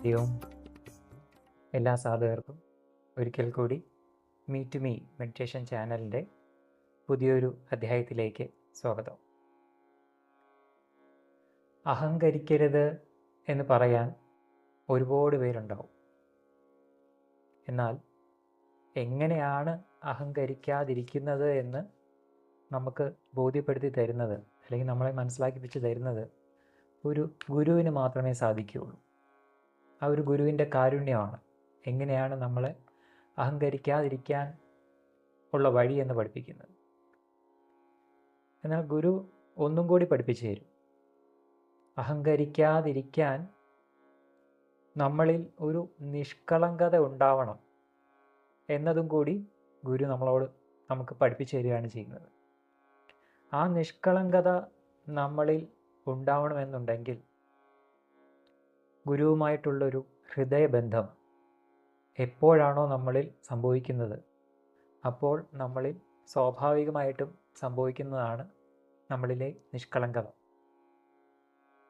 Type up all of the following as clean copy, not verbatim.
ഹരിയോം. എല്ലാ സാധകർക്കും ഒരിക്കൽ കൂടി മീ ടു മീ മെഡിറ്റേഷൻ ചാനലിൻ്റെ പുതിയൊരു അധ്യായത്തിലേക്ക് സ്വാഗതം. അഹങ്കരിക്കരുത് എന്ന് പറയാൻ ഒരുപാട് പേരുണ്ടാവും. എന്നാൽ എങ്ങനെയാണ് അഹങ്കരിക്കാതിരിക്കുന്നത് എന്ന് നമുക്ക് ബോധ്യപ്പെടുത്തി തരുന്നത്, അല്ലെങ്കിൽ നമ്മളെ മനസ്സിലാക്കിപ്പിച്ച് തരുന്നത് ഒരു ഗുരുവിന് മാത്രമേ സാധിക്കുകയുള്ളൂ. ആ ഒരു ഗുരുവിൻ്റെ കാരുണ്യമാണ് എങ്ങനെയാണ് നമ്മളെ അഹങ്കരിക്കാതിരിക്കാൻ ഉള്ള വഴി എന്ന് പഠിപ്പിക്കുന്നത്. എന്നാൽ ഗുരു ഒന്നും കൂടി പഠിപ്പിച്ചു തരും. അഹങ്കരിക്കാതിരിക്കാൻ നമ്മളിൽ ഒരു നിഷ്കളങ്കത ഉണ്ടാവണം എന്നതും കൂടി ഗുരു നമുക്ക് പഠിപ്പിച്ചു തരികയാണ് ചെയ്യുന്നത്. ആ നിഷ്കളങ്കത നമ്മളിൽ ഉണ്ടാവണമെന്നുണ്ടെങ്കിൽ ഗുരുവുമായിട്ടുള്ളൊരു ഹൃദയബന്ധം എപ്പോഴാണോ നമ്മളിൽ സംഭവിക്കുന്നത്, അപ്പോൾ നമ്മളിൽ സ്വാഭാവികമായിട്ടും സംഭവിക്കുന്നതാണ് നമ്മളിലെ നിഷ്കളങ്കത.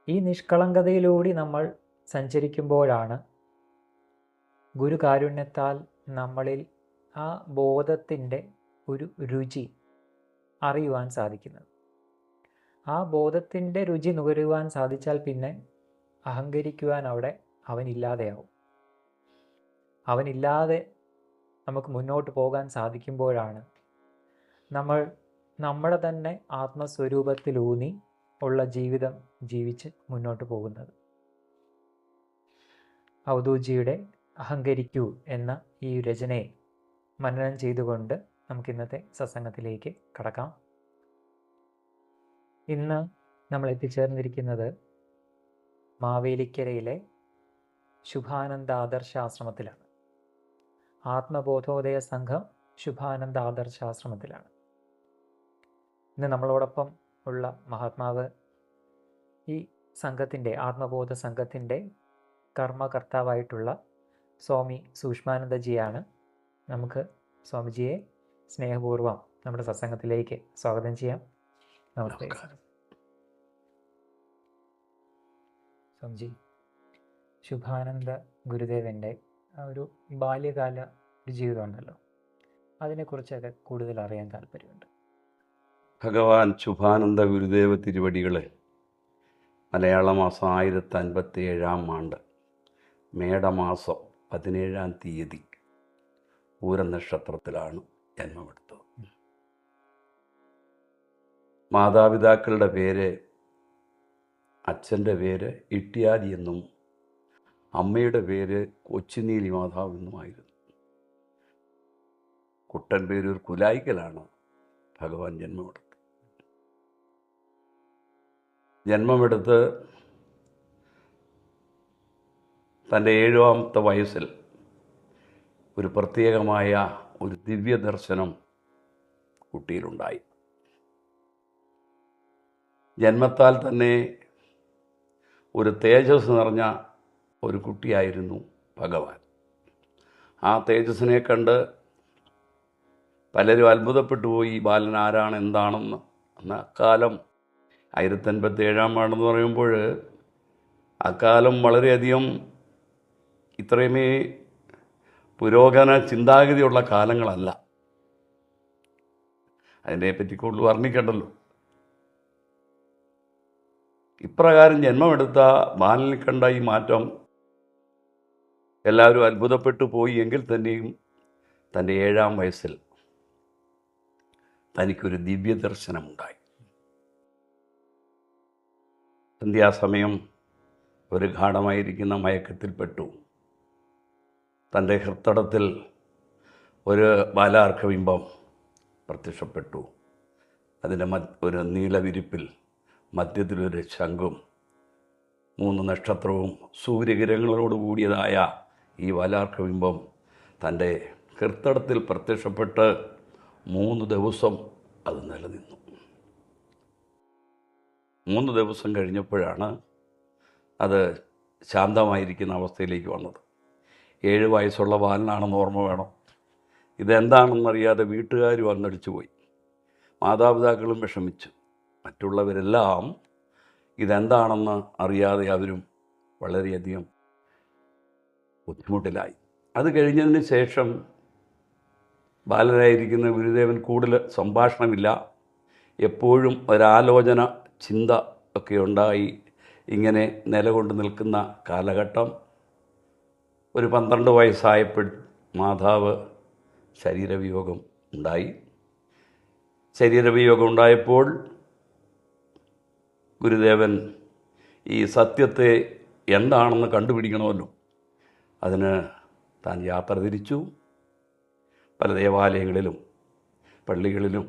ഈ നിഷ്കളങ്കതയിലൂടെ നമ്മൾ സഞ്ചരിക്കുമ്പോഴാണ് ഗുരു കാരുണ്യത്താൽ നമ്മളിൽ ആ ബോധത്തിൻ്റെ ഒരു രുചി അറിയുവാൻ സാധിക്കുന്നത്. ആ ബോധത്തിൻ്റെ രുചി നുകരുവാൻ സാധിച്ചാൽ പിന്നെ അഹങ്കരിക്കുവാൻ അവിടെ അവനില്ലാതെയാവും. അവനില്ലാതെ നമുക്ക് മുന്നോട്ട് പോകാൻ സാധിക്കുമ്പോഴാണ് നമ്മൾ നമ്മുടെ തന്നെ ആത്മസ്വരൂപത്തിലൂന്നി ഉള്ള ജീവിതം ജീവിച്ച് മുന്നോട്ട് പോകുന്നത്. അവധൂജിയുടെ അഹങ്കരിക്കൂ എന്ന ഈ രചനയെ മനനം ചെയ്തുകൊണ്ട് നമുക്ക് ഇന്നത്തെ സത്സംഗത്തിലേക്ക് കടക്കാം. ഇന്ന് നമ്മൾ എത്തിച്ചേർന്നിരിക്കുന്നത് മാവേലിക്കരയിലെ ശുഭാനന്ദ ആദർശാശ്രമത്തിലാണ്. ആത്മബോധോദയ സംഘം ശുഭാനന്ദ ആദർശാശ്രമത്തിലാണ്. ഇന്ന് നമ്മളോടൊപ്പം ഉള്ള മഹാത്മാവ് ഈ സംഘത്തിൻ്റെ, ആത്മബോധ സംഘത്തിൻ്റെ കർമ്മകർത്താവായിട്ടുള്ള സ്വാമി സൂക്ഷ്മാനന്ദജിയാണ്. നമുക്ക് സ്വാമിജിയെ സ്നേഹപൂർവ്വം നമ്മുടെ സത്സംഗത്തിലേക്ക് സ്വാഗതം ചെയ്യാം. നമസ്തേ സ്വാമിജി. ശുഭാനന്ദ ഗുരുദേവൻ്റെ ഒരു ബാല്യകാല ഒരു ജീവിതമുണ്ടല്ലോ, അതിനെക്കുറിച്ചൊക്കെ കൂടുതൽ അറിയാൻ താല്പര്യമുണ്ട്. ഭഗവാൻ ശുഭാനന്ദ ഗുരുദേവ തിരുവടികളെ മലയാള മാസം 1057 മേടമാസം 17 പൂരനക്ഷത്രത്തിലാണ് ജന്മമെടുത്തത്. മാതാപിതാക്കളുടെ പേര്, അച്ഛൻ്റെ പേര് ഇട്ടിയാദി എന്നും അമ്മയുടെ പേര് കൊച്ചുനീലി മാതാവ് എന്നുമായിരുന്നു. കുട്ടൻപേരൂർ കുലായിക്കലാണ് ഭഗവാൻ ജന്മമെടുത്ത് തൻ്റെ 7ാമത്തെ വയസ്സിൽ ഒരു പ്രത്യേകമായ ഒരു ദിവ്യ ദർശനം കുട്ടിയിലുണ്ടായി. ജന്മത്താൽ തന്നെ ഒരു തേജസ് നിറഞ്ഞ ഒരു കുട്ടിയായിരുന്നു ഭഗവാൻ. ആ തേജസ്സിനെ കണ്ട് പലരും അത്ഭുതപ്പെട്ടു പോയി, ബാലൻ ആരാണ് എന്താണെന്ന്. അന്ന് അക്കാലം 1057 പറയുമ്പോൾ അക്കാലം വളരെയധികം ഇത്രയുമേ പുരോഗമന ചിന്താഗതിയുള്ള കാലങ്ങളല്ല. അതിനെപ്പറ്റി കൂടുതൽ വർണ്ണിക്കണ്ടല്ലോ. ഇപ്രകാരം ജന്മമെടുത്ത ബാലനിൽ കണ്ട ഈ മാറ്റം എല്ലാവരും അത്ഭുതപ്പെട്ടു പോയി. എങ്കിൽ തന്നെയും തൻ്റെ 7ാം വയസ്സിൽ തനിക്കൊരു ദിവ്യ ദർശനമുണ്ടായി. സന്ധ്യാസമയം ഒരു ഗാഠമായിരിക്കുന്ന മയക്കത്തിൽപ്പെട്ടു. തൻ്റെ ഹൃത്തടത്തിൽ ഒരു ബാലാർക്കബിംബം പ്രത്യക്ഷപ്പെട്ടു. അതിൻ്റെ ഒരു നീലവിരിപ്പിൽ മധ്യത്തിലൊരു ശംഖും 3 നക്ഷത്രവും സൂര്യകിരണങ്ങളോട് കൂടിയതായ ഈ ബാലാർക്കബിംബം തൻ്റെ ഹൃത്തടത്തിൽ പ്രത്യക്ഷപ്പെട്ട് 3 ദിവസം അത് നിലനിന്നു. 3 ദിവസം കഴിഞ്ഞപ്പോഴാണ് അത് ശാന്തമായിരിക്കുന്ന അവസ്ഥയിലേക്ക് വന്നത്. 7 വയസ്സുള്ള ബാലനാണെന്ന് ഓർമ്മ വേണം. ഇതെന്താണെന്നറിയാതെ വീട്ടുകാർ വന്നടിച്ചു പോയി. മാതാപിതാക്കളും വിഷമിച്ചു. മറ്റുള്ളവരെല്ലാം ഇതെന്താണെന്ന് അറിയാതെ അവരും വളരെയധികം ബുദ്ധിമുട്ടിലായി. അത് കഴിഞ്ഞതിന് ശേഷം ബാലനായിരിക്കുന്ന ഗുരുദേവൻ കൂടുതൽ സംഭാഷണമില്ല, എപ്പോഴും ഒരാലോചന ചിന്ത ഒക്കെ ഉണ്ടായി ഇങ്ങനെ നിലകൊണ്ട് നിൽക്കുന്ന കാലഘട്ടം. ഒരു 12 വയസ്സായപ്പോൾ മാതാവ് ശരീരവിയോഗം ഉണ്ടായി. ശരീരവിയോഗം ഉണ്ടായപ്പോൾ ഗുരുദേവൻ ഈ സത്യത്തെ എന്താണെന്ന് കണ്ടുപിടിക്കണമല്ലോ, അതിന് താൻ യാത്ര തിരിച്ചു. പല ദേവാലയങ്ങളിലും പള്ളികളിലും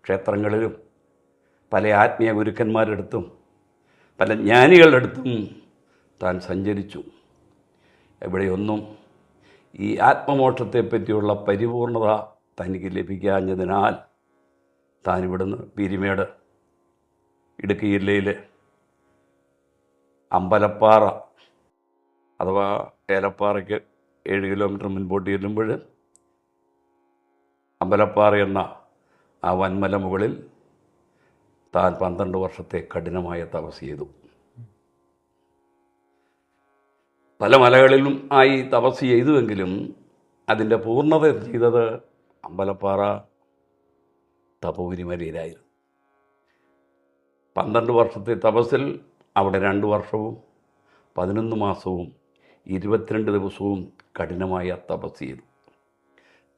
ക്ഷേത്രങ്ങളിലും പല ആത്മീയ ഗുരുക്കന്മാരെടുത്തും പല ജ്ഞാനികളുടെ അടുത്തും താൻ സഞ്ചരിച്ചു. എവിടെയൊന്നും ഈ ആത്മമോക്ഷത്തെപ്പറ്റിയുള്ള പരിപൂർണത തനിക്ക് ലഭിക്കാഞ്ഞതിനാൽ താൻ ഇവിടുന്ന് പീരിമേട്, ഇടുക്കി ജില്ലയിലെ അമ്പലപ്പാറ അഥവാ ഏലപ്പാറയ്ക്ക് 7 കിലോമീറ്റർ മുൻപോട്ട് ചെല്ലുമ്പോൾ അമ്പലപ്പാറ എന്ന ആ വൻമല മുകളിൽ താൻ 12 വർഷത്തെ കഠിനമായ തപസ് ചെയ്തു. പല മലകളിലും ആയി തപസ് ചെയ്തുവെങ്കിലും അതിൻ്റെ പൂർണ്ണത ചെയ്തത് അമ്പലപ്പാറ തപോഗിരിമലയിലായിരുന്നു. 12 വർഷത്തെ തപസ്സിൽ അവിടെ 2 വർഷവും 11 മാസവും 22 ദിവസവും കഠിനമായ തപസ് ചെയ്തു.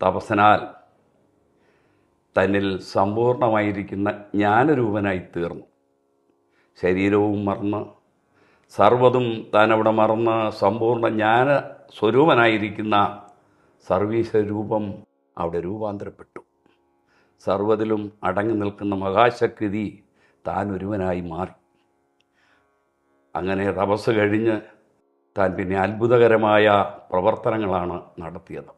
തപസ്സിനാൽ തന്നിൽ സമ്പൂർണമായിരിക്കുന്ന ജ്ഞാനരൂപനായി തീർന്നു. ശരീരവും മറന്ന് സർവ്വതും താൻ അവിടെ മറന്ന് സമ്പൂർണ്ണ ജ്ഞാന സ്വരൂപനായിരിക്കുന്ന സർവീശ്വര രൂപം അവിടെ രൂപാന്തരപ്പെട്ടു. സർവ്വതിലും അടങ്ങി നിൽക്കുന്ന മഹാശക്തി താൻ ഒരുവനായി മാറി. അങ്ങനെ തപസ് കഴിഞ്ഞ് താൻ പിന്നെ അത്ഭുതകരമായ പ്രവർത്തനങ്ങളാണ് നടത്തിയത്.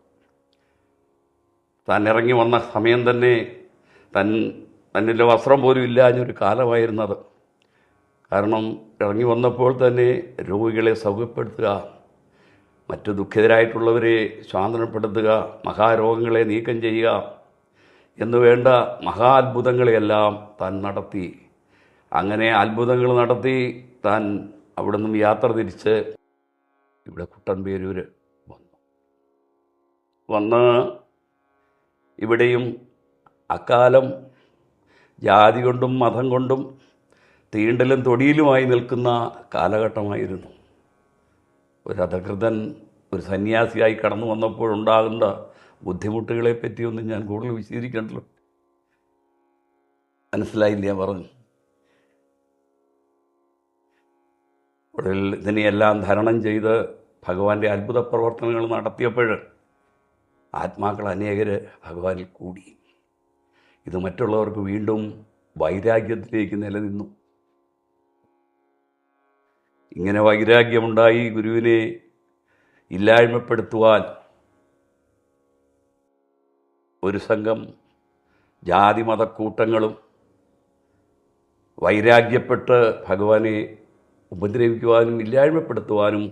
താൻ ഇറങ്ങി വന്ന സമയം തന്നെ തന്നിൽ വസ്ത്രം പോലും ഇല്ലാഞ്ഞൊരു കാലമായിരുന്നത്. കാരണം ഇറങ്ങി വന്നപ്പോൾ തന്നെ രോഗികളെ സൗഖ്യപ്പെടുത്തുക, മറ്റു ദുഃഖിതരായിട്ടുള്ളവരെ സ്വാതന്ത്ര്യപ്പെടുത്തുക, മഹാരോഗങ്ങളെ നീക്കം ചെയ്യുക എന്നുവേണ്ട മഹാത്ഭുതങ്ങളെയെല്ലാം താൻ നടത്തി. അങ്ങനെ അത്ഭുതങ്ങൾ നടത്തി താൻ അവിടെ നിന്നും യാത്ര തിരിച്ച് ഇവിടെ കുട്ടൻപേരൂർ വന്ന് ഇവിടെയും അക്കാലം ജാതി കൊണ്ടും മതം കൊണ്ടും തീണ്ടലും തൊടിയിലുമായി നിൽക്കുന്ന കാലഘട്ടമായിരുന്നു. ഒരു അധകൃതൻ ഒരു സന്യാസിയായി കടന്നു വന്നപ്പോഴുണ്ടാകുന്ന ബുദ്ധിമുട്ടുകളെ പറ്റിയൊന്നും ഞാൻ കൂടുതൽ വിശദീകരിക്കണ്ടല്ലോ. മനസ്സിലായില്ല പറഞ്ഞു. ഒടുവിൽ ഇതിനെയെല്ലാം ധരണം ചെയ്ത് ഭഗവാന്റെ അത്ഭുത പ്രവർത്തനങ്ങൾ നടത്തിയപ്പോൾ ആത്മാക്കൾ അനേകർ ഭഗവാനിൽ കൂടി. ഇത് മറ്റുള്ളവർക്ക് വീണ്ടും വൈരാഗ്യത്തിലേക്ക് നിലനിന്നു. ഇങ്ങനെ വൈരാഗ്യമുണ്ടായി ഗുരുവിനെ ഇല്ലായ്മപ്പെടുത്തുവാൻ ഒരു സംഘം ജാതിമതക്കൂട്ടങ്ങളും വൈരാഗ്യപ്പെട്ട് ഭഗവാനെ ഉപദ്രവിക്കുവാനും ഇല്ലായ്മപ്പെടുത്തുവാനും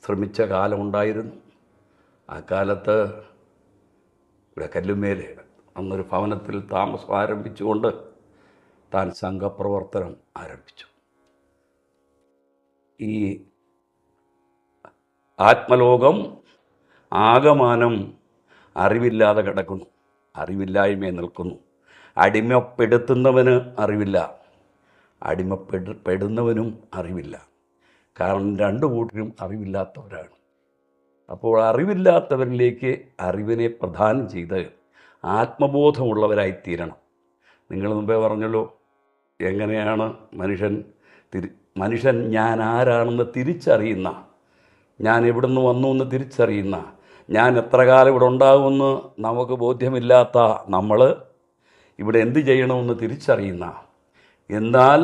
ശ്രമിച്ച കാലമുണ്ടായിരുന്നു. ആ കാലത്ത് ഇവിടെ കല്ലുമേൽ അന്നൊരു ഭവനത്തിൽ താമസം ആരംഭിച്ചുകൊണ്ട് താൻ സംഘപ്രവർത്തനം ആരംഭിച്ചു. ഈ ആത്മലോകം ആകമാനം അറിവില്ലാതെ കിടക്കുന്നു, അറിവില്ലായ്മയെ നിൽക്കുന്നു. അടിമപ്പെടുത്തുന്നവന് അറിവില്ല, അടിമപ്പെടുന്നവനും അറിവില്ല. കാരണം 2 കൂട്ടരും അറിവില്ലാത്തവരാണ്. അപ്പോൾ അറിവില്ലാത്തവരിലേക്ക് അറിവിനെ പ്രദാനം ചെയ്ത് ആത്മബോധമുള്ളവരായിത്തീരണം. നിങ്ങൾ മുമ്പേ പറഞ്ഞല്ലോ, എങ്ങനെയാണ് മനുഷ്യൻ ഞാൻ ആരാണെന്ന് തിരിച്ചറിയുന്ന, ഞാൻ എവിടെ നിന്ന് വന്നു എന്ന് തിരിച്ചറിയുന്ന, ഞാൻ എത്ര കാലം ഇവിടെ ഉണ്ടാകുമെന്ന് നമുക്ക് ബോധ്യമില്ലാത്ത നമ്മൾ ഇവിടെ എന്ത് ചെയ്യണമെന്ന് തിരിച്ചറിയുന്ന, എന്നാൽ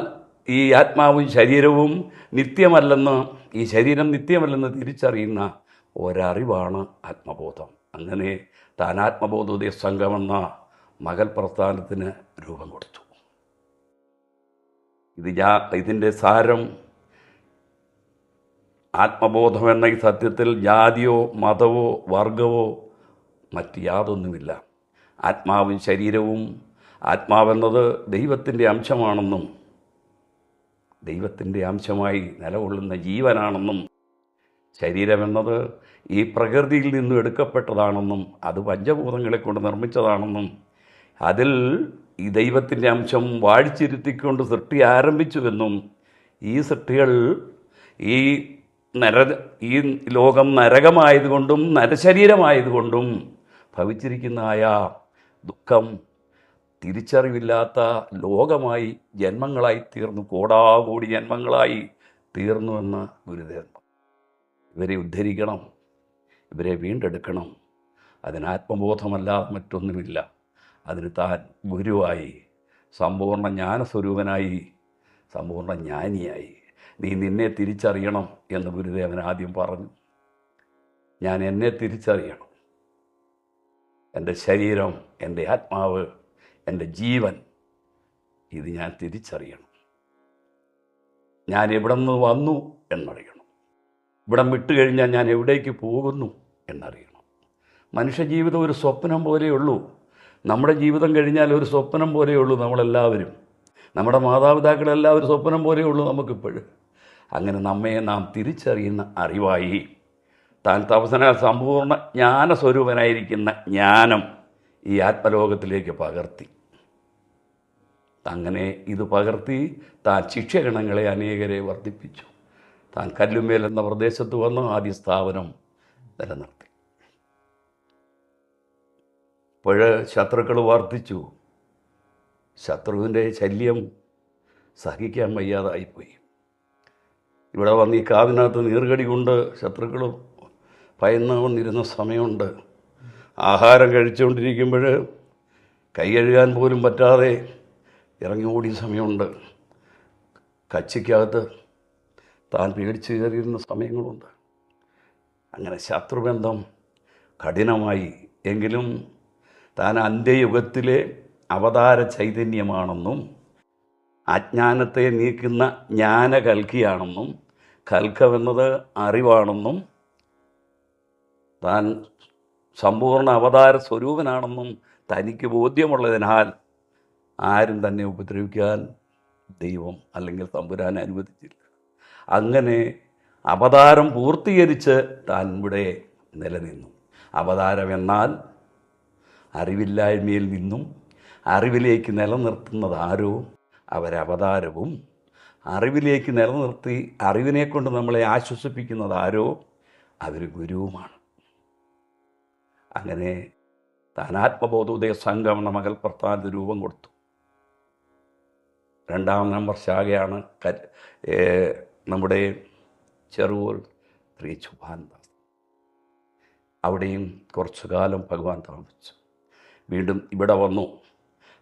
ഈ ആത്മാവും ശരീരവും നിത്യമല്ലെന്ന്, ഈ ശരീരം നിത്യമല്ലെന്ന് തിരിച്ചറിയുന്ന ഒരറിവാണ് ആത്മബോധം. അങ്ങനെ താൻ ആത്മബോധോദയ സംഘമെന്ന മകൾ പ്രസ്ഥാനത്തിന് രൂപം കൊടുത്തു. ഇതിൻ്റെ സാരം ആത്മബോധമെന്ന ഈ സത്യത്തിൽ ജാതിയോ മതമോ വർഗമോ മറ്റ് യാതൊന്നുമില്ല. ആത്മാവും ശരീരവും, ആത്മാവെന്നത് ദൈവത്തിൻ്റെ അംശമാണെന്നും ദൈവത്തിൻ്റെ അംശമായി നിലകൊള്ളുന്ന ജീവനാണെന്നും ശരീരമെന്നത് ഈ പ്രകൃതിയിൽ നിന്നും എടുക്കപ്പെട്ടതാണെന്നും അത് പഞ്ചഭൂതങ്ങളെ കൊണ്ട് നിർമ്മിച്ചതാണെന്നും അതിൽ ഈ ദൈവത്തിൻ്റെ അംശം വാഴിച്ചിരുത്തിക്കൊണ്ട് സൃഷ്ടി ആരംഭിച്ചുവെന്നും ഈ സൃഷ്ടികൾ ഈ ഈ ലോകം നരകമായതുകൊണ്ടും നരശരീരമായതുകൊണ്ടും ഭവിച്ചിരിക്കുന്നതായ ദുഃഖം തിരിച്ചറിവില്ലാത്ത ലോകമായി ജന്മങ്ങളായി തീർന്നു, കോടാകൂടി ജന്മങ്ങളായി തീർന്നുവെന്ന് ഗുരുദേവൻ. ഇവരെ ഉദ്ധരിക്കണം, ഇവരെ വീണ്ടെടുക്കണം. അതിന് ആത്മബോധമല്ലാതെ മറ്റൊന്നുമില്ല. അതിന് താൻ ഗുരുവായി, സമ്പൂർണ്ണ ജ്ഞാനസ്വരൂപനായി, സമ്പൂർണ്ണ ജ്ഞാനിയായി നീ നിന്നെ തിരിച്ചറിയണം എന്ന് ഗുരുദേവൻ ആദ്യം പറഞ്ഞു. ഞാൻ എന്നെ തിരിച്ചറിയണം. എൻ്റെ ശരീരം, എൻ്റെ ആത്മാവ്, എൻ്റെ ജീവൻ, ഇത് ഞാൻ തിരിച്ചറിയണം. ഞാൻ എവിടെ നിന്ന് വന്നു എന്നറിയണം. ഇവിടം വിട്ടു കഴിഞ്ഞാൽ ഞാൻ എവിടേക്ക് പോകുന്നു എന്നറിയണം. മനുഷ്യജീവിതം ഒരു സ്വപ്നം പോലെയുള്ളൂ. നമ്മുടെ ജീവിതം കഴിഞ്ഞാൽ ഒരു സ്വപ്നം പോലെയുള്ളൂ നമ്മളെല്ലാവരും. നമ്മുടെ മാതാപിതാക്കളെല്ലാം ഒരു സ്വപ്നം പോലെയുള്ളൂ നമുക്കിപ്പോഴും. അങ്ങനെ നമ്മെ നാം തിരിച്ചറിയുന്ന അറിവായി താൻ തപസ്സനാൽ സമ്പൂർണ്ണ ജ്ഞാനസ്വരൂപനായിരിക്കുന്ന ജ്ഞാനം ഈ ആത്മലോകത്തിലേക്ക് പകർത്തി. അങ്ങനെ ഇത് പകർത്തി താൻ ശിക്ഷഗണങ്ങളെ അനേകരെ വർദ്ധിപ്പിച്ചു. താൻ കല്ലുമേൽ എന്ന പ്രദേശത്ത് വന്ന് ആദ്യ സ്ഥാപനം നിലനിർത്തി. ഇപ്പോൾ ശത്രുക്കൾ വർദ്ധിച്ചു. ശത്രുവിൻ്റെ ശല്യം സഹിക്കാൻ വയ്യാതായിപ്പോയി. ഇവിടെ വന്ന് ഈ കാവിനകത്ത് നീർകടി കൊണ്ട് ശത്രുക്കൾ ഭയന്ന് വന്നിരുന്ന സമയമുണ്ട്. ആഹാരം കഴിച്ചുകൊണ്ടിരിക്കുമ്പോൾ കൈ കഴുകാൻ പോലും പറ്റാതെ ഇറങ്ങി ഓടിയ സമയമുണ്ട്. കച്ചിക്കകത്ത് താൻ പേടിച്ച് കയറിയിരുന്ന സമയങ്ങളുണ്ട്. അങ്ങനെ ശത്രുബന്ധം കഠിനമായി. എങ്കിലും താൻ അന്ത്യയുഗത്തിലെ അവതാര ചൈതന്യമാണെന്നും അജ്ഞാനത്തെ നീക്കുന്ന ജ്ഞാനകൽക്കിയാണെന്നും കൽക്കമെന്നത് അറിവാണെന്നും താൻ സമ്പൂർണ്ണ അവതാര സ്വരൂപനാണെന്നും തനിക്ക് ബോധ്യമുള്ളതിനാൽ ആരും തന്നെ ഉപദ്രവിക്കാൻ ദൈവം അല്ലെങ്കിൽ തമ്പുരാൻ അനുവദിച്ചില്ല. അങ്ങനെ അവതാരം പൂർത്തീകരിച്ച് താൻ ഇവിടെ നിലനിന്നു. അവതാരമെന്നാൽ അറിവില്ലായ്മയിൽ നിന്നും അറിവിലേക്ക് നിലനിർത്തുന്നത് ആരോ അവരവതാരവും, അറിവിലേക്ക് നിലനിർത്തി അറിവിനെക്കൊണ്ട് നമ്മളെ ആശ്വസിപ്പിക്കുന്നത് ആരോ അവർ ഗുരുവുമാണ്. അങ്ങനെ താൻ ആത്മബോധോദയ സംഘം എന്ന മകൾ പ്രസ്ഥാനത്തിന് രൂപം കൊടുത്തു. 2ാം നമ്പർ ശാഖയാണ് നമ്മുടെ ചെറുവൂർ ശ്രീ ശുഭാനന്ദാസ്. അവിടെയും കുറച്ചു കാലം ഭഗവാൻ താമസിച്ചു. വീണ്ടും ഇവിടെ വന്നു.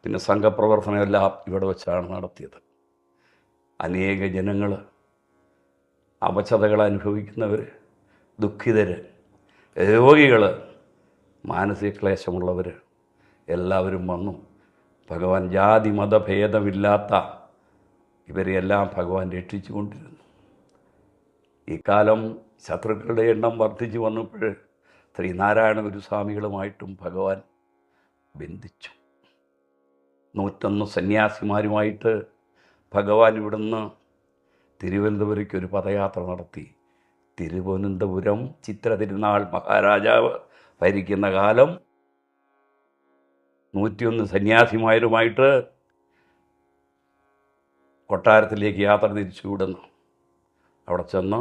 പിന്നെ സംഘപ്രവർത്തനമെല്ലാം ഇവിടെ വെച്ചാണ് നടത്തിയത്. അനേക ജനങ്ങൾ, അവശതകൾ അനുഭവിക്കുന്നവർ, ദുഃഖിതർ, രോഗികൾ, മാനസിക ക്ലേശമുള്ളവർ എല്ലാവരും വന്നു. ഭഗവാൻ ജാതി മതഭേദമില്ലാത്ത ഇവരെയെല്ലാം ഭഗവാൻ രക്ഷിച്ചു കൊണ്ടിരുന്നു. ഈ കാലം ശത്രുക്കളുടെ എണ്ണം വർദ്ധിച്ചു വന്നപ്പോൾ ശ്രീനാരായണ ഗുരുസ്വാമികളുമായിട്ടും ഭഗവാൻ ബന്ധിച്ചു. 101 സന്യാസിമാരുമായിട്ട് ഭഗവാൻ ഇവിടുന്ന് തിരുവനന്തപുരയ്ക്ക് ഒരു പദയാത്ര നടത്തി. തിരുവനന്തപുരം ചിത്ര തിരുനാൾ മഹാരാജാവ് ഭരിക്കുന്ന കാലം 101 സന്യാസിമാരുമായിട്ട് കൊട്ടാരത്തിലേക്ക് യാത്ര തിരിച്ചു വിടുന്നു. അവിടെ ചെന്ന്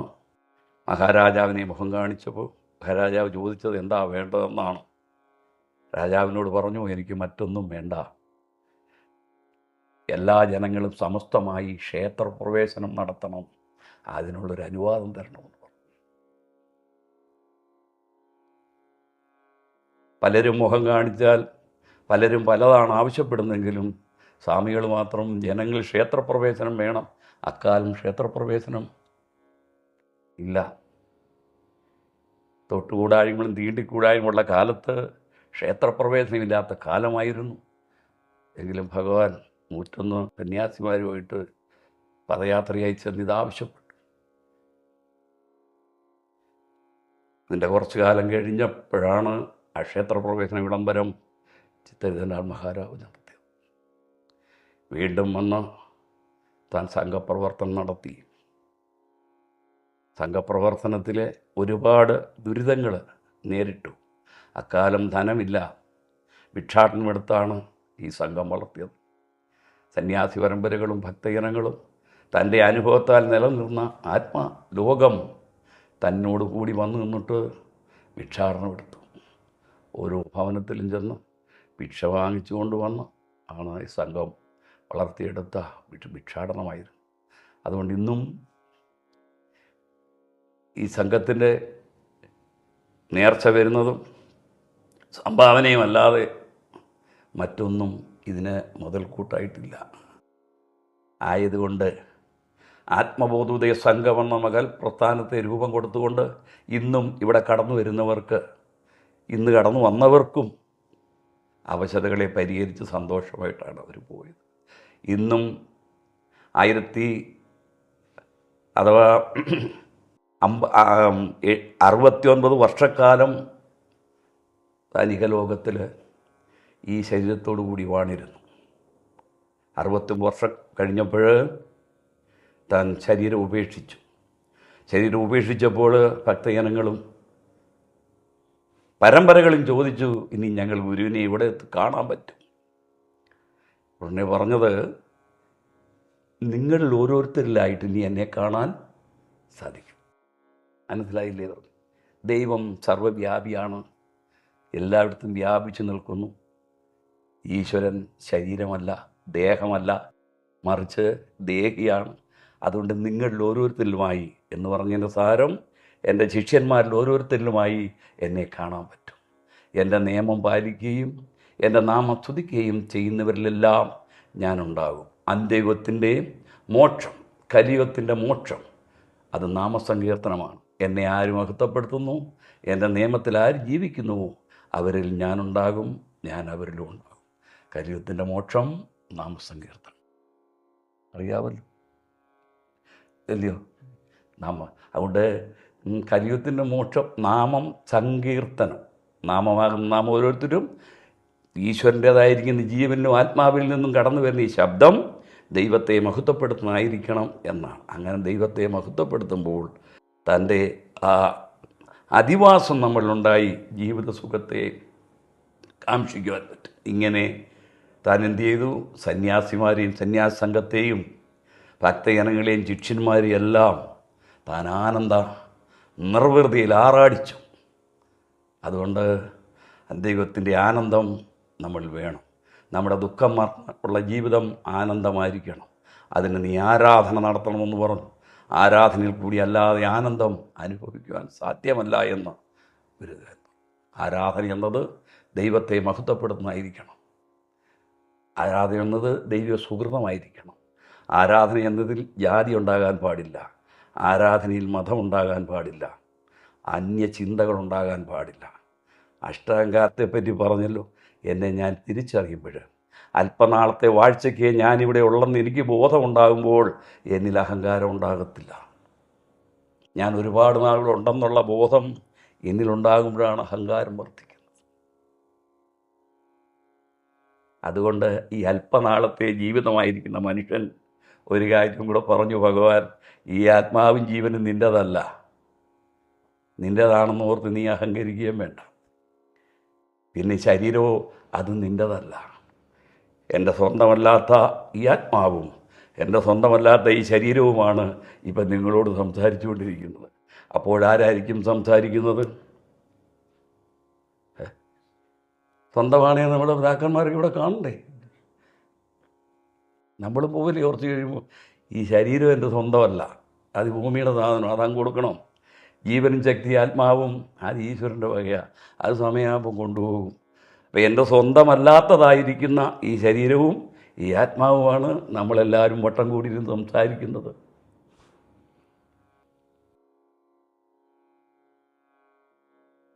മഹാരാജാവിനെ മുഖം കാണിച്ചപ്പോൾ മഹാരാജാവ് ചോദിച്ചത് എന്താ വേണ്ടതെന്നാണ്. രാജാവിനോട് പറഞ്ഞു, എനിക്ക് മറ്റൊന്നും വേണ്ട, എല്ലാ ജനങ്ങളും സമസ്തമായി ക്ഷേത്രപ്രവേശനം നടത്തണം, അതിനുള്ളൊരു അനുവാദം തരണമെന്ന് പറഞ്ഞു. പലരും മുഖം കാണിച്ചാൽ പലരും പലതാണ് ആവശ്യപ്പെടുന്നെങ്കിലും സ്വാമികൾ മാത്രം ജനങ്ങൾ ക്ഷേത്രപ്രവേശനം വേണം. അക്കാലം ക്ഷേത്രപ്രവേശനം ഇല്ല. തൊട്ടുകൂടായ്മകളും തീണ്ടിക്കൂടായ്മയുള്ള കാലത്ത് ക്ഷേത്രപ്രവേശനമില്ലാത്ത കാലമായിരുന്നു. എങ്കിലും ഭഗവാൻ 101 സന്യാസിമാരുമായിട്ട് പദയാത്രയായി ചെന്ന് ഇതാവശ്യപ്പെട്ടു. ഇതിൻ്റെ കുറച്ചു കാലം കഴിഞ്ഞപ്പോഴാണ് ആ ക്ഷേത്രപ്രവേശന വിളംബരം ചിത്തരിതനാൽ മഹാരാജ് നടത്തിയത്. വീണ്ടും വന്ന് താൻ സംഘപ്രവർത്തനം നടത്തി. സംഘപ്രവർത്തനത്തിലെ ഒരുപാട് ദുരിതങ്ങൾ നേരിട്ടു. അക്കാലം ധനമില്ല, ഭിക്ഷാടനമെടുത്താണ് ഈ സംഘം വളർത്തിയത്. സന്യാസി പരമ്പരകളും ഭക്തജനങ്ങളും തൻ്റെ അനുഭവത്താൽ നിലനിന്ന ആത്മലോകം തന്നോട് കൂടി വന്നു നിന്നിട്ട് ഭിക്ഷാടനമെടുത്തു. ഓരോ ഭവനത്തിലും ചെന്ന് ഭിക്ഷ വാങ്ങിച്ചു കൊണ്ടുവന്ന് ആണ് ഈ സംഘം വളർത്തിയെടുത്ത ഭിക്ഷാടനമായിരുന്നു. അതുകൊണ്ട് ഇന്നും ഈ സംഘത്തിൻ്റെ നേർച്ച വരുന്നതും സംഭാവനയും അല്ലാതെ മറ്റൊന്നും ഇതിന് മുതൽക്കൂട്ടായിട്ടില്ല. ആയതുകൊണ്ട് ആത്മബോധോദയ സംഘമെന്ന മകൾ പ്രസ്ഥാനത്തെ രൂപം കൊടുത്തുകൊണ്ട് ഇന്നും ഇവിടെ കടന്നു വരുന്നവർക്ക്, ഇന്ന് കടന്നു വന്നവർക്കും അവശതകളെ പരിഹരിച്ച് സന്തോഷമായിട്ടാണ് അവർ പോയത്. ഇന്നും 69 വർഷക്കാലം താനിക ലോകത്തിൽ ഈ ശരീരത്തോടു കൂടി വാണിരുന്നു. 69 വർഷം കഴിഞ്ഞപ്പോൾ താൻ ശരീരം ഉപേക്ഷിച്ചു. ശരീരം ഉപേക്ഷിച്ചപ്പോൾ ഭക്തജനങ്ങളും പരമ്പരകളും ചോദിച്ചു, ഇനി ഞങ്ങൾ ഗുരുവിനെ ഇവിടെ കാണാൻ പറ്റും? ഉടനെ പറഞ്ഞത്, നിങ്ങളിൽ ഓരോരുത്തരിലായിട്ട് ഇനി എന്നെ കാണാൻ സാധിക്കും. മനസ്സിലായില്ലേ? ദൈവം സർവ്വവ്യാപിയാണ്, എല്ലായിടത്തും വ്യാപിച്ചു നിൽക്കുന്നു. ഈശ്വരൻ ശരീരമല്ല, ദേഹമല്ല, മറിച്ച് ദേഹിയാണ്. അതുകൊണ്ട് നിങ്ങളിൽ ഓരോരുത്തരിലുമായി എന്ന് പറഞ്ഞതിൻ്റെ സാരം, എൻ്റെ ശിഷ്യന്മാരിൽ ഓരോരുത്തരിലുമായി എന്നെ കാണാൻ പറ്റും. എൻ്റെ നിയമം പാലിക്കുകയും എൻ്റെ നാമം സ്തുതിക്കുകയും ചെയ്യുന്നവരിലെല്ലാം ഞാനുണ്ടാകും. അന്ത്യയുഗത്തിൻ്റെ മോക്ഷം, കലിയുഗത്തിൻ്റെ മോക്ഷം, അത് നാമസങ്കീർത്തനമാണ്. എന്നെ ആര് മഹത്വപ്പെടുത്തുന്നു, എൻ്റെ നിയമത്തിൽ ആര് ജീവിക്കുന്നുവോ അവരിൽ ഞാനുണ്ടാകും, ഞാൻ അവരിലും ഉണ്ടാകും. കലിയുഗത്തിൻ്റെ മോക്ഷം നാമസങ്കീർത്തനം അറിയാമല്ലോ, അല്ലയോ? അതുകൊണ്ട് കലിയുഗത്തിൻ്റെ മോക്ഷം നാമം സങ്കീർത്തനം. നാമമാകുന്ന നാം ഓരോരുത്തരും ഈശ്വരൻ്റേതായിരിക്കുന്ന ജീവനും ആത്മാവിൽ നിന്നും കടന്നു വരുന്ന ഈ ശബ്ദം ദൈവത്തെ മഹത്വപ്പെടുത്തുന്നതായിരിക്കണം എന്നാണ്. അങ്ങനെ ദൈവത്തെ മഹത്വപ്പെടുത്തുമ്പോൾ തൻ്റെ ആ അധിവാസം നമ്മളിലുണ്ടായി ജീവിത സുഖത്തെ കാക്ഷിക്കുവാൻ പറ്റും. ഇങ്ങനെ താൻ എന്ത് ചെയ്തു? സന്യാസിമാരെയും സന്യാസ സംഘത്തെയും ഭക്തജനങ്ങളെയും ശിഷ്യന്മാരെയും എല്ലാം താൻ ആനന്ദ നിർവൃതിയിൽ ആറാടിച്ചു. അതുകൊണ്ട് ദൈവത്തിൻ്റെ ആനന്ദം നമ്മൾ വേണം. നമ്മുടെ ദുഃഖം ഉള്ള ജീവിതം ആനന്ദമായിരിക്കണം. അതിന് നീ ആരാധന നടത്തണമെന്ന് പറഞ്ഞു. ആരാധനയിൽ കൂടി അല്ലാതെ ആനന്ദം അനുഭവിക്കുവാൻ സാധ്യമല്ല എന്ന ഒരു ആരാധന എന്നത് ദൈവത്തെ മഹത്വപ്പെടുത്തുന്നതായിരിക്കണം. ആരാധന എന്നത് ദൈവ സുഹൃതമായിരിക്കണം. ആരാധന എന്നതിൽ ജാതി ഉണ്ടാകാൻ പാടില്ല. ആരാധനയിൽ മതമുണ്ടാകാൻ പാടില്ല. അന്യചിന്തകളുണ്ടാകാൻ പാടില്ല. അഷ്ടാംഗത്തെപ്പറ്റി പറഞ്ഞല്ലോ. എന്നെ ഞാൻ തിരിച്ചറിയുമ്പോൾ, അല്പനാളത്തെ വാഴ്ചയ്ക്ക് ഞാനിവിടെ ഉള്ളെന്ന് എനിക്ക് ബോധമുണ്ടാകുമ്പോൾ എന്നിൽ അഹങ്കാരം ഉണ്ടാകത്തില്ല. ഞാൻ ഒരുപാട് നാളുകളുണ്ടെന്നുള്ള ബോധം എന്നിലുണ്ടാകുമ്പോഴാണ് അഹങ്കാരം വർദ്ധിക്കുന്നത്. അതുകൊണ്ട് ഈ അല്പനാളത്തെ ജീവിതമായിരിക്കുന്ന മനുഷ്യൻ ഒരു കാര്യം കൂടെ പറഞ്ഞു, ഭഗവാൻ, ഈ ആത്മാവും ജീവനും നിൻ്റെതല്ല, നിൻ്റേതാണെന്ന് ഓർത്ത് നീ അഹങ്കരിക്കുകയും വേണ്ട. പിന്നെ ശരീരമോ അത് നിൻ്റെതല്ല. എൻ്റെ സ്വന്തമല്ലാത്ത ഈ ആത്മാവും എൻ്റെ സ്വന്തമല്ലാത്ത ഈ ശരീരവുമാണ് ഇപ്പം നിങ്ങളോട് സംസാരിച്ചുകൊണ്ടിരിക്കുന്നത്. അപ്പോഴാരായിരിക്കും സംസാരിക്കുന്നത്? സ്വന്തമാണേ നമ്മുടെ പിതാക്കന്മാർക്ക് ഇവിടെ കാണണ്ടേ? നമ്മൾ പോവില്ലേ കുറച്ച് കഴിയുമ്പോൾ, ഈ ശരീരം എൻ്റെ സ്വന്തമല്ല, അത് ഭൂമിയുടെ സാധനം, അതങ്ങ് കൊടുക്കണം. ജീവനും ശക്തി ആത്മാവും അത് ഈശ്വരൻ്റെ വകയാണ്, അത് സമയമാകുമ്പോൾ കൊണ്ടുപോകും. അപ്പോൾ എൻ്റെ സ്വന്തമല്ലാത്തതായിരിക്കുന്ന ഈ ശരീരവും ഈ ആത്മാവുമാണ് നമ്മളെല്ലാവരും വട്ടം കൂടിയിരുന്ന് സംസാരിക്കുന്നത്.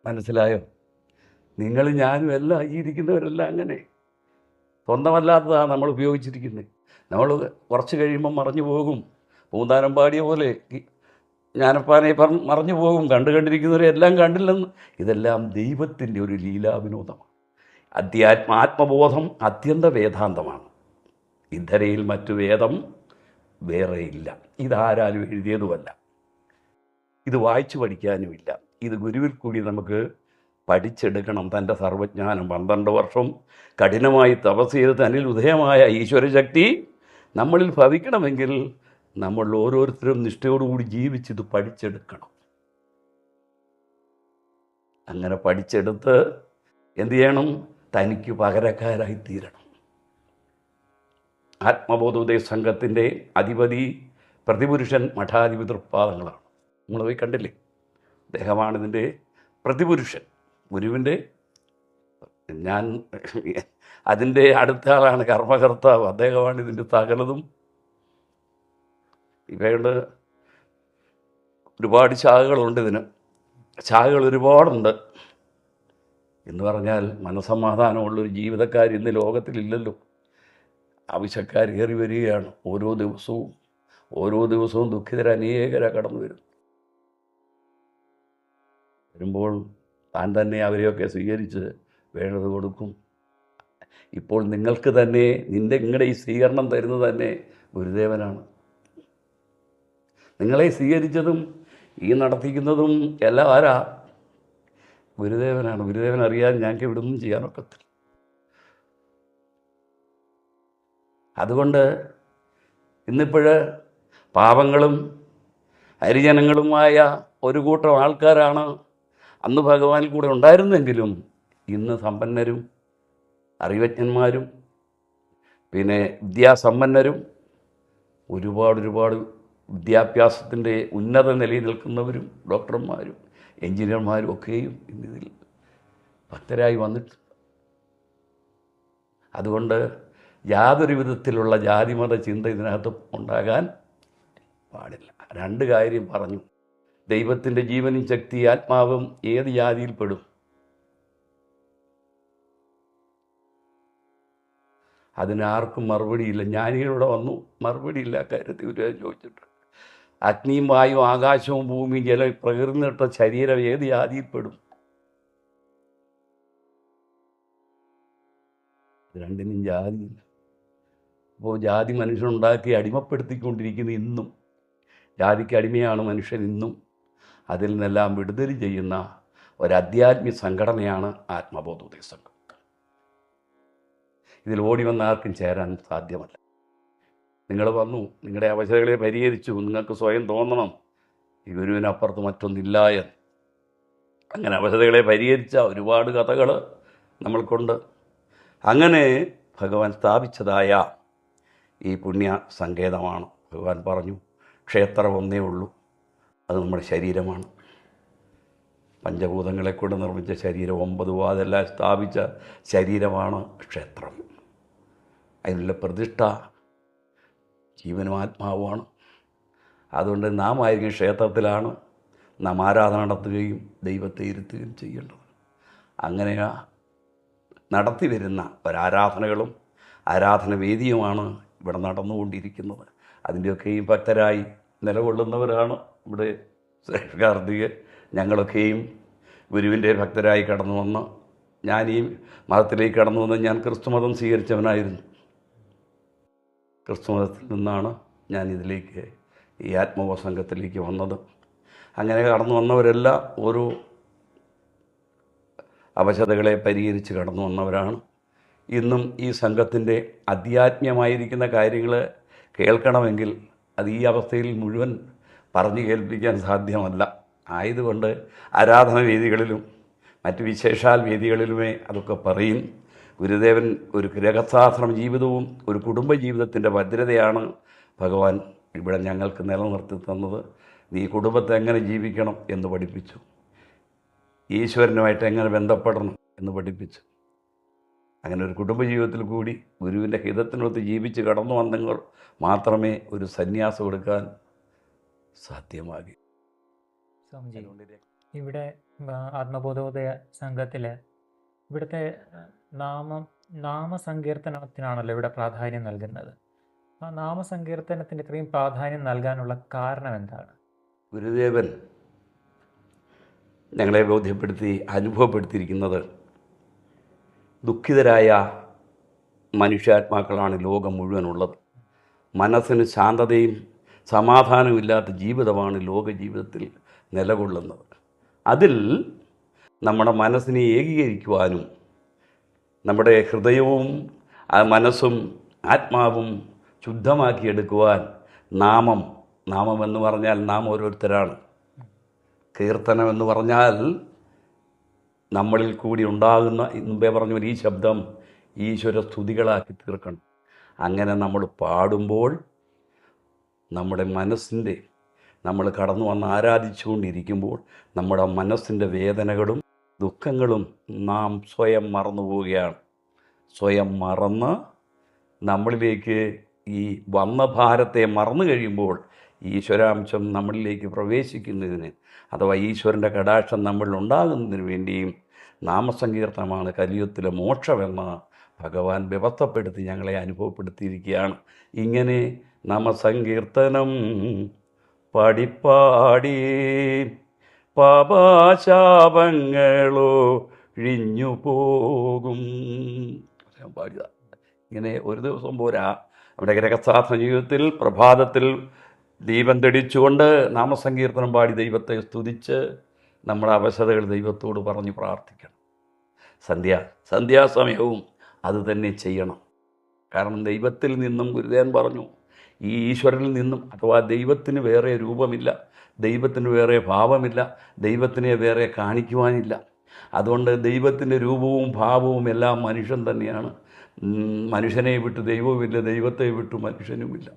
മനസ്സിലായോ? നിങ്ങളും ഞാനും എല്ലാം ഈ ഇരിക്കുന്നവരെല്ലാം അങ്ങനെ സ്വന്തമല്ലാത്തതാണ് നമ്മൾ ഉപയോഗിച്ചിരിക്കുന്നത്. നമ്മൾ കുറച്ച് കഴിയുമ്പം മറഞ്ഞു പോകും. പൂന്താനം പാടിയ പോലെ ജ്ഞാനപ്പാനെ മറഞ്ഞു പോകും. കണ്ടിരിക്കുന്നവരെ എല്ലാം കണ്ടില്ലെന്ന്. ഇതെല്ലാം ദൈവത്തിൻ്റെ ഒരു ലീലാവിനോദമാണ്. ആത്മബോധം അത്യന്ത വേദാന്തമാണ്. ഇദ്ധരയിൽ മറ്റു വേദം വേറെയില്ല. ഇതാരാലും എഴുതിയതുമല്ല. ഇത് വായിച്ചു പഠിക്കാനുമില്ല. ഇത് ഗുരുവിൽ കൂടി നമുക്ക് പഠിച്ചെടുക്കണം. തൻ്റെ സർവജ്ഞാനം 12 വർഷം കഠിനമായി തപസ് ചെയ്ത് തന്നിൽ ഉദയമായ ഈശ്വരശക്തി നമ്മളിൽ ഭവിക്കണമെങ്കിൽ നമ്മൾ ഓരോരുത്തരും നിഷ്ഠയോടുകൂടി ജീവിച്ചിത് പഠിച്ചെടുക്കണം. അങ്ങനെ പഠിച്ചെടുത്ത് എന്തു ചെയ്യണം? തനിക്ക് പകരക്കാരായി തീരണം. ആത്മബോധോദയ സംഘത്തിൻ്റെ അധിപതി പ്രതിപുരുഷൻ മഠാധിപതിപാദങ്ങളാണ്. നിങ്ങൾ പോയി കണ്ടില്ലേ? അദ്ദേഹമാണ് ഇതിൻ്റെ പ്രതിപുരുഷൻ. ഗുരുവിൻ്റെ ഞാൻ അതിൻ്റെ അടുത്ത ആളാണ് കർമ്മകർത്താവ്. അദ്ദേഹമാണ് ഇതിൻ്റെ സകലതും. ഇവയുടെ ഒരുപാട് ശാഖകളുണ്ട്. ഇതിന് ശാഖകൾ ഒരുപാടുണ്ട്. എന്ന് പറഞ്ഞാൽ മനസമാധാനമുള്ളൊരു ജീവിതക്കാർ ഇന്ന് ലോകത്തിലില്ലല്ലോ. ആവശ്യക്കാർ ഏറി വരികയാണ്. ഓരോ ദിവസവും ദുഃഖിതരനേകര കടന്നു വരുമ്പോൾ താൻ തന്നെ അവരെയൊക്കെ സ്വീകരിച്ച് വേണ്ടത് കൊടുക്കും. ഇപ്പോൾ നിങ്ങൾക്ക് തന്നെ നിങ്ങളുടെ ഈ സ്വീകരണം തരുന്നത് തന്നെ ഗുരുദേവനാണ്. നിങ്ങളെ സ്വീകരിച്ചതും ഈ നടത്തിക്കുന്നതും എല്ലാം ആരാ? ഗുരുദേവനാണ്. ഗുരുദേവൻ അറിയാൻ ഞങ്ങൾക്ക് ഇവിടെ ഒന്നും ചെയ്യാനൊക്കത്തില്ല. അതുകൊണ്ട് ഇന്നിപ്പോൾ പാവങ്ങളും ഹരിജനങ്ങളുമായ ഒരു കൂട്ടം ആൾക്കാരാണ് അന്ന് ഭഗവാനിൽ കൂടെ ഉണ്ടായിരുന്നെങ്കിലും ഇന്ന് സമ്പന്നരും അറിവജ്ഞന്മാരും പിന്നെ വിദ്യാസമ്പന്നരും ഒരുപാട് വിദ്യാഭ്യാസത്തിൻ്റെ ഉന്നത നിലയിൽ നിൽക്കുന്നവരും ഡോക്ടർമാരും എഞ്ചിനീയർമാരും ഒക്കെയും ഇന്നിതിൽ ഭക്തരായി വന്നിട്ടുണ്ട്. അതുകൊണ്ട് യാതൊരു വിധത്തിലുള്ള ജാതിമത ചിന്ത ഇതിനകത്ത് ഉണ്ടാകാൻ പാടില്ല. 2 കാര്യം പറഞ്ഞു. ദൈവത്തിൻ്റെ ജീവനും ശക്തി ആത്മാവും ഏത് ജാതിയിൽപ്പെടും? അതിനാർക്കും മറുപടിയില്ല. ജ്ഞാനികളിവിടെ വന്നു, മറുപടിയില്ല. കാര്യത്തിൽ ഒരു ചോദിച്ചിട്ട് അഗ്നിയും വായുവും ആകാശവും ഭൂമിയും ജല പ്രകൃതി നിട്ട ശരീരം ഏത് ജാതിയിൽപ്പെടും? രണ്ടിനും ജാതിയില്ല. അപ്പോൾ ജാതി മനുഷ്യനുണ്ടാക്കി അടിമപ്പെടുത്തിക്കൊണ്ടിരിക്കുന്ന ഇന്നും ജാതിക്ക് അടിമയാണ് മനുഷ്യൻ ഇന്നും. അതിൽ നിന്നെല്ലാം വിടുതൽ ചെയ്യുന്ന ഒരധ്യാത്മിക സംഘടനയാണ് ആത്മബോധോദയ സംഘം. ഇതിൽ ഓടി വന്ന ആർക്കും ചേരാൻ സാധ്യമല്ല. നിങ്ങൾ വന്നു, നിങ്ങളുടെ അവശതകളെ പരിഹരിച്ചു. നിങ്ങൾക്ക് സ്വയം തോന്നണം ഈ ഗുരുവിനപ്പുറത്ത് മറ്റൊന്നില്ല എന്ന്. അങ്ങനെ അവശതകളെ പരിഹരിച്ച ഒരുപാട് കഥകൾ നമ്മൾക്കുണ്ട്. അങ്ങനെ ഭഗവാൻ സ്ഥാപിച്ചതായ ഈ പുണ്യ സങ്കേതമാണ്. ഭഗവാൻ പറഞ്ഞു, ക്ഷേത്രം ഒന്നേ ഉള്ളൂ, അത് നമ്മുടെ ശരീരമാണ്. പഞ്ചഭൂതങ്ങളെ കൊണ്ട് നിർമ്മിച്ച ശരീരം, 9 വാതെല്ലാം സ്ഥാപിച്ച ശരീരമാണ് ക്ഷേത്രം. അതിനുള്ള പ്രതിഷ്ഠ ജീവനും ആത്മാവുമാണ്. അതുകൊണ്ട് നാം ആയിരിക്കും ക്ഷേത്രത്തിലാണ് നാം ആരാധന നടത്തുകയും ദൈവത്തെ ഇരുത്തുകയും ചെയ്യേണ്ടത്. അങ്ങനെ നടത്തി വരുന്ന ഒരാരാധനകളും ആരാധനവേദിയുമാണ് ഇവിടെ നടന്നുകൊണ്ടിരിക്കുന്നത്. അതിൻ്റെയൊക്കെയും ഭക്തരായി നിലകൊള്ളുന്നവരാണ് ഇവിടെ കാർത്തിക്. ഞങ്ങളൊക്കെയും ഗുരുവിൻ്റെ ഭക്തരായി കടന്നു വന്ന്, ഞാൻ ഈ മതത്തിലേക്ക് കടന്നു വന്ന് ഞാൻ ക്രിസ്തുമതം സ്വീകരിച്ചവനായിരുന്നു. ക്രിസ്തുമതത്തിൽ നിന്നാണ് ഞാൻ ഇതിലേക്ക് ഈ ആത്മബോധ സംഘത്തിലേക്ക് വന്നത്. അങ്ങനെ കടന്നു വന്നവരെല്ലാം ഓരോ അവശതകളെ പരിഹരിച്ച് കടന്നു വന്നവരാണ്. ഇന്നും ഈ സംഘത്തിൻ്റെ അധ്യാത്മീയമായിരിക്കുന്ന കാര്യങ്ങൾ കേൾക്കണമെങ്കിൽ അത് ഈ അവസ്ഥയിൽ മുഴുവൻ പറഞ്ഞു കേൾപ്പിക്കാൻ സാധ്യമല്ല. ആയതുകൊണ്ട് ആരാധന വേദികളിലും മറ്റ് വിശേഷാൽ വേദികളിലുമേ അതൊക്കെ പറയും. ഗുരുദേവൻ ഒരു ഗൃഹസ്ഥാശ്രമ ജീവിതവും ഒരു കുടുംബജീവിതത്തിൻ്റെ ഭദ്രതയാണ് ഭഗവാൻ ഇവിടെ ഞങ്ങൾക്ക് നിലനിർത്തി തന്നത്. നീ കുടുംബത്തെ എങ്ങനെ ജീവിക്കണം എന്ന് പഠിപ്പിച്ചു, ഈശ്വരനുമായിട്ട് എങ്ങനെ ബന്ധപ്പെടണം എന്ന് പഠിപ്പിച്ചു. അങ്ങനെ ഒരു കുടുംബജീവിതത്തിൽ കൂടി ഗുരുവിൻ്റെ ഹിതത്തിനൊത്ത് ജീവിച്ച് കടന്നു വന്നെങ്കിൽ മാത്രമേ ഒരു സന്യാസം എടുക്കാൻ സാധ്യമാകൂ. ഇവിടെ ആത്മബോധോദയ സംഘത്തിൽ ഇവിടുത്തെ നാമസങ്കീർത്തനത്തിനാണല്ലോ ഇവിടെ പ്രാധാന്യം നൽകുന്നത്. ആ നാമസങ്കീർത്തനത്തിന് ഇത്രയും പ്രാധാന്യം നൽകാനുള്ള കാരണം എന്താണ്? ഗുരുദേവൻ ഞങ്ങളെ അനുഭവപ്പെടുത്തിയിരിക്കുന്നത് ദുഃഖിതരായ മനുഷ്യാത്മാക്കളാണ് ലോകം മുഴുവനുള്ളത്. മനസ്സിന് ശാന്തതയും സമാധാനവും ഇല്ലാത്ത ജീവിതമാണ് ലോക ജീവിതത്തിൽ നിലകൊള്ളുന്നത്. അതിൽ നമ്മുടെ മനസ്സിനെ ഏകീകരിക്കുവാനും നമ്മുടെ ഹൃദയവും മനസ്സും ആത്മാവും ശുദ്ധമാക്കിയെടുക്കുവാൻ നാമമെന്ന് പറഞ്ഞാൽ നാം ഓരോരുത്തരാണ്. കീർത്തനമെന്ന് പറഞ്ഞാൽ നമ്മളിൽ കൂടി ഉണ്ടാകുന്ന, മുമ്പേ പറഞ്ഞ ഈ ശബ്ദം ഈശ്വര സ്തുതികളാക്കി തീർക്കണം. അങ്ങനെ നമ്മൾ പാടുമ്പോൾ നമ്മുടെ മനസ്സിൻ്റെ, നമ്മൾ കടന്നു വന്ന് ആരാധിച്ചുകൊണ്ടിരിക്കുമ്പോൾ നമ്മുടെ മനസ്സിൻ്റെ വേദനകളും ദുഃഖങ്ങളും നാം സ്വയം മറന്നു പോവുകയാണ്. സ്വയം മറന്ന് നമ്മളിലേക്ക് ഈ വന്ന ഭാരത്തെ മറന്നു കഴിയുമ്പോൾ ഈശ്വരാംശം നമ്മളിലേക്ക് പ്രവേശിക്കുന്നതിന്, അഥവാ ഈശ്വരൻ്റെ കടാക്ഷം നമ്മളിൽ ഉണ്ടാകുന്നതിന് വേണ്ടിയും നാമസങ്കീർത്തനമാണ് കലിയുഗത്തിലെ മോക്ഷമെന്ന് ഭഗവാൻ വ്യവസ്ഥപ്പെടുത്തി ഞങ്ങളെ അനുഭവപ്പെടുത്തിയിരിക്കുകയാണ്. ഇങ്ങനെ നാമസങ്കീർത്തനം പാടിപ്പാടി പാപശാപങ്ങളോ ഴിഞ്ഞു പോകും. പാടുക. ഇങ്ങനെ ഒരു ദിവസം പോരാ. നമ്മുടെ ഗ്രഹസാധന ജീവിതത്തിൽ പ്രഭാതത്തിൽ ദീപം തെളിച്ചുകൊണ്ട് നാമസങ്കീർത്തനം പാടി ദൈവത്തെ സ്തുതിച്ച് നമ്മുടെ അവശതകൾ ദൈവത്തോട് പറഞ്ഞ് പ്രാർത്ഥിക്കണം. സന്ധ്യാസമയവും അത് തന്നെ ചെയ്യണം. കാരണം ദൈവത്തിൽ നിന്നും ഗുരുദേവൻ പറഞ്ഞു, ഈ ഈശ്വരനിൽ നിന്നും, അഥവാ ദൈവത്തിന് വേറെ രൂപമില്ല, ദൈവത്തിന് വേറെ ഭാവമില്ല, ദൈവത്തിനെ വേറെ കാണിക്കുവാനില്ല. അതുകൊണ്ട് ദൈവത്തിൻ്റെ രൂപവും ഭാവവും എല്ലാം മനുഷ്യൻ തന്നെയാണ്. മനുഷ്യനെ വിട്ട് ദൈവവുമില്ല, ദൈവത്തെ വിട്ട് മനുഷ്യനുമില്ല.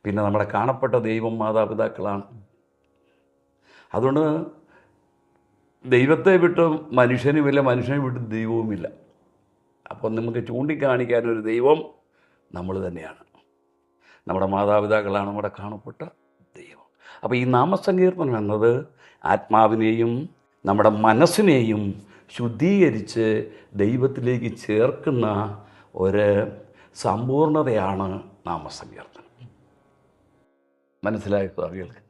പിന്നെ നമ്മുടെ കാണപ്പെട്ട ദൈവം മാതാപിതാക്കളാണ്. അതുകൊണ്ട് ദൈവത്തെ വിട്ട് മനുഷ്യനുമില്ല, മനുഷ്യനെ വിട്ട് ദൈവവുമില്ല. അപ്പോൾ നമുക്ക് ചൂണ്ടിക്കാണിക്കാനൊരു ദൈവം നമ്മൾ തന്നെയാണ്. നമ്മുടെ മാതാപിതാക്കളാണ് നമ്മുടെ കാണപ്പെട്ട ദൈവം. അപ്പോൾ ഈ നാമസങ്കീർത്തനം എന്നത് ആത്മാവിനെയും നമ്മുടെ മനസ്സിനെയും ശുദ്ധീകരിച്ച് ദൈവത്തിലേക്ക് ചേർക്കുന്ന ഒരു സമ്പൂർണതയാണ് നാമസങ്കീർത്തനം. മനസ്സിലായ സ്വാമികൾക്ക്?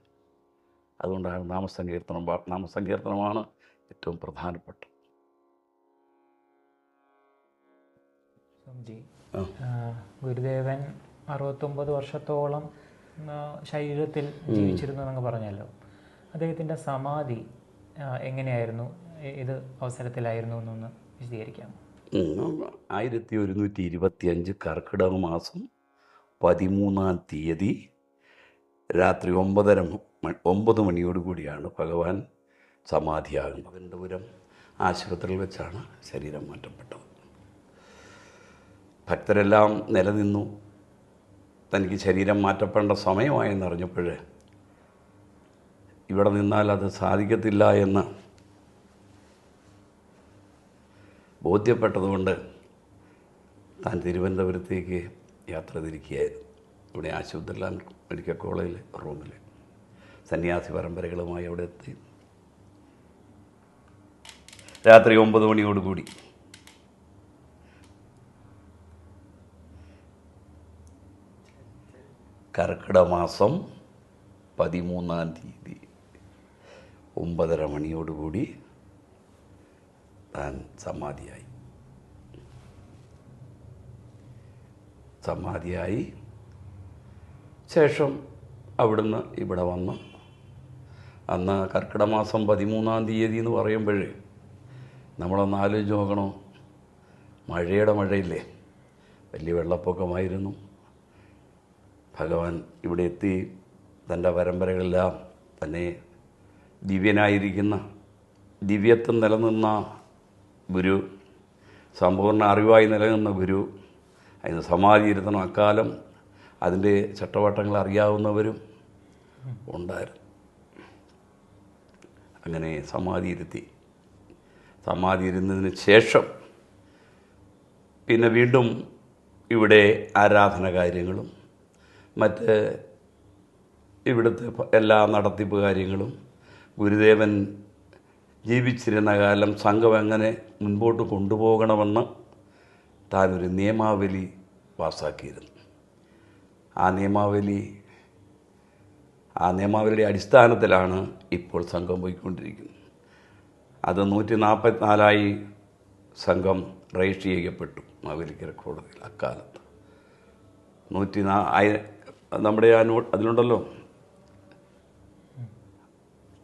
അതുകൊണ്ടാണ് നാമസങ്കീർത്തനമാണ് ഏറ്റവും പ്രധാനപ്പെട്ട. സ്വാമിജി, ഗുരുദേവൻ 69 വർഷത്തോളം ശരീരത്തിൽ ജീവിച്ചിരുന്നു എന്നങ്ങ് പറഞ്ഞല്ലോ. അദ്ദേഹത്തിൻ്റെ സമാധി എങ്ങനെയായിരുന്നു, ഏത് അവസരത്തിലായിരുന്നു എന്നൊന്ന് വിശദീകരിക്കാം. 1125 കർക്കിടക മാസം 13-ാം തീയതി രാത്രി 9 മണിയോടുകൂടിയാണ് ഭഗവാൻ സമാധിയാകുന്നത്. തിരുവനന്തപുരം ആശുപത്രിയിൽ വെച്ചാണ് ശരീരം മാറ്റപ്പെട്ടത്. ഭക്തരെല്ലാം നിലനിന്നു. തനിക്ക് ശരീരം മാറ്റപ്പെടേണ്ട സമയമായെന്നറിഞ്ഞപ്പോൾ ഇവിടെ നിന്നാൽ അത് സാധിക്കത്തില്ല എന്ന് ബോധ്യപ്പെട്ടതുകൊണ്ട് താൻ തിരുവനന്തപുരത്തേക്ക് യാത്ര തിരിക്കുകയായിരുന്നു. ഇവിടെ ആശുപത്രിയിലാൻ മെഡിക്കൽ കോളേജിലെ റൂമിൽ സന്യാസി പരമ്പരകളുമായി അവിടെ എത്തി. രാത്രി 9 മണിയോടുകൂടി കർക്കിടക മാസം 13-ാം തീയതി 9:30 മണിയോടുകൂടി താൻ സമാധിയായി. ശേഷം അവിടുന്ന് ഇവിടെ വന്ന്, അന്ന് കർക്കിടക മാസം 13-ാം തീയതി എന്ന് പറയുമ്പോൾ നമ്മളൊന്ന് ആലോചിച്ച് നോക്കണം. മഴയില്ലേ, വലിയ വെള്ളപ്പൊക്കമായിരുന്നു. ഭഗവാൻ ഇവിടെ എത്തി തൻ്റെ പരമ്പരകളെല്ലാം തന്നെ ദിവ്യനായിരിക്കുന്ന, ദിവ്യത്വം നിലനിന്ന ഗുരു, സമ്പൂർണ്ണ അറിവായി നിലനിന്ന ഗുരു, അതിന് സമാധിയിരുത്തണം. അക്കാലം അതിൻ്റെ ചട്ടവട്ടങ്ങൾ അറിയാവുന്നവരും ഉണ്ടായിരുന്നു. അങ്ങനെ സമാധിയിരുന്നതിന് ശേഷം പിന്നെ വീണ്ടും ഇവിടെ ആരാധന കാര്യങ്ങളും മറ്റ് ഇവിടുത്തെ എല്ലാ നടത്തിപ്പ് കാര്യങ്ങളും, ഗുരുദേവൻ ജീവിച്ചിരുന്ന കാലം സംഘം എങ്ങനെ മുൻപോട്ട് കൊണ്ടുപോകണമെന്ന് താനൊരു നിയമാവലി പാസ്സാക്കിയിരുന്നു. ആ നിയമാവലിയുടെ അടിസ്ഥാനത്തിലാണ് ഇപ്പോൾ സംഘം പോയിക്കൊണ്ടിരിക്കുന്നത്. അത് 144 സംഘം രജിസ്റ്റർ ചെയ്യപ്പെട്ടു മാവേലിക്കര കോടതിയിൽ. അക്കാലത്ത് നമ്മുടെ അതിലുണ്ടല്ലോ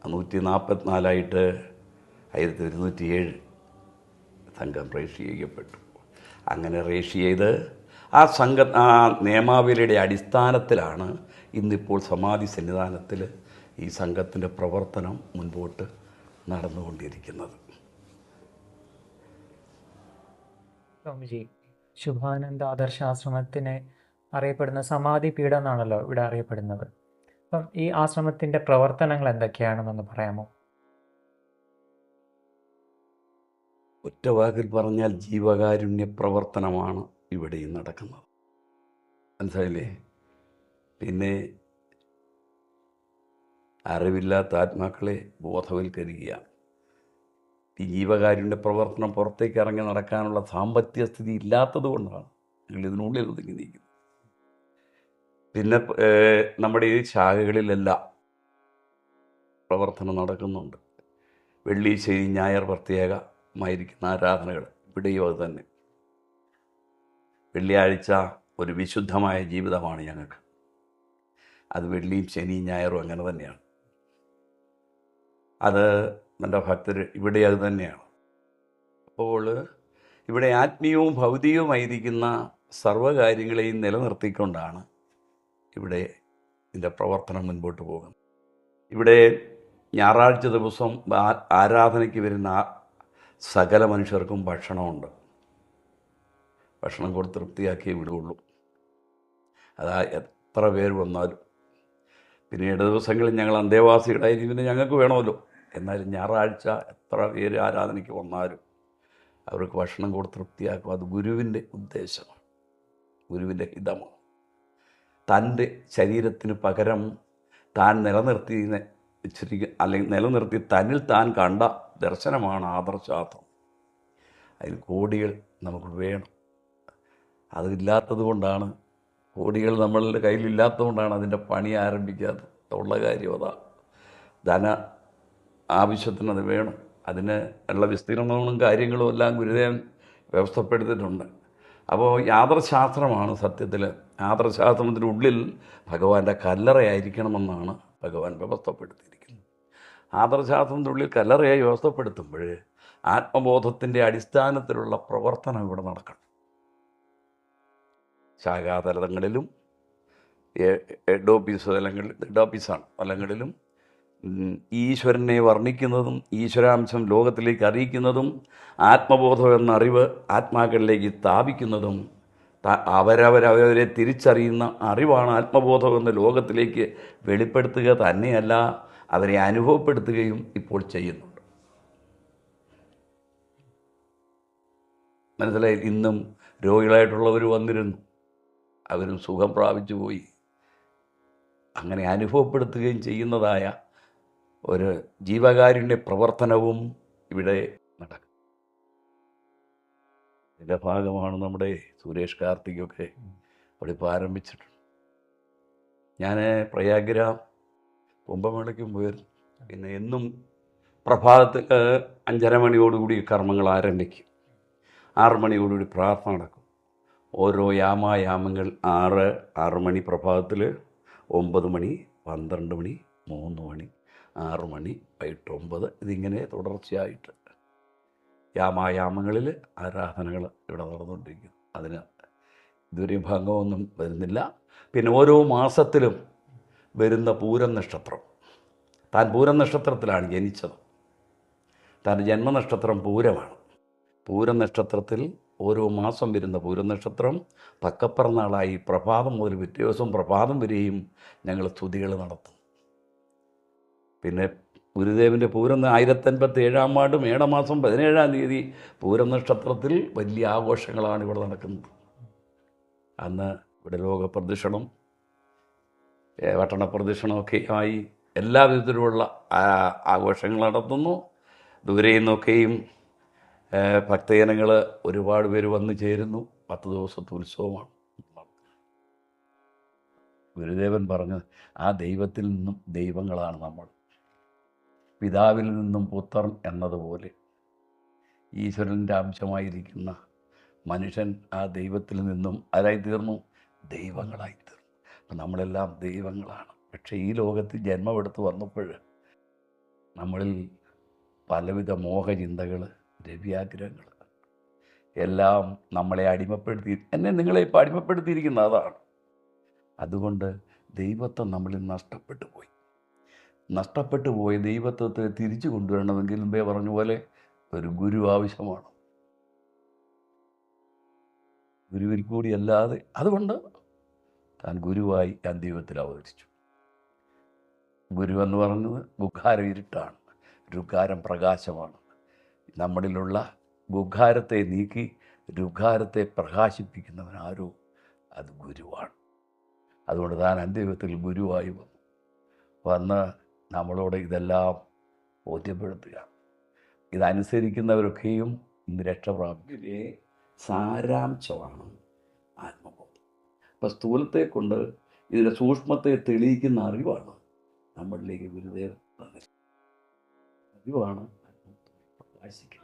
144 1107 സംഘം രജിസ്റ്റർ ചെയ്യപ്പെട്ടു. അങ്ങനെ രജിസ്റ്റർ ചെയ്ത് ആ നിയമാവലിയുടെ അടിസ്ഥാനത്തിലാണ് ഇന്നിപ്പോൾ സമാധി സന്നിധാനത്തിൽ ഈ സംഘത്തിൻ്റെ പ്രവർത്തനം മുൻപോട്ട് നടന്നുകൊണ്ടിരിക്കുന്നത്. സ്വാമിജി, ശുഭാനന്ദ ആദർശാശ്രമത്തിന് അറിയപ്പെടുന്ന സമാധി പീഠം എന്നാണല്ലോ ഇവിടെ അറിയപ്പെടുന്നത്. അപ്പം ഈ ആശ്രമത്തിൻ്റെ പ്രവർത്തനങ്ങൾ എന്തൊക്കെയാണെന്നൊന്ന് പറയാമോ? ഒറ്റ വാക്കിൽ പറഞ്ഞാൽ ജീവകാരുണ്യ പ്രവർത്തനമാണ് ഇവിടെയും നടക്കുന്നത്. മനസ്സിലായില്ലേ? പിന്നെ അറിവില്ലാത്ത ആത്മാക്കളെ ബോധവൽക്കരിക്കുക. ഈ ജീവകാരുണ്യ പ്രവർത്തനം പുറത്തേക്ക് ഇറങ്ങി നടക്കാനുള്ള സാമ്പത്തിക സ്ഥിതി ഇല്ലാത്തത് കൊണ്ടാണ് ഞങ്ങൾ ഇതിനുള്ളിൽ ഒതുങ്ങി നിൽക്കുന്നത്. പിന്നെ നമ്മുടെ ഈ ശാഖകളിലെല്ലാം പ്രവർത്തനം നടക്കുന്നുണ്ട്. വെള്ളി, ശനി, ഞായർ പ്രത്യേകമായിരിക്കുന്ന ആരാധനകൾ ഇവിടെയും അത് തന്നെ. വെള്ളിയാഴ്ച ഒരു വിശുദ്ധമായ ജീവിതമാണ് ഞങ്ങൾക്ക്. അത് വെള്ളിയും ശനിയും ഞായറും അങ്ങനെ തന്നെയാണ്. അത് എൻ്റെ ഭക്തർ ഇവിടെ അത് തന്നെയാണ്. അപ്പോൾ ഇവിടെ ആത്മീയവും ഭൗതികവുമായിരിക്കുന്ന സർവ്വകാര്യങ്ങളെയും നിലനിർത്തിക്കൊണ്ടാണ് ഇവിടെ ഇതിൻ്റെ പ്രവർത്തനം മുൻപോട്ട് പോകുന്നത്. ഇവിടെ ഞായറാഴ്ച ദിവസം ആരാധനയ്ക്ക് വരുന്ന സകല മനുഷ്യർക്കും ഭക്ഷണമുണ്ട്. ഭക്ഷണം കൊടുത്ത് തൃപ്തിയാക്കിയേ വിടുകയുള്ളൂ. അതാ എത്ര പേര് വന്നാലും. പിന്നീട് ദിവസങ്ങളിൽ ഞങ്ങൾ അന്തേവാസികളായിരിക്കും, ഞങ്ങൾക്ക് വേണമല്ലോ. എന്നാലും ഞായറാഴ്ച എത്ര പേര് ആരാധനയ്ക്ക് വന്നാലും അവർക്ക് ഭക്ഷണം കൊടുത്ത് തൃപ്തിയാക്കും. അത് ഗുരുവിൻ്റെ ഉദ്ദേശമാണ്, ഗുരുവിൻ്റെ ഹിതമാണ്. തൻ്റെ ശരീരത്തിന് പകരം താൻ നിലനിർത്തി തന്നിൽ താൻ കണ്ട ദർശനമാണ് ആദർശാർത്ഥം. അതിൽ കോടികൾ നമുക്ക് വേണം. അതില്ലാത്തത് കൊണ്ടാണ്, കോടികൾ നമ്മളുടെ കയ്യിലില്ലാത്തത് കൊണ്ടാണ് അതിൻ്റെ പണി ആരംഭിക്കാത്തത്. ഉള്ള കാര്യം അതാ. ധന ആവശ്യത്തിന് അത് വേണം. അതിന് ഉള്ള വിസ്തീർണങ്ങളും കാര്യങ്ങളും എല്ലാം ഗുരുദേവൻ വ്യവസ്ഥപ്പെടുത്തിയിട്ടുണ്ട്. അപ്പോൾ യാന്ത്രശാസ്ത്രമാണ് സത്യത്തിൽ. യാന്ത്രശാസ്ത്രത്തിനുള്ളിൽ ഭഗവാന്റെ കല്ലറയായിരിക്കണമെന്നാണ് ഭഗവാൻ വ്യവസ്ഥപ്പെടുത്തിയിരിക്കുന്നത്. ആദർശാസ്ത്രത്തിനുള്ളിൽ കല്ലറയായി വ്യവസ്ഥപ്പെടുത്തുമ്പോൾ ആത്മബോധത്തിൻ്റെ അടിസ്ഥാനത്തിലുള്ള പ്രവർത്തനം ഇവിടെ നടക്കണം. ശാഖാതലങ്ങളിലും ഹെഡ് ഓഫീസാണ് തലങ്ങളിലും ഈശ്വരനെ വർണ്ണിക്കുന്നതും ഈശ്വരാംശം ലോകത്തിലേക്ക് അറിയിക്കുന്നതും ആത്മബോധം എന്ന അറിവ് ആത്മാക്കളിലേക്ക് സ്ഥാപിക്കുന്നതും അവരവരെ തിരിച്ചറിയുന്ന അറിവാണ് ആത്മബോധം എന്ന ലോകത്തിലേക്ക് വെളിപ്പെടുത്തുക തന്നെയല്ല, അവരെ അനുഭവപ്പെടുത്തുകയും ഇപ്പോൾ ചെയ്യുന്നുണ്ട്. മനസ്സിലായി? ഇന്നും രോഗികളായിട്ടുള്ളവർ വന്നിരുന്നു, അവരും സുഖം പ്രാപിച്ചു പോയി. അങ്ങനെ അനുഭവപ്പെടുത്തുകയും ചെയ്യുന്നതായ ഒരു ജീവകാരുണ്യ പ്രവർത്തനവും ഇവിടെ നടക്കും. ഇതിൻ്റെ ഭാഗമാണ് നമ്മുടെ സുരേഷ് കാർത്തികൊക്കെ അവിടെ ഇപ്പോൾ ആരംഭിച്ചിട്ടുണ്ട്. ഞാൻ പ്രയാഗ്രാം കുംഭമേളയ്ക്കും പോയിരുന്നു. പിന്നെ എന്നും പ്രഭാതത്തിൽ 5:30 മണിയോടുകൂടി കർമ്മങ്ങൾ ആരംഭിക്കും. 6 മണിയോടുകൂടി പ്രാർത്ഥന നടക്കും. ഓരോ യാമായാമങ്ങൾ 6 മണി പ്രഭാതത്തിൽ, 9 മണി, 12 മണി, 3 മണി, 6 മണി, വൈകിട്ട് 9. ഇതിങ്ങനെ തുടർച്ചയായിട്ട് യാമായാമങ്ങളിൽ ആരാധനകൾ ഇവിടെ നടന്നുകൊണ്ടിരിക്കുന്നു. അതിന് ഇതുവരെ ഭംഗമൊന്നും വരുന്നില്ല. പിന്നെ ഓരോ മാസത്തിലും വരുന്ന പൂരം നക്ഷത്രം, താൻ പൂരം നക്ഷത്രത്തിലാണ് ജനിച്ചത്. താൻ്റെ ജന്മനക്ഷത്രം പൂരമാണ്. പൂരം നക്ഷത്രത്തിൽ ഓരോ മാസം വരുന്ന പൂരം നക്ഷത്രം തക്കപ്പിറന്നാളായി പ്രഭാതം മുതൽ പിറ്റേ ദിവസം പ്രഭാതം വരെയും ഞങ്ങൾ സ്തുതികൾ നടത്തും. പിന്നെ ഗുരുദേവൻ്റെ പൂരം 1057 ആണ്ട് മേടമാസം 17-ാം തീയതി പൂരം നക്ഷത്രത്തിൽ വലിയ ആഘോഷങ്ങളാണ് ഇവിടെ നടക്കുന്നത്. അന്ന് ഇവിടെ ലോകപ്രദക്ഷിണം, പട്ടണപ്രദക്ഷിണമൊക്കെ ആയി എല്ലാ വിധത്തിലുമുള്ള ആഘോഷങ്ങൾ നടത്തുന്നു. ദൂരെ നിന്നൊക്കെയും ഭക്തജനങ്ങൾ ഒരുപാട് പേര് വന്നു ചേരുന്നു. 10 ദിവസത്തെ ഉത്സവമാണ്. ഗുരുദേവൻ പറഞ്ഞത് ആ ദൈവത്തിൽ നിന്നും ദൈവങ്ങളാണ് നമ്മൾ. പിതാവിൽ നിന്നും പുത്രൻ എന്നതുപോലെ ഈശ്വരൻ്റെ അംശമായിരിക്കുന്ന മനുഷ്യൻ ആ ദൈവത്തിൽ നിന്നും ആരായിത്തീർന്നു? ദൈവങ്ങളായിത്തീർന്നു. അപ്പം നമ്മളെല്ലാം ദൈവങ്ങളാണ്. പക്ഷേ ഈ ലോകത്ത് ജന്മമെടുത്ത് വന്നപ്പോൾ നമ്മളിൽ പലവിധ മോഹചിന്തകൾ, രവ്യാഗ്രഹങ്ങൾ എല്ലാം നമ്മളെ അടിമപ്പെടുത്തി, എന്നെ നിങ്ങളെ ഇപ്പോൾ അടിമപ്പെടുത്തിയിരിക്കുന്ന അതാണ്. അതുകൊണ്ട് ദൈവത്വം നമ്മളിൽ നഷ്ടപ്പെട്ടു പോയി ദൈവത്വത്തെ തിരിച്ചു കൊണ്ടുവരണമെങ്കിൽ മുമ്പേ പറഞ്ഞ പോലെ ഒരു ഗുരു ആവശ്യമാണ്. ഗുരുവിൽ കൂടി അല്ലാതെ, അതുകൊണ്ട് താൻ ഗുരുവായി ഞാൻ ദൈവത്തിൽ അവതരിച്ചു. ഗുരു എന്ന് പറയുന്നത് ഗുഹാരം ഇരുട്ടാണ്, രുഗാരം പ്രകാശമാണ്. നമ്മളിലുള്ള ഗുഹാരത്തെ നീക്കി രുഗാരത്തെ പ്രകാശിപ്പിക്കുന്നവൻ ആരോ, അത് ഗുരുവാണ്. അതുകൊണ്ട് താൻ ദൈവത്തിൽ ഗുരുവായി വന്ന് നമ്മളോട് ഇതെല്ലാം ബോധ്യപ്പെടുത്തുക. ഇതനുസരിക്കുന്നവരൊക്കെയും ഇന്ന് രക്ഷ പ്രാപിക്കുക. സാരാംശമാണ് ആത്മബോധം. അപ്പം സ്ഥൂലത്തെ കൊണ്ട് ഇതിൻ്റെ സൂക്ഷ്മത്തെ തെളിയിക്കുന്ന അറിവാണ് നമ്മളിലേക്ക് ഗുരുദേവൻ തന്നത്. അറിവാണ് പ്രകാശിക്കുന്നത്.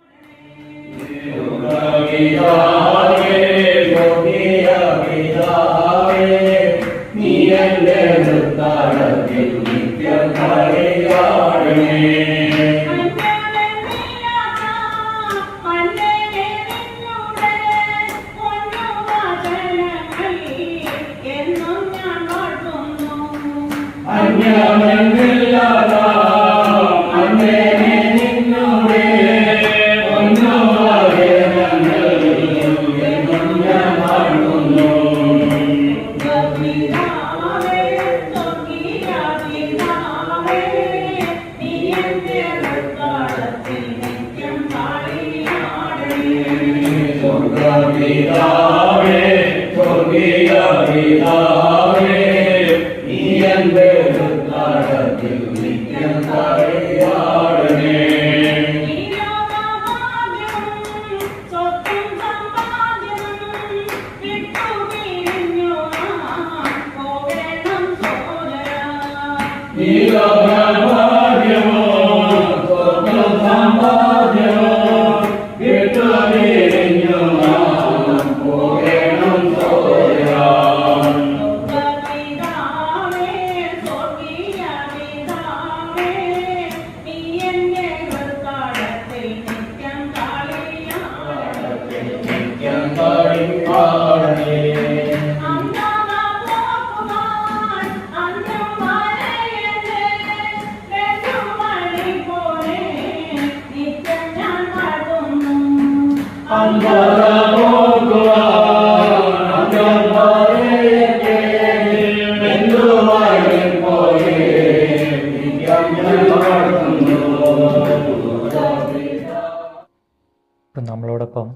ഇപ്പം നമ്മളോടൊപ്പം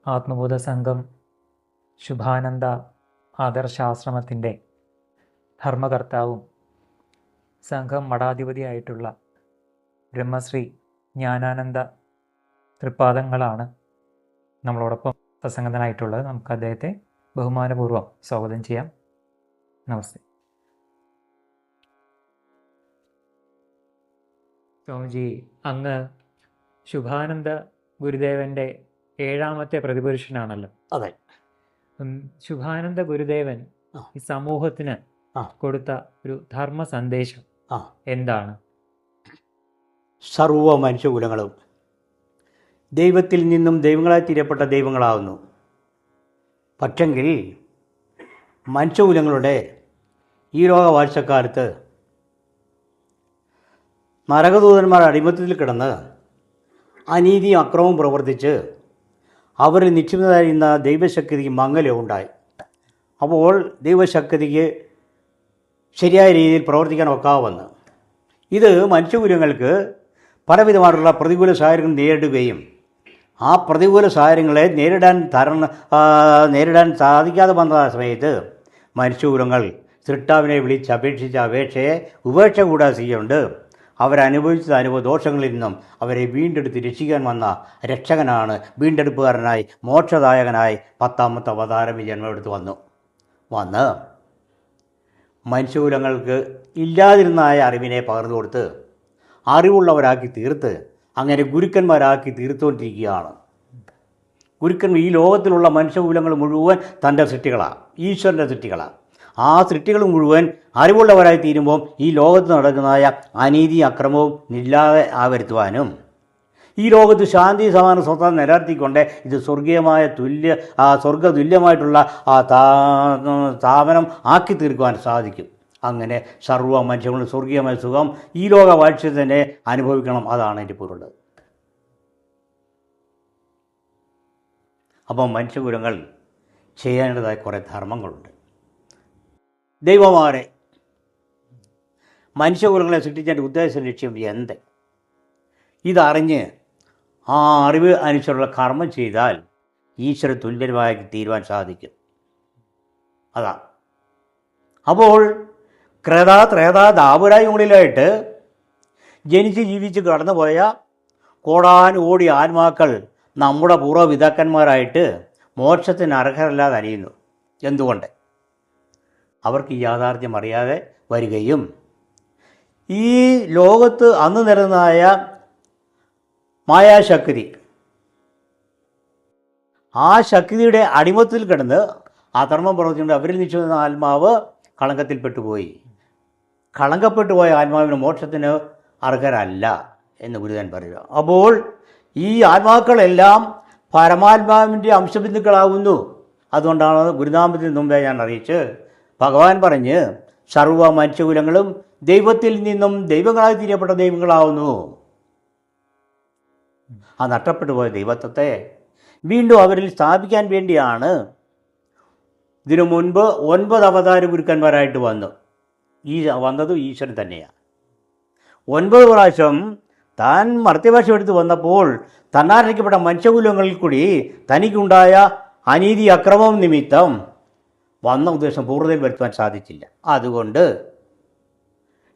ആത്മബോധ സംഘം ശുഭാനന്ദ ആദർശാശ്രമത്തിൻ്റെ ധർമ്മകർത്താവും സംഘം മഠാധിപതിയായിട്ടുള്ള ബ്രഹ്മശ്രീ ജ്ഞാനാനന്ദ തൃപ്പാദങ്ങളാണ് നമ്മളോടൊപ്പം പ്രസംഗതനായിട്ടുള്ളത്. നമുക്ക് അദ്ദേഹത്തെ ബഹുമാനപൂർവ്വം സ്വാഗതം ചെയ്യാം. നമസ്തേ. സ്വാമിജി, അങ്ങ് ശുഭാനന്ദ ഗുരുദേവൻ്റെ 7ാമത്തെ പ്രതിപുരുഷനാണല്ലോ. അതെ. ശുഭാനന്ദ ഗുരുദേവൻ ഈ സമൂഹത്തിന് കൊടുത്ത ഒരു ധർമ്മ സന്ദേശം എന്താണ്? സർവ മനുഷ്യകുലങ്ങളും ദൈവത്തിൽ നിന്നും ദൈവങ്ങളായി തീരപ്പെട്ട ദൈവങ്ങളാവുന്നു. പക്ഷെങ്കിൽ മനുഷ്യകുലങ്ങളുടെ ഈ ലോകവാഴ്ചക്കാലത്ത് നരകദൂതന്മാർ അടിമത്തത്തിൽ കിടന്ന് അനീതിയും അക്രമവും പ്രവർത്തിച്ച് അവർ നിശ്ചിതമായിരുന്ന ദൈവശക്തിക്ക് മങ്ങലുണ്ടായി. അപ്പോൾ ദൈവശക്തിക്ക് ശരിയായ രീതിയിൽ പ്രവർത്തിക്കാൻ ഒക്കാവുന്ന ഇത് മനുഷ്യകുലങ്ങൾക്ക് പലവിധമായിട്ടുള്ള പ്രതികൂല സാഹചര്യങ്ങൾ നേരിടുകയും ആ പ്രതികൂല സാഹചര്യങ്ങളെ നേരിടാൻ സാധിക്കാതെ വന്ന സമയത്ത് മനുഷ്യകുലങ്ങൾ സൃഷ്ടാവിനെ വിളിച്ച് അപേക്ഷിച്ച അപേക്ഷയെ ഉപേക്ഷ കൂടാതെ ചെയ്യുന്നുണ്ട്. അവരനുഭവിച്ച അനുഭവദോഷങ്ങളിൽ നിന്നും അവരെ വീണ്ടെടുത്ത് രക്ഷിക്കാൻ വന്ന രക്ഷകനാണ്, വീണ്ടെടുപ്പുകാരനായി മോക്ഷദായകനായി 10ാമത്തെ അവതാരം ഈ ജന്മമെടുത്ത് വന്ന് മനുഷ്യകുലങ്ങൾക്ക് ഇല്ലാതിരുന്നായ അറിവിനെ പകർന്നു കൊടുത്ത് അറിവുള്ളവരാക്കി തീർത്ത് അങ്ങനെ ഗുരുക്കന്മാരാക്കി തീർത്തുകൊണ്ടിരിക്കുകയാണ്. ഗുരുക്കന്മാർ ഈ ലോകത്തിലുള്ള മനുഷ്യകുലങ്ങൾ മുഴുവൻ തൻ്റെ സൃഷ്ടികളാണ്, ഈശ്വരൻ്റെ സൃഷ്ടികളാണ്. ആ സൃഷ്ടികൾ മുഴുവൻ അറിവുള്ളവരായി തീരുമ്പോൾ ഈ ലോകത്ത് നടക്കുന്നതായ അനീതി അക്രമവും ഇല്ലാതെ വരുത്തുവാനും ഈ ലോകത്ത് ശാന്തി സമാധാന സ്വസ്ഥത നിലനിർത്തിക്കൊണ്ട് ഇത് സ്വർഗതുല്യമായിട്ടുള്ള സ്ഥാപനം ആക്കി തീർക്കുവാൻ സാധിക്കും. അങ്ങനെ സർവ്വ മനുഷ്യர்களுം സ്വർഗീയമായ സുഖം ഈ ലോക വാഴ്ച തന്നെ അനുഭവിക്കണം. അതാണ് എൻ്റെ പൊരുള്. അപ്പം മനുഷ്യകുലങ്ങൾ ചെയ്യേണ്ടതായ കുറേ ധർമ്മങ്ങളുണ്ട്. ദൈവമാരെ മനുഷ്യകുലങ്ങളെ സൃഷ്ടിച്ചതിൻ്റെ ഉദ്ദേശ ലക്ഷ്യം എന്ത്? ഇതറിഞ്ഞ് ആ അറിവ് അനുസരിച്ചുള്ള കർമ്മം ചെയ്താൽ ഈശ്വര തുല്യമായി തീരുവാൻ സാധിക്കും. അതാ. അപ്പോൾ ത്രേതാ ദാപുരായുങ്ങളിലായിട്ട് ജനിച്ച് ജീവിച്ച് കടന്നുപോയ കോടാനുകോടി ആത്മാക്കൾ നമ്മുടെ പൂർവ്വപിതാക്കന്മാരായിട്ട് മോക്ഷത്തിന് അർഹരല്ലാതെ അറിയുന്നു. എന്തുകൊണ്ട്? അവർക്ക് ഈ യാഥാർത്ഥ്യം അറിയാതെ വരികയും ഈ ലോകത്ത് അന്ന് നിലനിന്നതായ മായാശക്തി, ആ ശക്തിയുടെ അടിമത്തിൽ കിടന്ന് അധർമ്മം പ്രവർത്തിച്ചുകൊണ്ട് അവരിൽ നിശ്ചയിക്കുന്ന ആത്മാവ് കളങ്കത്തിൽപ്പെട്ടു പോയി. കളങ്കപ്പെട്ടു പോയ ആത്മാവിന് മോക്ഷത്തിന് അർഹരല്ല എന്ന് ഗുരുദേവൻ പറയുക. അപ്പോൾ ഈ ആത്മാക്കളെല്ലാം പരമാത്മാവിൻ്റെ അംശബിന്ദുക്കളാവുന്നു. അതുകൊണ്ടാണ് ഗുരുനാമത്തിന് മുമ്പേ ഞാൻ അറിയിച്ച് ഭഗവാൻ പറഞ്ഞ് സർവ്വ മനുഷ്യകുലങ്ങളും ദൈവത്തിൽ നിന്നും ദൈവങ്ങളായി തീരപ്പെട്ട ദൈവങ്ങളാവുന്നു. ആ നഷ്ടപ്പെട്ടു പോയ ദൈവത്വത്തെ വീണ്ടും അവരിൽ സ്ഥാപിക്കാൻ വേണ്ടിയാണ് ഇതിനു മുൻപ് 9 അവതാര ഗുരുക്കന്മാരായിട്ട് വന്നത് ഈശ്വരൻ തന്നെയാണ്. 9 പ്രാവശ്യം താൻ മർത്യവേഷം എടുത്ത് വന്നപ്പോൾ തന്നാരക്ഷിക്കപ്പെട്ട മനുഷ്യകുലങ്ങളിൽ കൂടി തനിക്കുണ്ടായ അനീതി അക്രമം നിമിത്തം വന്ന ഉദ്ദേശം പൂർണ്ണതയിൽ വരുത്തുവാൻ സാധിച്ചില്ല. അതുകൊണ്ട്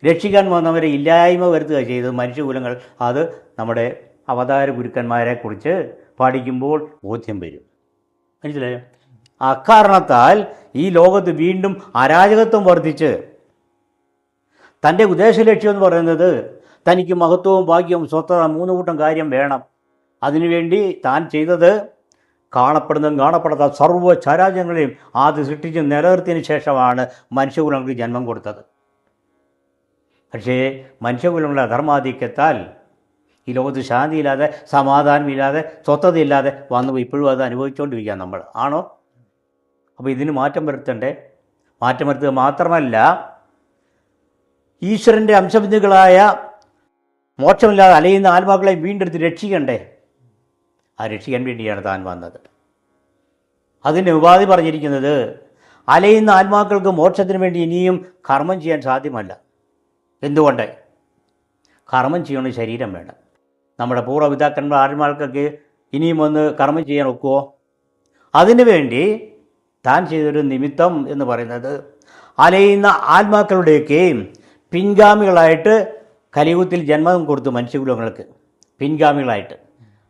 രക്ഷിക്കാൻ വന്നവരെ ഇല്ലായ്മ വരുത്തുക ചെയ്തത് മനുഷ്യകുലങ്ങൾ. അത് നമ്മുടെ അവതാര ഗുരുക്കന്മാരെക്കുറിച്ച് പഠിക്കുമ്പോൾ ബോധ്യം വരും. മനസ്സിലായോ? അക്കാരണത്താൽ ഈ ലോകത്ത് വീണ്ടും അരാജകത്വം വർദ്ധിച്ച് തൻ്റെ ഉദ്ദേശലക്ഷ്യം എന്ന് പറയുന്നത് തനിക്ക് മഹത്വവും ഭാഗ്യവും സ്വസ്ഥത 3 കൂട്ടം കാര്യം വേണം. അതിനുവേണ്ടി താൻ ചെയ്തത് കാണപ്പെടുന്നതും കാണപ്പെടാത്ത സർവ്വ ചരാചരങ്ങളെയും ആദ്യം സൃഷ്ടിച്ച് നിലനിർത്തിയതിന് ശേഷമാണ് മനുഷ്യകുലങ്ങൾക്ക് ജന്മം കൊടുത്തത്. പക്ഷേ മനുഷ്യകുലങ്ങളുടെ അധർമാധിക്യത്താൽ ഈ ലോകത്ത് ശാന്തിയില്ലാതെ സമാധാനമില്ലാതെ സ്വസ്ഥതയില്ലാതെ വന്നു ഇപ്പോഴും അത് അനുഭവിച്ചുകൊണ്ടിരിക്കുക നമ്മൾ. ആണോ? അപ്പോൾ ഇതിന് മാറ്റം വരുത്തണ്ടേ? മാറ്റം വരുത്തുക മാത്രമല്ല, ഈശ്വരൻ്റെ അംശബിന്ദുക്കളായ മോക്ഷമില്ലാതെ അലയുന്ന ആത്മാക്കളെ വീണ്ടെടുത്ത് രക്ഷിക്കണ്ടേ? ആ രക്ഷിക്കാൻ വേണ്ടിയാണ് താൻ വന്നത്. അതിൻ്റെ ഉപാധി പറഞ്ഞിരിക്കുന്നത് അലയുന്ന ആത്മാക്കൾക്ക് മോക്ഷത്തിന് വേണ്ടി ഇനിയും കർമ്മം ചെയ്യാൻ സാധ്യമല്ല. എന്തുകൊണ്ട്? കർമ്മം ചെയ്യണമെങ്കിൽ ശരീരം വേണം. നമ്മുടെ പൂർവ്വപിതാക്കന്മാർ ആത്മാക്കൾക്ക് ഇനിയും ഒന്ന് കർമ്മം ചെയ്യാൻ ഒക്കുമോ? അതിനു വേണ്ടി താൻ ചെയ്തൊരു നിമിത്തം എന്ന് പറയുന്നത് അലയുന്ന ആത്മാക്കളുടെയൊക്കെ പിൻഗാമികളായിട്ട് കലിയുഗത്തിൽ ജന്മം കൊടുത്തു മനുഷ്യകുലങ്ങൾക്ക് പിൻഗാമികളായിട്ട്.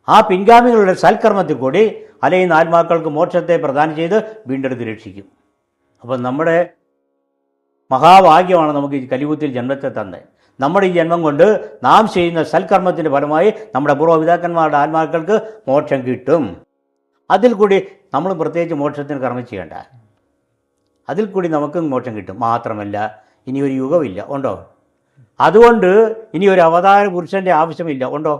ആ പിൻഗാമികളുടെ സൽക്കർമ്മത്തിൽ കൂടി അലയുന്ന ആത്മാക്കൾക്ക് മോക്ഷത്തെ പ്രദാനം ചെയ്ത് വീണ്ടെടുത്ത് രക്ഷിക്കും. അപ്പം നമ്മുടെ മഹാഭാഗ്യമാണ് നമുക്ക് ഈ കലിയുഗത്തിൽ ജന്മത്തെ തന്നത്. നമ്മുടെ ഈ ജന്മം കൊണ്ട് നാം ചെയ്യുന്ന സൽക്കർമ്മത്തിൻ്റെ ഫലമായി നമ്മുടെ പൂർവ്വപിതാക്കന്മാരുടെ ആത്മാക്കൾക്ക് മോക്ഷം കിട്ടും. അതിൽ കൂടി നമ്മൾ പ്രത്യേകിച്ച് മോക്ഷത്തിന് കർമ്മം ചെയ്യേണ്ട, അതിൽ കൂടി നമുക്കും മോക്ഷം കിട്ടും. മാത്രമല്ല ഇനി ഒരു യുഗമില്ല, ഉണ്ടോ? അതുകൊണ്ട് ഇനി ഒരു അവതാര പുരുഷൻ്റെ ആവശ്യമില്ല, ഉണ്ടോ?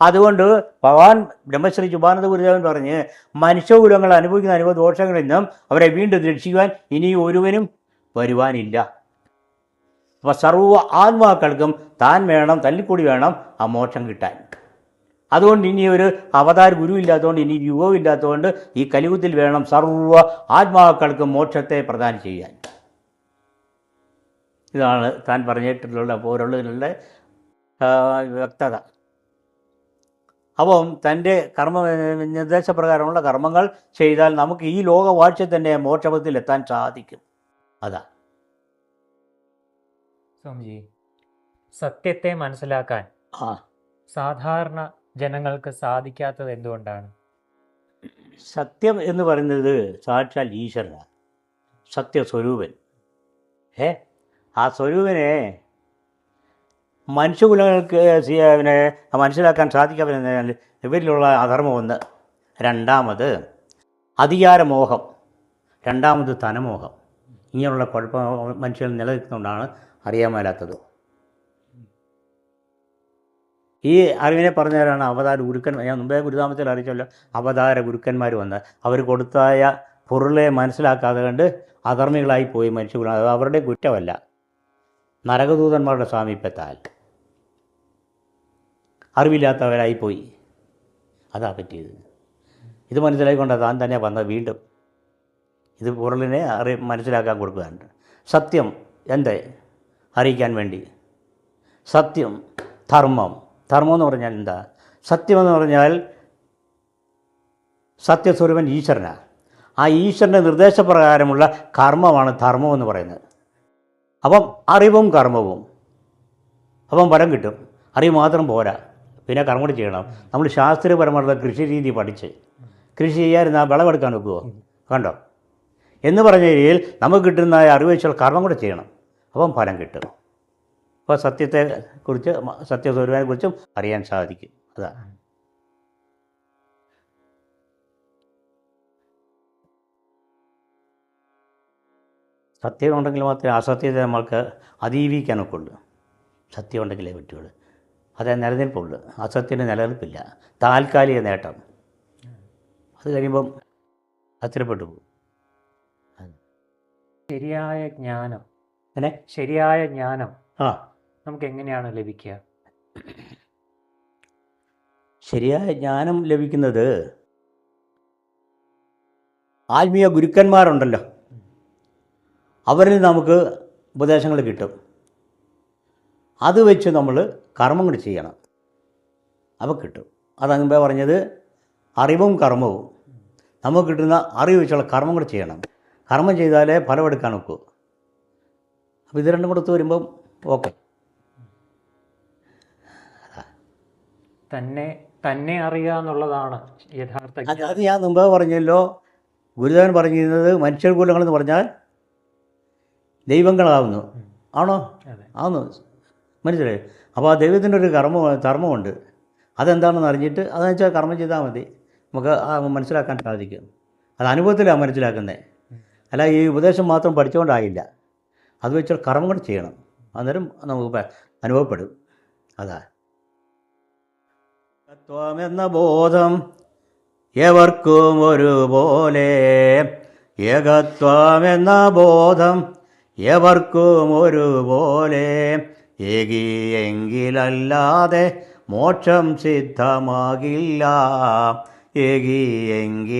അതുകൊണ്ട് ഭഗവാൻ ബ്രഹ്മശ്രീ ചുബാനന്ദ ഗുരുദേവൻ പറഞ്ഞ് മനുഷ്യകുലങ്ങൾ അനുഭവിക്കുന്ന അനുഭവ ദോഷങ്ങളിൽ നിന്നും അവരെ വീണ്ടും രക്ഷിക്കുവാൻ ഇനി ഒരുവനും വരുവാനില്ല. അപ്പോൾ സർവ്വ ആത്മാക്കൾക്കും താൻ വേണം, തല്ലിക്കൂടി വേണം ആ മോക്ഷം കിട്ടാൻ. അതുകൊണ്ട് ഇനി ഒരു അവതാര ഗുരു ഇല്ലാത്തതുകൊണ്ട്, ഇനി യുഗവും ഇല്ലാത്തതുകൊണ്ട് ഈ കലിയുഗത്തിൽ വേണം സർവ്വ ആത്മാക്കൾക്കും മോക്ഷത്തെ പ്രദാനം ചെയ്യാൻ. ഇതാണ് താൻ പറഞ്ഞിട്ടുള്ള പോലുള്ളതിനുള്ള വ്യക്തത. അപ്പം തൻ്റെ നിർദ്ദേശപ്രകാരമുള്ള കർമ്മങ്ങൾ ചെയ്താൽ നമുക്ക് ഈ ലോകവാഴ്ച തന്നെ മോക്ഷപഥത്തിൽ എത്താൻ സാധിക്കും. അതാ സ്വാമിജി, സത്യത്തെ മനസ്സിലാക്കാൻ സാധാരണ ജനങ്ങൾക്ക് സാധിക്കാത്തത് എന്തുകൊണ്ടാണ്? സത്യം എന്ന് പറയുന്നത് സാക്ഷാൽ ഈശ്വരനാണ്, സത്യസ്വരൂപൻ. ആ സ്വരൂപനെ മനുഷ്യകുലങ്ങൾക്ക് മനസ്സിലാക്കാൻ സാധിക്കാമെന്നാൽ ഇവരിലുള്ള അധർമ്മം ഒന്ന്, രണ്ടാമത് അധികാരമോഹം, രണ്ടാമത് ധനമോഹം. ഇങ്ങനെയുള്ള കുഴപ്പം മനുഷ്യൻ നിലനിൽക്കുന്നതുകൊണ്ടാണ് അറിയാൻ മേലാത്തത്. ഈ അറിവിനെ പറഞ്ഞവരാണ് അവതാര ഗുരുക്കന്മാർ. ഞാൻ മുമ്പേ ഗുരുനാമത്തിൽ അറിയിച്ചല്ലോ, അവതാര ഗുരുക്കന്മാർ വന്ന് അവർ കൊടുത്തായ പൊരുളെ മനസ്സിലാക്കാതെ കണ്ട് അധർമ്മികളായി പോയി മനുഷ്യകുലം. അത് അവരുടെ കുറ്റമല്ല, നരകദൂതന്മാരുടെ സാമീപ്യത്താൽ അറിവില്ലാത്തവരായിപ്പോയി. അതാ പറ്റിയത്. ഇത് മനസ്സിലാക്കിക്കൊണ്ടാണ് താൻ തന്നെ വന്നത്. വീണ്ടും ഇത് പൊരുളിനെ മനസ്സിലാക്കാൻ കൊടുക്കുകയാണ്. സത്യം എന്ത് അറിയിക്കാൻ വേണ്ടി. സത്യം, ധർമ്മം. ധർമ്മം എന്ന് പറഞ്ഞാൽ എന്താ? സത്യമെന്ന് പറഞ്ഞാൽ സത്യസ്വരൂപൻ ഈശ്വരനാണ്. ആ ഈശ്വരൻ്റെ നിർദ്ദേശപ്രകാരമുള്ള കർമ്മമാണ് ധർമ്മം എന്ന് പറയുന്നത്. അപ്പം അറിവും കർമ്മവും, അപ്പം ഫലം കിട്ടും. അറിവ് മാത്രം പോരാ, പിന്നെ കർമ്മം കൂടി ചെയ്യണം. നമ്മൾ ശാസ്ത്രീയപരമായിട്ടുള്ള കൃഷി രീതി പഠിച്ച് കൃഷി ചെയ്യാതിരുന്നാൽ വിളവെടുക്കാൻ നോക്കുമോ? കണ്ടോ? എന്ന് പറഞ്ഞ രീതിയിൽ നമുക്ക് കിട്ടുന്ന അറിവ് വെച്ചാൽ കർമ്മം കൂടെ ചെയ്യണം, അപ്പം ഫലം കിട്ടും. അപ്പോൾ സത്യത്തെക്കുറിച്ച്, സത്യസ്വരൂപത്തെക്കുറിച്ചും അറിയാൻ സാധിക്കും. അതാണ് സത്യം ഉണ്ടെങ്കിൽ മാത്രമേ അസത്യത്തെ നമ്മൾക്ക് അതിജീവിക്കാനൊക്കെ ഉള്ളൂ. സത്യം ഉണ്ടെങ്കിലേ പറ്റുള്ളൂ. അതേ നിലനിൽപ്പുള്ളൂ. അസത്യത്തിന് നിലനിൽപ്പില്ല. താൽക്കാലിക നേട്ടം, അത് കഴിയുമ്പം അസ്ഥിരപ്പെട്ടു പോകും. ശരിയായ ജ്ഞാനം, അങ്ങനെ ശരിയായ ജ്ഞാനം ആ നമുക്ക് എങ്ങനെയാണ് ലഭിക്കുക? ശരിയായ ജ്ഞാനം ലഭിക്കുന്നത് ആത്മീയ ഗുരുക്കന്മാരുണ്ടല്ലോ, അവരിൽ നമുക്ക് ഉപദേശങ്ങൾ കിട്ടും. അത് വെച്ച് നമ്മൾ കർമ്മം കൂടി ചെയ്യണം, അപ്പോൾ കിട്ടും. അതാണ് മുമ്പേ പറഞ്ഞത്, അറിവും കർമ്മവും. നമുക്ക് കിട്ടുന്ന അറിവ് വെച്ചുള്ള കർമ്മം കൂടി ചെയ്യണം. കർമ്മം ചെയ്താലേ ഫലമെടുക്കാൻ ഒക്കൂ. അപ്പോൾ ഇത് രണ്ടും കൂടെ വരുമ്പം ഓക്കെ. തന്നെ അറിയുക എന്നുള്ളതാണ് യഥാർത്ഥ. അത് ഞാൻ മുമ്പേ പറഞ്ഞല്ലോ, ഗുരുദേവൻ പറഞ്ഞിരുന്നത് മനുഷ്യകുലങ്ങളെന്ന് പറഞ്ഞാൽ ദൈവങ്ങളാവുന്നു. ആണോ? ആവുന്നു, മനസ്സിലായി. അപ്പോൾ ആ ദൈവത്തിൻ്റെ ഒരു ധർമ്മമുണ്ട്. അതെന്താണെന്ന് അറിഞ്ഞിട്ട് അതെന്ന് വെച്ചാൽ കർമ്മം ചെയ്താൽ മതി, നമുക്ക് മനസ്സിലാക്കാൻ സാധിക്കും. അത് അനുഭവത്തിലാണ് മനസ്സിലാക്കുന്നത്. അല്ല ഈ ഉപദേശം മാത്രം പഠിച്ചുകൊണ്ടായില്ല, അത് വെച്ചാൽ കർമ്മം കൂടെ ചെയ്യണം, അന്നേരം നമുക്ക് അനുഭവപ്പെടും. അതാ തത്വമെന്ന ബോധം എവർക്കും ഒരുപോലെ, ഏകത്വമെന്ന ബോധം എവർക്കും ഒരുപോലെ, ഏകിയെങ്കിലല്ലാതെ മോക്ഷം സിദ്ധമാകില്ല, ഏകിയെങ്കിലല്ലാതെ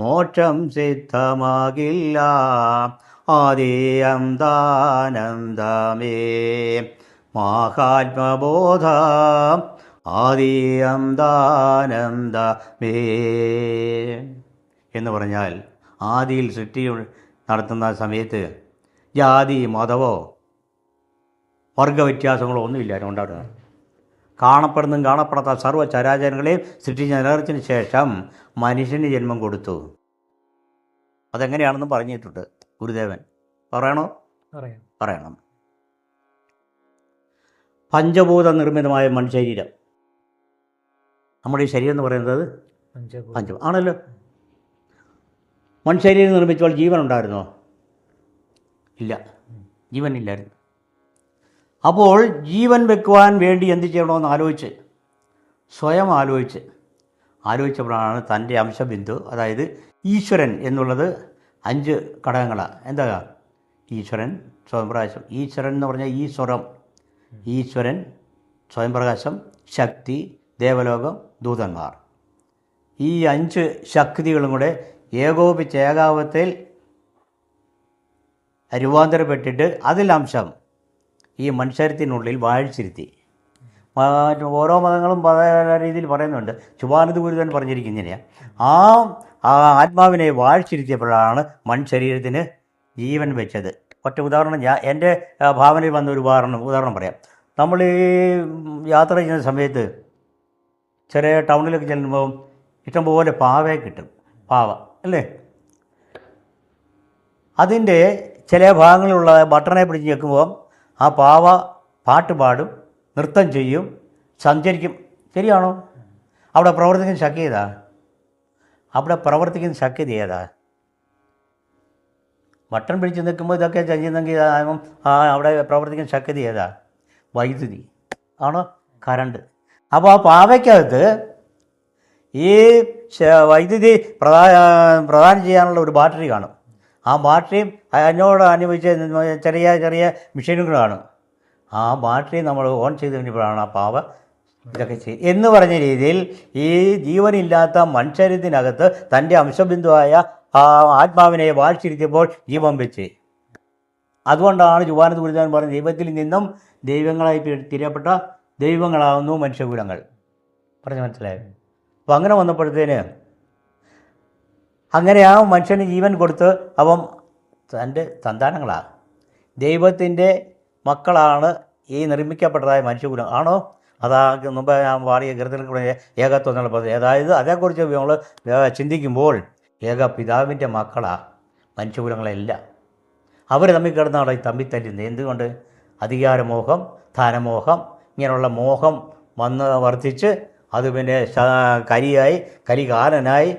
മോക്ഷം സിദ്ധമാകില്ല. ആദിയം ദാനന്ദമേ മഹാത്മബോധം, ആദിയം ദാനന്ദമേ എന്ന് പറഞ്ഞാൽ ആദിയിൽ സൃഷ്ടി നടത്തുന്ന സമയത്ത് ജാതി മതമോ വർഗവ്യത്യാസങ്ങളോ ഒന്നുമില്ലായിരുന്നു ഉണ്ടാവുക. കാണപ്പെടുന്നതും കാണപ്പെടാത്ത സർവ്വ ചരാചരങ്ങളെയും സൃഷ്ടിച്ച് നിലനിർത്തിയതിന് ശേഷം മനുഷ്യന് ജന്മം കൊടുത്തു. അതെങ്ങനെയാണെന്ന് പറഞ്ഞിട്ടുണ്ട് ഗുരുദേവൻ. പറയണോ? പറയണം. പഞ്ചഭൂത നിർമ്മിതമായ മൺശരീരം, നമ്മുടെ ഈ ശരീരം എന്ന് പറയുന്നത് ആണല്ലോ. മൺശരീരം നിർമ്മിച്ചപ്പോൾ ജീവൻ ഉണ്ടായിരുന്നോ? ഇല്ല, ജീവനില്ലായിരുന്നു. അപ്പോൾ ജീവൻ വെക്കുവാൻ വേണ്ടി എന്ത് ചെയ്യണമെന്ന് സ്വയം ആലോചിച്ചപ്പോഴാണ് തൻ്റെ അംശബിന്ദു, അതായത് ഈശ്വരൻ എന്നുള്ളത് 5 ഘടകങ്ങളാണ്. എന്താ? ഈശ്വരൻ, സ്വയംപ്രകാശം. ഈശ്വരൻ എന്ന് പറഞ്ഞാൽ ഈശ്വരൻ, സ്വയംപ്രകാശം, ശക്തി, ദേവലോകം, ദൂതന്മാർ. ഈ 5 ശക്തികളും കൂടെ ഏകോപിച്ച് ഏകാവത്തിൽ രൂപാന്തരപ്പെട്ടിട്ട് അതിൽ അംശം ഈ മനുഷ്യത്തിനുള്ളിൽ വാഴിച്ചിരുത്തി. ഓരോ മതങ്ങളും പല രീതിയിൽ പറയുന്നുണ്ട്. ശുഭാനന്ദ ഗുരുദേവൻ പറഞ്ഞിരിക്കുന്നതിനെയാണ് ആ ആത്മാവിനെ വാഴിച്ചിരുത്തിയപ്പോഴാണ് മൺശരീരത്തിന് ജീവൻ വെച്ചത്. ഒറ്റ ഉദാഹരണം, എൻ്റെ ഭാവനയിൽ വന്ന ഒരു ഉദാഹരണം പറയാം. നമ്മൾ ഈ യാത്ര ചെയ്യുന്ന സമയത്ത് ചെറിയ ടൗണിലൊക്കെ ചെല്ലുമ്പോൾ ഇഷ്ടംപോലെ പാവയെ കിട്ടും. പാവ അല്ലേ? അതിൻ്റെ ചില ഭാഗങ്ങളിലുള്ള ബട്ടണെ പിടിച്ച് ഞെക്കുമ്പോൾ ആ പാവ പാട്ട് പാടും, നൃത്തം ചെയ്യും, സഞ്ചരിക്കും. ശരിയാണോ? അവിടെ പ്രവർത്തിക്കുന്ന ശക്തി ഏതാ? ബട്ടൺ പിടിച്ച് നിൽക്കുമ്പോൾ ഇതൊക്കെ ചെയ്യുന്നെങ്കിൽ അവിടെ പ്രവർത്തിക്കുന്ന ശക്തി ഏതാ? വൈദ്യുതി ആണോ? കറണ്ട്. അപ്പോൾ ആ പാവയ്ക്കകത്ത് ഈ വൈദ്യുതി പ്രദാനം ചെയ്യാനുള്ള ഒരു ബാറ്ററി കാണും. ആ ബാറ്ററിയും അതിനോട് അനുബന്ധിച്ച് ചെറിയ ചെറിയ മെഷീനുകൾ കാണും. ആ ബാറ്ററി നമ്മൾ ഓൺ ചെയ്ത് കഴിഞ്ഞപ്പോഴാണ് ആ പാവ ഇതൊക്കെ ചെയ്യും എന്ന് പറഞ്ഞ രീതിയിൽ ഈ ജീവനില്ലാത്ത മനുഷ്യരത്തിനകത്ത് തൻ്റെ അംശബിന്ദുവായ ആ ആത്മാവിനെ വാഴ്ചിരുത്തിയപ്പോൾ ജീവൻ വെച്ച്. അതുകൊണ്ടാണ് ജുവാനത്ത് കുറിച്ചാൻ പറഞ്ഞ ദൈവത്തിൽ നിന്നും ദൈവങ്ങളായി തിരിയപ്പെട്ട ദൈവങ്ങളാകുന്നു മനുഷ്യകുലങ്ങൾ. പറഞ്ഞ് മനസ്സിലായോ? അപ്പം അങ്ങനെ വന്നപ്പോഴത്തേന് അങ്ങനെ ആ മനുഷ്യന് ജീവൻ കൊടുത്ത് അവൻ തൻ്റെ സന്താനങ്ങളാണ്, ദൈവത്തിൻ്റെ മക്കളാണ് ഈ നിർമ്മിക്കപ്പെട്ടതായ മനുഷ്യകുലം. ആണോ? അതാ മുമ്പ് ഞാൻ പാടിയ കീർത്തനങ്ങളുടെ ഏകത്വം എന്നുള്ള പദ്ധതി. അതായത് അതേക്കുറിച്ച് നമ്മൾ ചിന്തിക്കുമ്പോൾ ഏക പിതാവിൻ്റെ മക്കളാണ് മനുഷ്യകുലങ്ങളെല്ലാം. അവർ തമ്മിൽ കിടന്നാണ് ഈ തമ്മിൽ തല്ലുന്നത്. എന്തുകൊണ്ട്? അധികാരമോഹം, ധനമോഹം, ഇങ്ങനെയുള്ള മോഹം വന്ന് വർദ്ധിച്ച് അത് പിന്നെ കരിയായി കരികാലനായി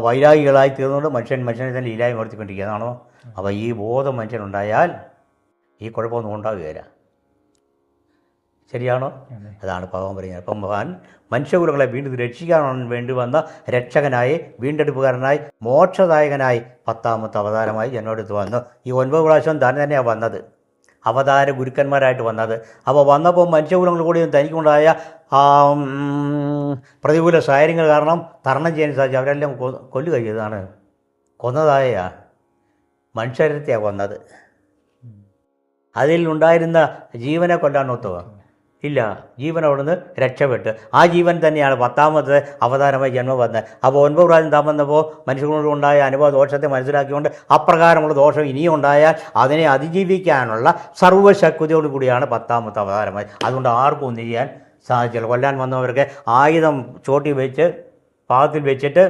വൈരാഗികളായി തീർന്നുകൊണ്ട് മനുഷ്യനെ തന്നെ ഇല്ലായി വർത്തിക്കൊണ്ടിരിക്കുന്നതാണോ? അപ്പോൾ ഈ ബോധം മനുഷ്യനുണ്ടായാൽ ഈ കുഴപ്പമൊന്നും ഉണ്ടാകുകയില്ല. ശരിയാണോ? അതാണ് ഭഗവാൻ പറയുന്നത്. അപ്പം ഭഗവാൻ മനുഷ്യകുലങ്ങളെ വീണ്ടും രക്ഷിക്കാൻ വേണ്ടി വന്ന രക്ഷകനായി, വീണ്ടെടുപ്പുകാരനായി, മോക്ഷദായകനായി 10ാമത്തെ അവതാരമായി ജന്മമെടുത്ത് വന്നു. ഈ 9 പ്രാവശ്യം താൻ തന്നെയാണ് വന്നത്, അവതാര ഗുരുക്കന്മാരായിട്ട് വന്നത്. അപ്പോൾ വന്നപ്പോൾ മനുഷ്യകുലങ്ങൾ കൂടി തനിക്കുണ്ടായ പ്രതികൂല സാഹചര്യങ്ങൾ കാരണം തരണം ചെയ്യാൻ സാധിച്ചു. അവരെല്ലാം കൊല്ലുക ചെയ്തതാണ്. കൊന്നതായ മനുഷ്യരത്തെയാണ് കൊന്നത്. അതിൽ ഉണ്ടായിരുന്ന ജീവനെ കൊല്ലാൻ ഒത്തുക ഇല്ല. ജീവൻ അവിടുന്ന് രക്ഷപ്പെട്ട് ആ ജീവൻ തന്നെയാണ് 10ാമത്തെ അവതാരമായി ജന്മം വന്നത്. അപ്പോൾ 9 പ്രാവശ്യം താൻ വന്നപ്പോൾ മനുഷ്യர்களுണ്ടായ അനുഭവ ദോഷത്തെ മനസ്സിലാക്കിക്കൊണ്ട് അപ്രകാരമുള്ള ദോഷം ഇനിയും ഉണ്ടായാൽ അതിനെ അതിജീവിക്കാനുള്ള സർവ്വശക്തിയോടു കൂടിയാണ് 10ാമത്തെ അവതാരമായി. അതുകൊണ്ട് ആർക്കും ഒന്നും ചെയ്യാൻ സാധിച്ചില്ല. കൊല്ലാൻ വന്നവർക്ക് ആയുധം ചോട്ടി വെച്ച് പാദത്തിൽ വെച്ചിട്ട്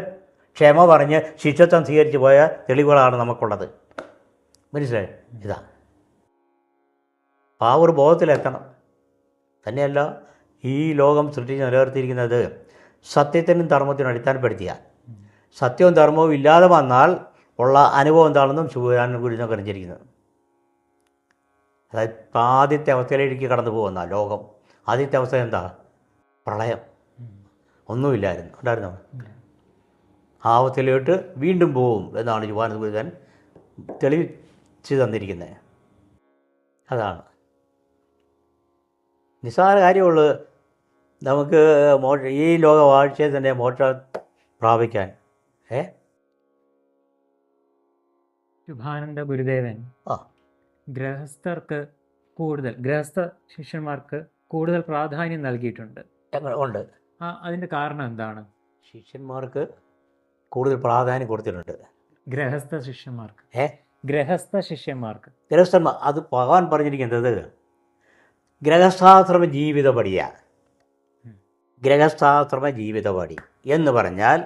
ക്ഷമ പറഞ്ഞ് ശിഷ്യത്വം സ്വീകരിച്ച് പോയ തെളിവുകളാണ് നമുക്കുള്ളത്. മനസ്സിലായി? ഇതാ ആ ഒരു ബോധത്തിലെത്തണം. തന്നെയല്ല, ഈ ലോകം സൃഷ്ടിച്ച് നിലനിർത്തിയിരിക്കുന്നത് സത്യത്തിനും ധർമ്മത്തിനും അടിസ്ഥാനപ്പെടുത്തിയ. സത്യവും ധർമ്മവും ഇല്ലാതെ വന്നാൽ ഉള്ള അനുഭവം എന്താണെന്നും ശിവരാനും ഗുരുവിനും അറിഞ്ഞിരിക്കുന്നത്. അതായത് ആദ്യത്തെ അവസ്ഥയിലേക്ക് കടന്നു പോകുന്ന ലോകം. ആദ്യത്തെ അവസ്ഥ എന്താ? പ്രളയം. ഒന്നുമില്ലായിരുന്നു, ഉണ്ടായിരുന്നോ? ആ അവസ്ഥയിലോട്ട് വീണ്ടും പോവും എന്നാണ് ശിവാനന്ദ ഗുരുവൻ തെളിയിച്ച് തന്നിരിക്കുന്നത്. അതാണ് നിസ്സാര കാര്യമുള്ളത്. നമുക്ക് ഈ ലോക വാഴ്ചയെ തന്നെ മോക്ഷം പ്രാപിക്കാൻ. ശുഭാനന്ദ ഗുരുദേവൻ ഗൃഹസ്ഥർക്ക് ഗൃഹസ്ഥ ശിഷ്യന്മാർക്ക് കൂടുതൽ പ്രാധാന്യം നൽകിയിട്ടുണ്ട്. ഉണ്ട്. അതിൻ്റെ കാരണം എന്താണ്? ശിഷ്യന്മാർക്ക് കൂടുതൽ പ്രാധാന്യം കൊടുത്തിട്ടുണ്ട്. ഗൃഹസ്ഥ ശിഷ്യന്മാർക്ക് ഗൃഹസ്ഥന്മാർ അത് ഭഗവാൻ പറഞ്ഞിരിക്കുന്നത് ഗൃഹസ്ഥാശ്രമ ജീവിതപടിയാണ്. ഗൃഹസ്ഥാശ്രമ ജീവിതപടി എന്ന് പറഞ്ഞാൽ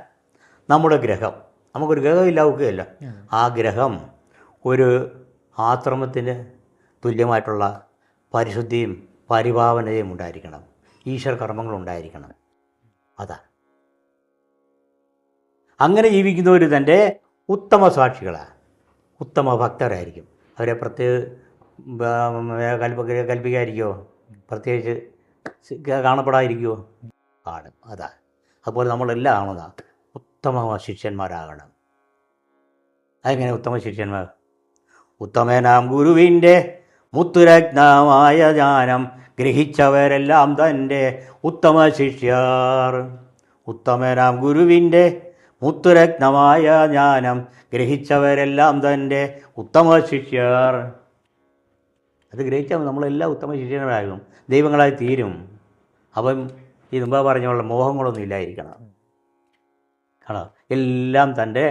നമ്മുടെ ഗ്രഹം, നമുക്കൊരു ഗ്രഹമില്ല ഒക്കുകയില്ല. ആ ഗ്രഹം ഒരു ആശ്രമത്തിന് തുല്യമായിട്ടുള്ള പരിശുദ്ധിയും പരിഭാവനയും ഉണ്ടായിരിക്കണം, ഈശ്വര കർമ്മങ്ങളുണ്ടായിരിക്കണം. അതാണ് അങ്ങനെ ജീവിക്കുന്നവർ തൻ്റെ ഉത്തമ സാക്ഷികളാണ്, ഉത്തമ ഭക്തരായിരിക്കും. അവരെ കൽപ്പിക്കാതിരിക്കുമോ? പ്രത്യേകിച്ച് കാണപ്പെടാതിരിക്കുമോ? കാണും. അതാ. അതുപോലെ നമ്മളെല്ലാം ആണെന്നാ ഉത്തമ ശിഷ്യന്മാരാകണം. അതെങ്ങനെ ഉത്തമ ശിഷ്യന്മാർ? ഉത്തമനാം ഗുരുവിൻ്റെ മുത്തുരത്നമായ ജ്ഞാനം ഗ്രഹിച്ചവരെല്ലാം തൻ്റെ ഉത്തമ ശിഷ്യർ. ഉത്തമനാം ഗുരുവിൻ്റെ മുത്തുരത്നമായ ജ്ഞാനം ഗ്രഹിച്ചവരെല്ലാം തൻ്റെ ഉത്തമ ശിഷ്യർ. അത് ഗ്രഹിച്ചാൽ നമ്മളെല്ലാം ഉത്തമ ശിഷ്യന്മാരാകും, ദൈവങ്ങളായി തീരും. അപ്പം ഈ മുമ്പ് പറഞ്ഞുള്ള മോഹങ്ങളൊന്നും ഇല്ലായിരിക്കണം. കാണാം, എല്ലാം തൻ്റെ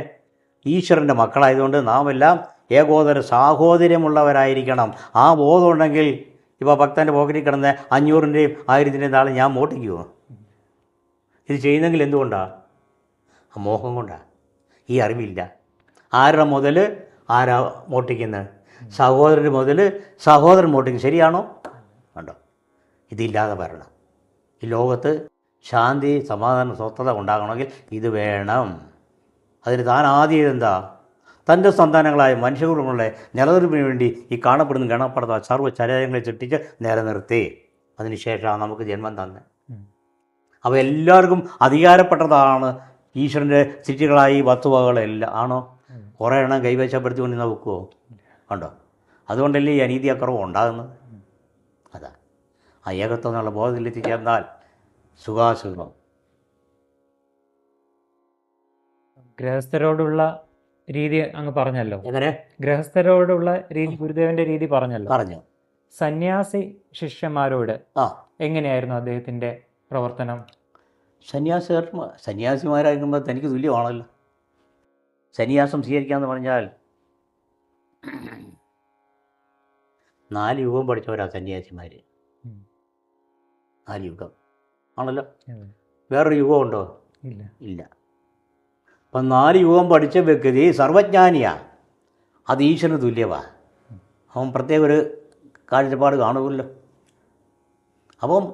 ഈശ്വരൻ്റെ മക്കളായതുകൊണ്ട് നാം എല്ലാം ഏകോദര സാഹോദര്യമുള്ളവരായിരിക്കണം. ആ ബോധം ഉണ്ടെങ്കിൽ ഇപ്പോൾ ഭക്തൻ്റെ പോക്കറ്റിൽ കിടന്ന് 500-ൻ്റെയും 1000-ൻ്റെയും താളെ ഞാൻ മോട്ടിക്കുമോ? ഇത് ചെയ്യുന്നെങ്കിൽ എന്തുകൊണ്ടാണ്? ആ മോഹം കൊണ്ടാണ്. ഈ അറിവില്ല. ആരുടെ മുതൽ ആരാ മോട്ടിക്കുന്നത്? സഹോദരൻ മുതൽ സഹോദരൻ മോട്ടിക്കും. ശരിയാണോ? കണ്ടോ? ഇതില്ലാതെ വരണം. ഈ ലോകത്ത് ശാന്തി, സമാധാനം, സ്വസ്ഥത ഉണ്ടാകണമെങ്കിൽ ഇത് വേണം. അതിന് താൻ ആദ്യം എന്താ? തൻ്റെ സന്താനങ്ങളായ മനുഷ്യകുലങ്ങളുടെ നിലനിൽപ്പിന് വേണ്ടി ഈ കാണപ്പെടുന്ന സർവ്വ ചരാചരങ്ങളെ സൃഷ്ടിച്ച് നിലനിർത്തി. അതിനുശേഷമാണ് നമുക്ക് ജന്മം തന്നെ. അവ എല്ലാവർക്കും അധികാരപ്പെട്ടതാണ് ഈശ്വരൻ്റെ സൃഷ്ടികളായി വസ്തുവകകളെല്ലാം. ആണോ? കുറേ എണ്ണം കൈവശപ്പെടുത്തിക്കൊണ്ട് നോക്കുമോ? ഉണ്ടോ? അതുകൊണ്ടല്ലേ ഈ അനീതി അക്രമം ഉണ്ടാകുന്നത്. അതാ ആ ഏകത്വം എന്നുള്ള ബോധത്തിലെത്തിച്ചേർന്നാൽ സുഖാസുഖം. ഗൃഹസ്ഥരോടുള്ള രീതി അങ്ങ് പറഞ്ഞല്ലോ. എങ്ങനെ ഗൃഹസ്ഥരോടുള്ള രീതി, ഗുരുദേവന്റെ രീതി പറഞ്ഞല്ലോ. പറഞ്ഞു. സന്യാസി ശിഷ്യന്മാരോട് ആ എങ്ങനെയായിരുന്നു അദ്ദേഹത്തിന്റെ പ്രവർത്തനം? സന്യാസിമാരായിരിക്കുമ്പോൾ തനിക്ക് തുല്യമാണല്ലോ. സന്യാസം സ്വീകരിക്കാമെന്ന് പറഞ്ഞാൽ 4 യുഗം പഠിച്ചവരാ സന്യാസിമാർ. 4 യുഗം ആണല്ലോ. വേറൊരു യുഗം ഉണ്ടോ? ഇല്ല. അപ്പം 4 യുഗം പഠിച്ച വ്യക്തി സർവജ്ഞാനിയാണ്. അത് ഈശ്വരന് തുല്യമാണ്. അവൻ പ്രത്യേക ഒരു കാഴ്ചപ്പാട് കാണുമല്ലോ. അപ്പം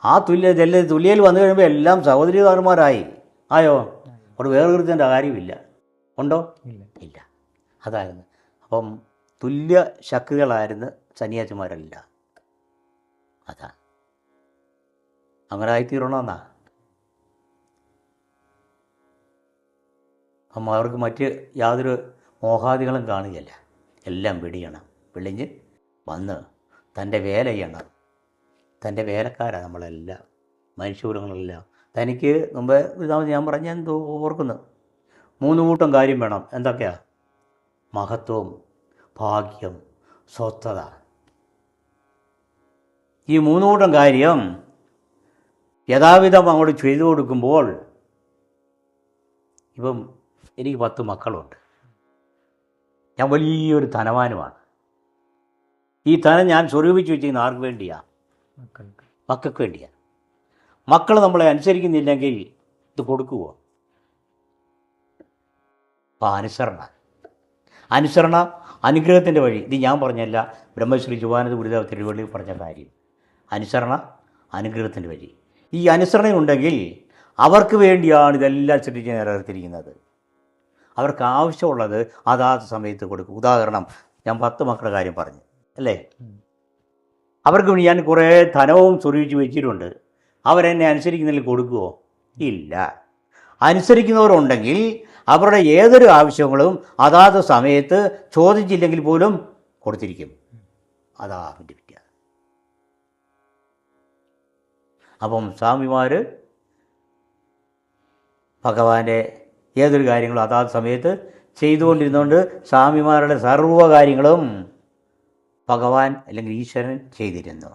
ആ തുല്യയിൽ വന്നു കഴിയുമ്പോൾ എല്ലാം സഹോദരികാരന്മാരായി ആയോ? അവിടെ വേർതിരിച്ചതിൻ്റെ കാര്യമില്ല. ഉണ്ടോ? ഇല്ല. അതായിരുന്നു. അപ്പം തുല്യ ശക്തികളായിരുന്നു സന്യാസിമാരല്ല. അതാ അങ്ങനെ ആയിത്തീരണമെന്നാ. അപ്പം അവർക്ക് മറ്റ് യാതൊരു മോഹാദികളും കാണുകയല്ല. എല്ലാം വെടിയണം. വെളിഞ്ഞ് വന്ന് തൻ്റെ വേല ചെയ്യണം. തൻ്റെ വേലക്കാരാണ് നമ്മളെല്ലാം, മനുഷ്യകുലങ്ങളെല്ലാം. തനിക്ക് മുമ്പേ ഇതാമത് ഞാൻ പറഞ്ഞ എന്തോ ഓർക്കുന്നു. 3 കൂട്ടം കാര്യം വേണം. എന്തൊക്കെയാ? മഹത്വം, ഭാഗ്യം, സ്വസ്ഥത. ഈ 3 കൂട്ടം കാര്യം യഥാവിധം അങ്ങോട്ട് ചെയ്തു കൊടുക്കുമ്പോൾ, ഇപ്പം എനിക്ക് 10 മക്കളുണ്ട്. ഞാൻ വലിയൊരു ധനവാനുമാണ്. ഈ ധനം ഞാൻ സ്വരൂപിച്ച് വെച്ചിരിക്കുന്ന ആർക്ക് വേണ്ടിയാണ്? മക്കൾക്ക് വേണ്ടിയാണ്. മക്കൾ നമ്മളെ അനുസരിക്കുന്നില്ലെങ്കിൽ ഇത് കൊടുക്കുമോ? അപ്പോൾ അനുസരണ അനുഗ്രഹത്തിൻ്റെ വഴി. ഇത് ഞാൻ പറഞ്ഞല്ല, ബ്രഹ്മശ്രീ ചുവാനന്ദ ഗുരുദേവ തിരുവള്ളി പറഞ്ഞ കാര്യം. അനുസരണ അനുഗ്രഹത്തിൻ്റെ വഴി. ഈ അനുസരണയുണ്ടെങ്കിൽ അവർക്ക് വേണ്ടിയാണ് ഇതെല്ലാം സൃഷ്ടിച്ച് നിലനിർത്തിയിരിക്കുന്നത്. അവർക്ക് ആവശ്യമുള്ളത് അതാത് സമയത്ത് കൊടുക്കും. ഉദാഹരണം, ഞാൻ 10 മക്കളുടെ കാര്യം പറഞ്ഞു അല്ലേ? അവർക്ക് വേണ്ടി ഞാൻ കുറേ ധനവും സ്വരൂപിച്ച് വെച്ചിട്ടുണ്ട്. അവരെന്നെ അനുസരിക്കുന്നതിൽ കൊടുക്കുമോ? ഇല്ല. അനുസരിക്കുന്നവരുണ്ടെങ്കിൽ അവരുടെ ഏതൊരു ആവശ്യങ്ങളും അതാത് സമയത്ത് ചോദിച്ചില്ലെങ്കിൽ പോലും കൊടുത്തിരിക്കും. അതാ അവൻ്റെ വിദ്യ. അപ്പം സ്വാമിമാർ ഭഗവാന്റെ ഏതൊരു കാര്യങ്ങളും അതാത് സമയത്ത് ചെയ്തുകൊണ്ടിരുന്നുകൊണ്ട് സ്വാമിമാരുടെ സർവ്വ കാര്യങ്ങളും ഭഗവാൻ അല്ലെങ്കിൽ ഈശ്വരൻ ചെയ്തിരുന്നു.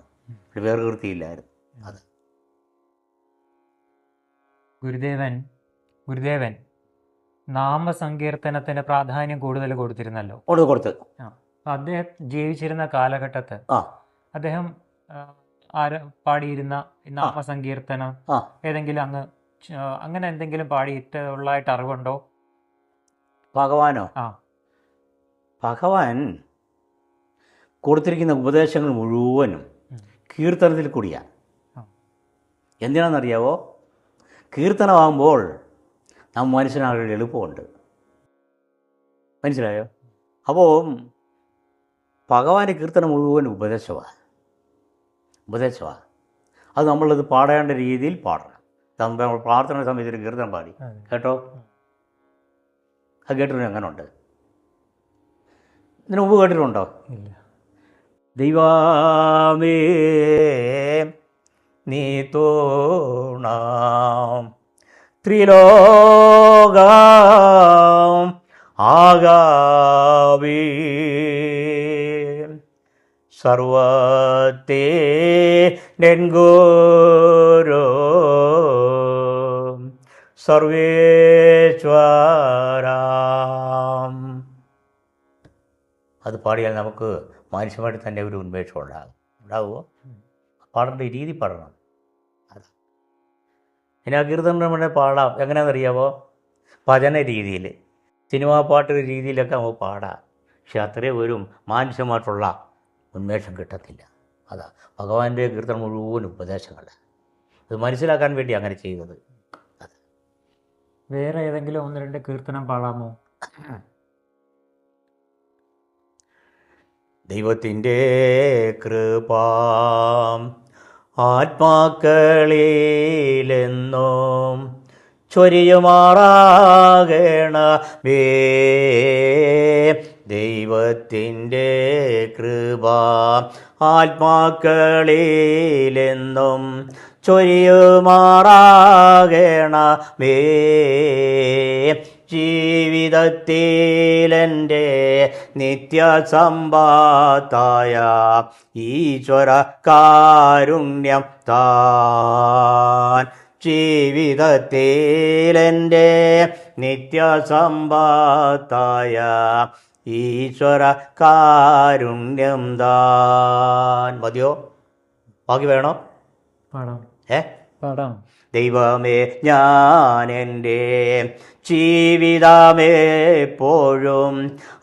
വേർകൃതിയില്ലായിരുന്നു. അത് ഗുരുദേവൻ നാമസങ്കീർത്തനത്തിന് പ്രാധാന്യം കൂടുതൽ കൊടുത്തിരുന്നല്ലോ. കൊടുത്ത് അദ്ദേഹം ജീവിച്ചിരുന്ന കാലഘട്ടത്ത് അദ്ദേഹം പാടിയിരുന്ന നാമസങ്കീർത്തനം ഏതെങ്കിലും അങ്ങനെ എന്തെങ്കിലും പാടിയിട്ടുള്ളതായിട്ട് അറിവുണ്ടോ? ഭഗവാനോ? ഭഗവാൻ കൊടുത്തിരിക്കുന്ന ഉപദേശങ്ങൾ മുഴുവനും കീർത്തനത്തിൽ കൂടിയാണ്. എന്തിനാണെന്നറിയാവോ? കീർത്തനമാകുമ്പോൾ നാം മനുഷ്യനാകുന്ന എളുപ്പമുണ്ട്. മനസ്സിലായോ? അപ്പോൾ ഭഗവാന്റെ കീർത്തനം മുഴുവൻ ഉപദേശമാണ്. അത് നമ്മളത് പാടേണ്ട രീതിയിൽ പാടണം. നമ്മൾ പ്രാർത്ഥന സമയത്ത് ഒരു കീർത്തനം പാടി കേട്ടോ? അത് കേട്ടിട്ടുണ്ട്. എങ്ങനെ ഉണ്ട്? ഇതിനു മുമ്പ് കേട്ടിട്ടുണ്ടോ? ദൈവമേ നീ തോണാം ത്രിലോകം ആകാവേ സർവത്തെ നെൻഗോരോ സർവേശ്വരാം. അത് പാടിയാൽ നമുക്ക് മാനസികമായിട്ട് തന്നെ ഒരു ഉന്മേഷം ഉണ്ടാകുമോ? പാടേണ്ട രീതി പാടണം. അതാ ഇനി ആ കീർത്തനം നമ്മുടെ പാടാം. എങ്ങനെയാണെന്നറിയാമോ? ഭജന രീതിയിൽ, സിനിമാ പാട്ട് രീതിയിലൊക്കെ നമുക്ക് പാടാം. പക്ഷെ അത്രയും ഒരു മാനസികമായിട്ടുള്ള ഉന്മേഷം കിട്ടത്തില്ല. അതാ ഭഗവാന്റെ കീർത്തനം മുഴുവൻ ഉപദേശങ്ങൾ. അത് മനസ്സിലാക്കാൻ വേണ്ടി അങ്ങനെ ചെയ്തത്. വേറെ ഏതെങ്കിലും 1-2 കീർത്തനം പാടാമോ? ദൈവത്തിൻ്റെ കൃപ ആത്മാക്കളിലെന്നും ചൊരിയുമാറാകണമേ. ദൈവത്തിൻ്റെ കൃപ ആത്മാക്കളിലെന്നും ചൊരിയുമാറാകണമേ. ജീവിതത്തിലെൻ്റെ നിത്യസമ്പാത്തായ ഈശ്വര കാരുണ്യം താൻ. ജീവിതത്തിലെൻ്റെ നിത്യസമ്പാത്തായ ഈശ്വര കാരുണ്യം താൻ. മതിയോ? ബാക്കി വേണോ? പാടാം ഏ പാടാം. ദൈവമേ, ഞാൻ എൻ്റെ ജീവിതമെപ്പോഴും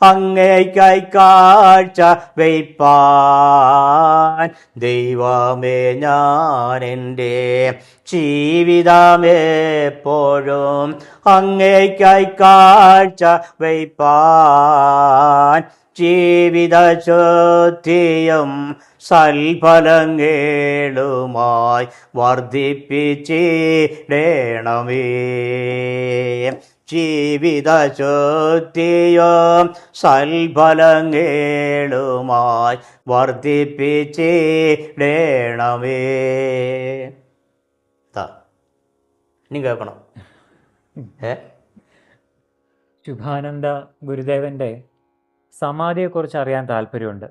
അങ്ങേയ്ക്കായി കാഴ്ച വയ്പ്പാൻ. ദൈവമേ, ഞാൻ എൻ്റെ ജീവിതമെപ്പോഴും അങ്ങേയ്ക്കായി കാഴ്ച വയ്പ്പാൻ. ജീവിത ശുദ്ധിയും സൽഫലങ്ങളുമായി വർദ്ധിപ്പിച്ചിടണമേ. ജീവിത ശുദ്ധിയും സൽഫലങ്ങളുമായി വർദ്ധിപ്പിച്ചിടണമേ. ഇനി കേൾക്കണം. ശുഭാനന്ദ ഗുരുദേവൻ്റെ സമാധിയെക്കുറിച്ച് അറിയാൻ താല്പര്യമുണ്ട്.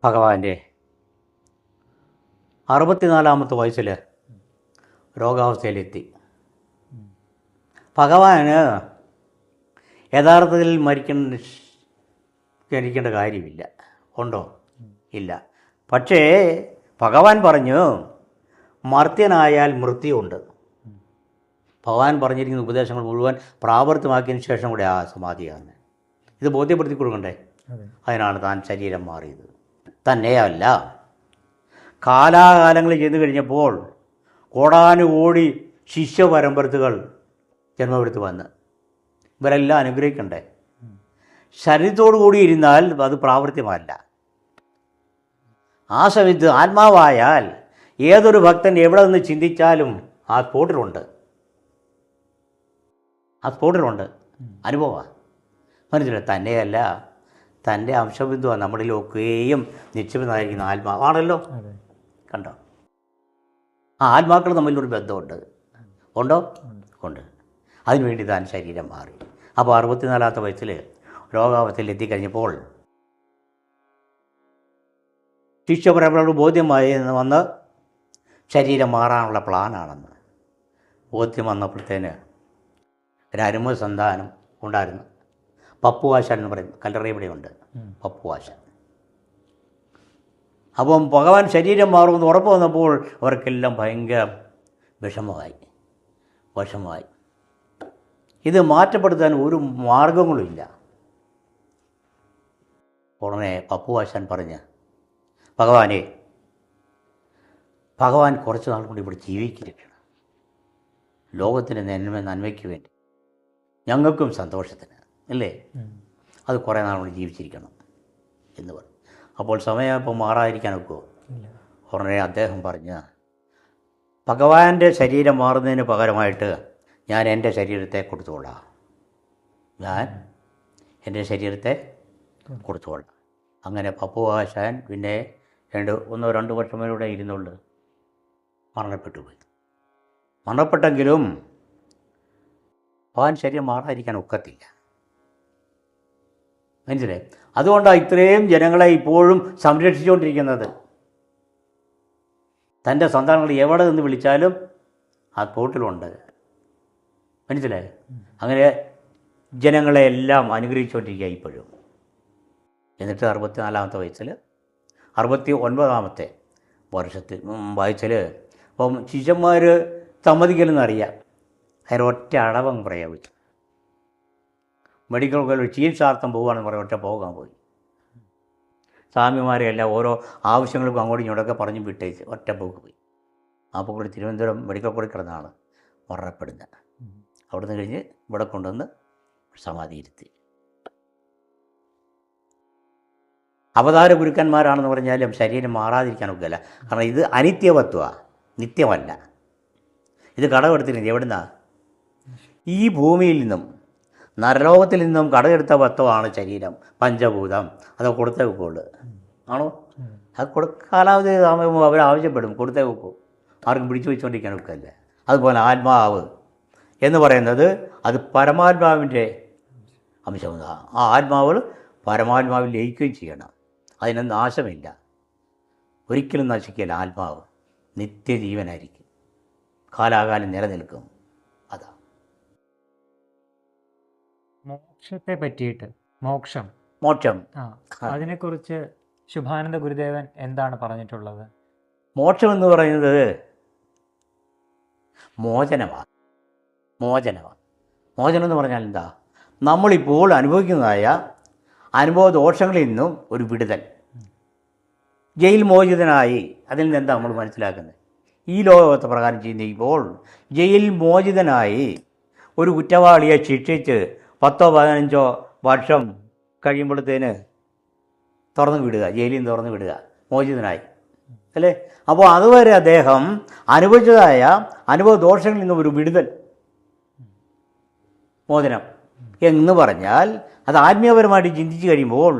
ഭഗവാന്റെ 64-ാമത്തെ വയസ്സിൽ രോഗാവസ്ഥയിലെത്തി. ഭഗവാന് യഥാർത്ഥത്തിൽ മരിക്കേണ്ട കാര്യമില്ല. ഉണ്ടോ? ഇല്ല. പക്ഷേ ഭഗവാൻ പറഞ്ഞു, മർത്യനായാൽ മൃത്യുണ്ട്. ഭഗവാൻ പറഞ്ഞിരിക്കുന്ന ഉപദേശങ്ങൾ മുഴുവൻ പ്രാവർത്തികമാക്കിയതിന് ശേഷം കൂടെ ആ സമാധിയാണ്. ഇത് ബോധ്യപ്പെടുത്തി കൊടുക്കണ്ടേ? അതിനാണ് താൻ ശരീരം മാറിയത്. തന്നെയല്ല, കാലാകാലങ്ങളിൽ ചെന്ന് കഴിഞ്ഞപ്പോൾ കോടാനുകോടി ശിഷ്യ പരമ്പരത്തുകൾ ജന്മമെടുത്ത് വന്ന് ഇവരെല്ലാം അനുഗ്രഹിക്കണ്ടേ? ശരീരത്തോടു കൂടി ഇരുന്നാൽ അത് പ്രാവർത്തികമല്ല. ആ സമയത്ത് ആത്മാവായാൽ ഏതൊരു ഭക്തൻ എവിടെ നിന്ന് ചിന്തിച്ചാലും ആ സ്പോട്ടിലുണ്ട്. അനുഭവമാണ്. മനസ്സിലായി? തന്നെയല്ല, തൻ്റെ അംശബിന്ദുവാണ് നമ്മളിലൊക്കെയും നിശ്ചയമായിരിക്കുന്ന ആത്മാവാണല്ലോ. കണ്ടോ? ആ ആത്മാക്കൾ തമ്മിലൊരു ബന്ധമുണ്ട്. ഉണ്ടോ? ഉണ്ട്. അതിനുവേണ്ടി താൻ ശരീരം മാറി. അപ്പോൾ 64-ാമത്തെ വയസ്സിൽ രോഗാവസ്ഥയിൽ എത്തിക്കഴിഞ്ഞപ്പോൾ ശിഷ്യപരമ്പരയോട് ബോധ്യമായി വന്ന് ശരീരം മാറാനുള്ള പ്ലാനാണെന്ന് ബോധ്യം വന്നപ്പോഴത്തേന് ഒരരുമ സന്താനം ഉണ്ടായിരുന്നു. പപ്പുവാശാൻ എന്ന് പറയും. കല്ലറ ഇവിടെയുണ്ട്. പപ്പുവാശാൻ. അപ്പം ഭഗവാൻ ശരീരം മാറുമെന്ന് ഉറപ്പ് വന്നപ്പോൾ അവർക്കെല്ലാം ഭയങ്കര വിഷമമായി. ഇത് മാറ്റപ്പെടുത്താൻ ഒരു മാർഗങ്ങളുമില്ല. ഉടനെ പപ്പുവാശാൻ പറഞ്ഞ്, ഭഗവാൻ കുറച്ച് നാൾ കൂടി ഇവിടെ ജീവിച്ചിരിക്കണം. ലോകത്തിൻ്റെ നന്മയ്ക്ക് വേണ്ടി, ഞങ്ങൾക്കും സന്തോഷത്തിന്, അല്ലേ? അത് കുറേ നാൾ കൂടി ജീവിച്ചിരിക്കണം എന്ന് പറഞ്ഞു. അപ്പോൾ സമയം ഇപ്പോൾ മാറാതിരിക്കാൻ ഒക്കുമോ? ഉടനെ അദ്ദേഹം പറഞ്ഞ്, ഭഗവാന്റെ ശരീരം മാറുന്നതിന് പകരമായിട്ട് ഞാൻ എൻ്റെ ശരീരത്തെ കൊടുത്തോളാം. അങ്ങനെ പപ്പുവാശാൻ പിന്നെ 1-2 വർഷം വരെ ഇരുന്നുകൊണ്ട് മരണപ്പെട്ടു പോയി. മരണപ്പെട്ടെങ്കിലും ഭഗവാൻ ശരീരം മാറാതിരിക്കാൻ ഒക്കത്തില്ല. മനസ്സിലായി? അതുകൊണ്ടാണ് ഇത്രയും ജനങ്ങളെ ഇപ്പോഴും സംരക്ഷിച്ചുകൊണ്ടിരിക്കുന്നത്. തൻ്റെ സന്താനങ്ങൾ എവിടെ നിന്ന് വിളിച്ചാലും ആ സ്പോട്ടിലുണ്ട്. മനസ്സിലായി? അങ്ങനെ ജനങ്ങളെ എല്ലാം അനുഗ്രഹിച്ചുകൊണ്ടിരിക്കുക ഇപ്പോഴും. എന്നിട്ട് 64-ാമത്തെ വയസ്സിൽ 69-ാമത്തെ വയസ്സിൽ അപ്പം ശിഷ്യന്മാർ സമ്മതിക്കലെന്നറിയാം. അതിനൊറ്റ അടവങ്ങ് പ്രയോഗിച്ചു. മെഡിക്കൽ കോളേജ് ചികിത്സാർത്ഥം പോകുകയാണെന്ന് പറയാൻ ഒറ്റ പോകാൻ പോയി. സ്വാമിമാരെല്ലാം ഓരോ ആവശ്യങ്ങൾക്കും അങ്ങോട്ടും ഇങ്ങോട്ടൊക്കെ പറഞ്ഞ് വിട്ടേച്ച് ഒറ്റ പോക്ക് പോയി. ആ പോക്ക് തിരുവനന്തപുരം മെഡിക്കൽ കോളേജ് കിടന്നാണ് മരണപ്പെടുന്നത്. അവിടുന്ന് കഴിഞ്ഞ് ഇവിടെ കൊണ്ടുവന്ന് സമാധിയിരുത്തി. അവതാര ഗുരുക്കന്മാരാണെന്ന് പറഞ്ഞാലും ശരീരം മാറാതിരിക്കാൻ ഒക്കില്ല. കാരണം ഇത് അനിത്യവത്വമാണ്, നിത്യമല്ല. ഇത് കടമെടുത്തിരുന്നത് എവിടുന്നാ? ഈ ഭൂമിയിൽ നിന്നും, നരലോകത്തിൽ നിന്നും കടമെടുത്ത വത്വമാണ് ശരീരം, പഞ്ചഭൂതം. അത് കൊടുത്തേ വെക്കുള്ളൂ. ആണോ? അത് കാലാവധി ആകുമ്പോൾ അവർ ആവശ്യപ്പെടും, കൊടുത്തേ വെക്കും. ആർക്കും പിടിച്ചു വെച്ചുകൊണ്ടിരിക്കാൻ ഒക്കല്ല. അതുപോലെ ആത്മാവ് എന്ന് പറയുന്നത് അത് പരമാത്മാവിൻ്റെ അംശമാണ്. ആ ആത്മാവ് പരമാത്മാവിൽ ലയിക്കുകയും ചെയ്യണം. അതിന് നാശമില്ല, ഒരിക്കലും നശിക്കില്ല. ആത്മാവ് നിത്യജീവനായിരിക്കും, കാലാകാലം നിലനിൽക്കും. അതാ മോക്ഷത്തെ പറ്റിയിട്ട്, മോക്ഷം അതിനെക്കുറിച്ച് ശുഭാനന്ദ ഗുരുദേവൻ എന്താണ് പറഞ്ഞിട്ടുള്ളത്? മോക്ഷം എന്ന് പറയുന്നത് മോചനമാണ്. മോചനം എന്ന് പറഞ്ഞാൽ എന്താ? നമ്മളിപ്പോൾ അനുഭവിക്കുന്നതായ അനുഭവ ദോഷങ്ങളിൽ നിന്നും ഒരു വിടുതൽ. ജയിൽ മോചിതനായി, അതിൽ നിന്ന് എന്താ നമ്മൾ മനസ്സിലാക്കുന്നത്? ഈ ലോകത്തെ പ്രകാരം ചിന്തിക്കുമ്പോൾ ജയിൽ മോചിതനായി ഒരു കുറ്റവാളിയെ ശിക്ഷിച്ച് 10-15 വർഷം കഴിയുമ്പോഴത്തേന് തുറന്നു വിടുക, ജയിലിൽ നിന്ന് തുറന്നു വിടുക, മോചിതനായി അല്ലേ? അപ്പോൾ അതുവരെ അദ്ദേഹം അനുഭവിച്ചതായ അനുഭവ ദോഷങ്ങളിൽ നിന്നും ഒരു വിടുതൽ, മോചനം എന്ന് പറഞ്ഞാൽ അത് ആത്മീയപരമായിട്ട് ചിന്തിച്ച് കഴിയുമ്പോൾ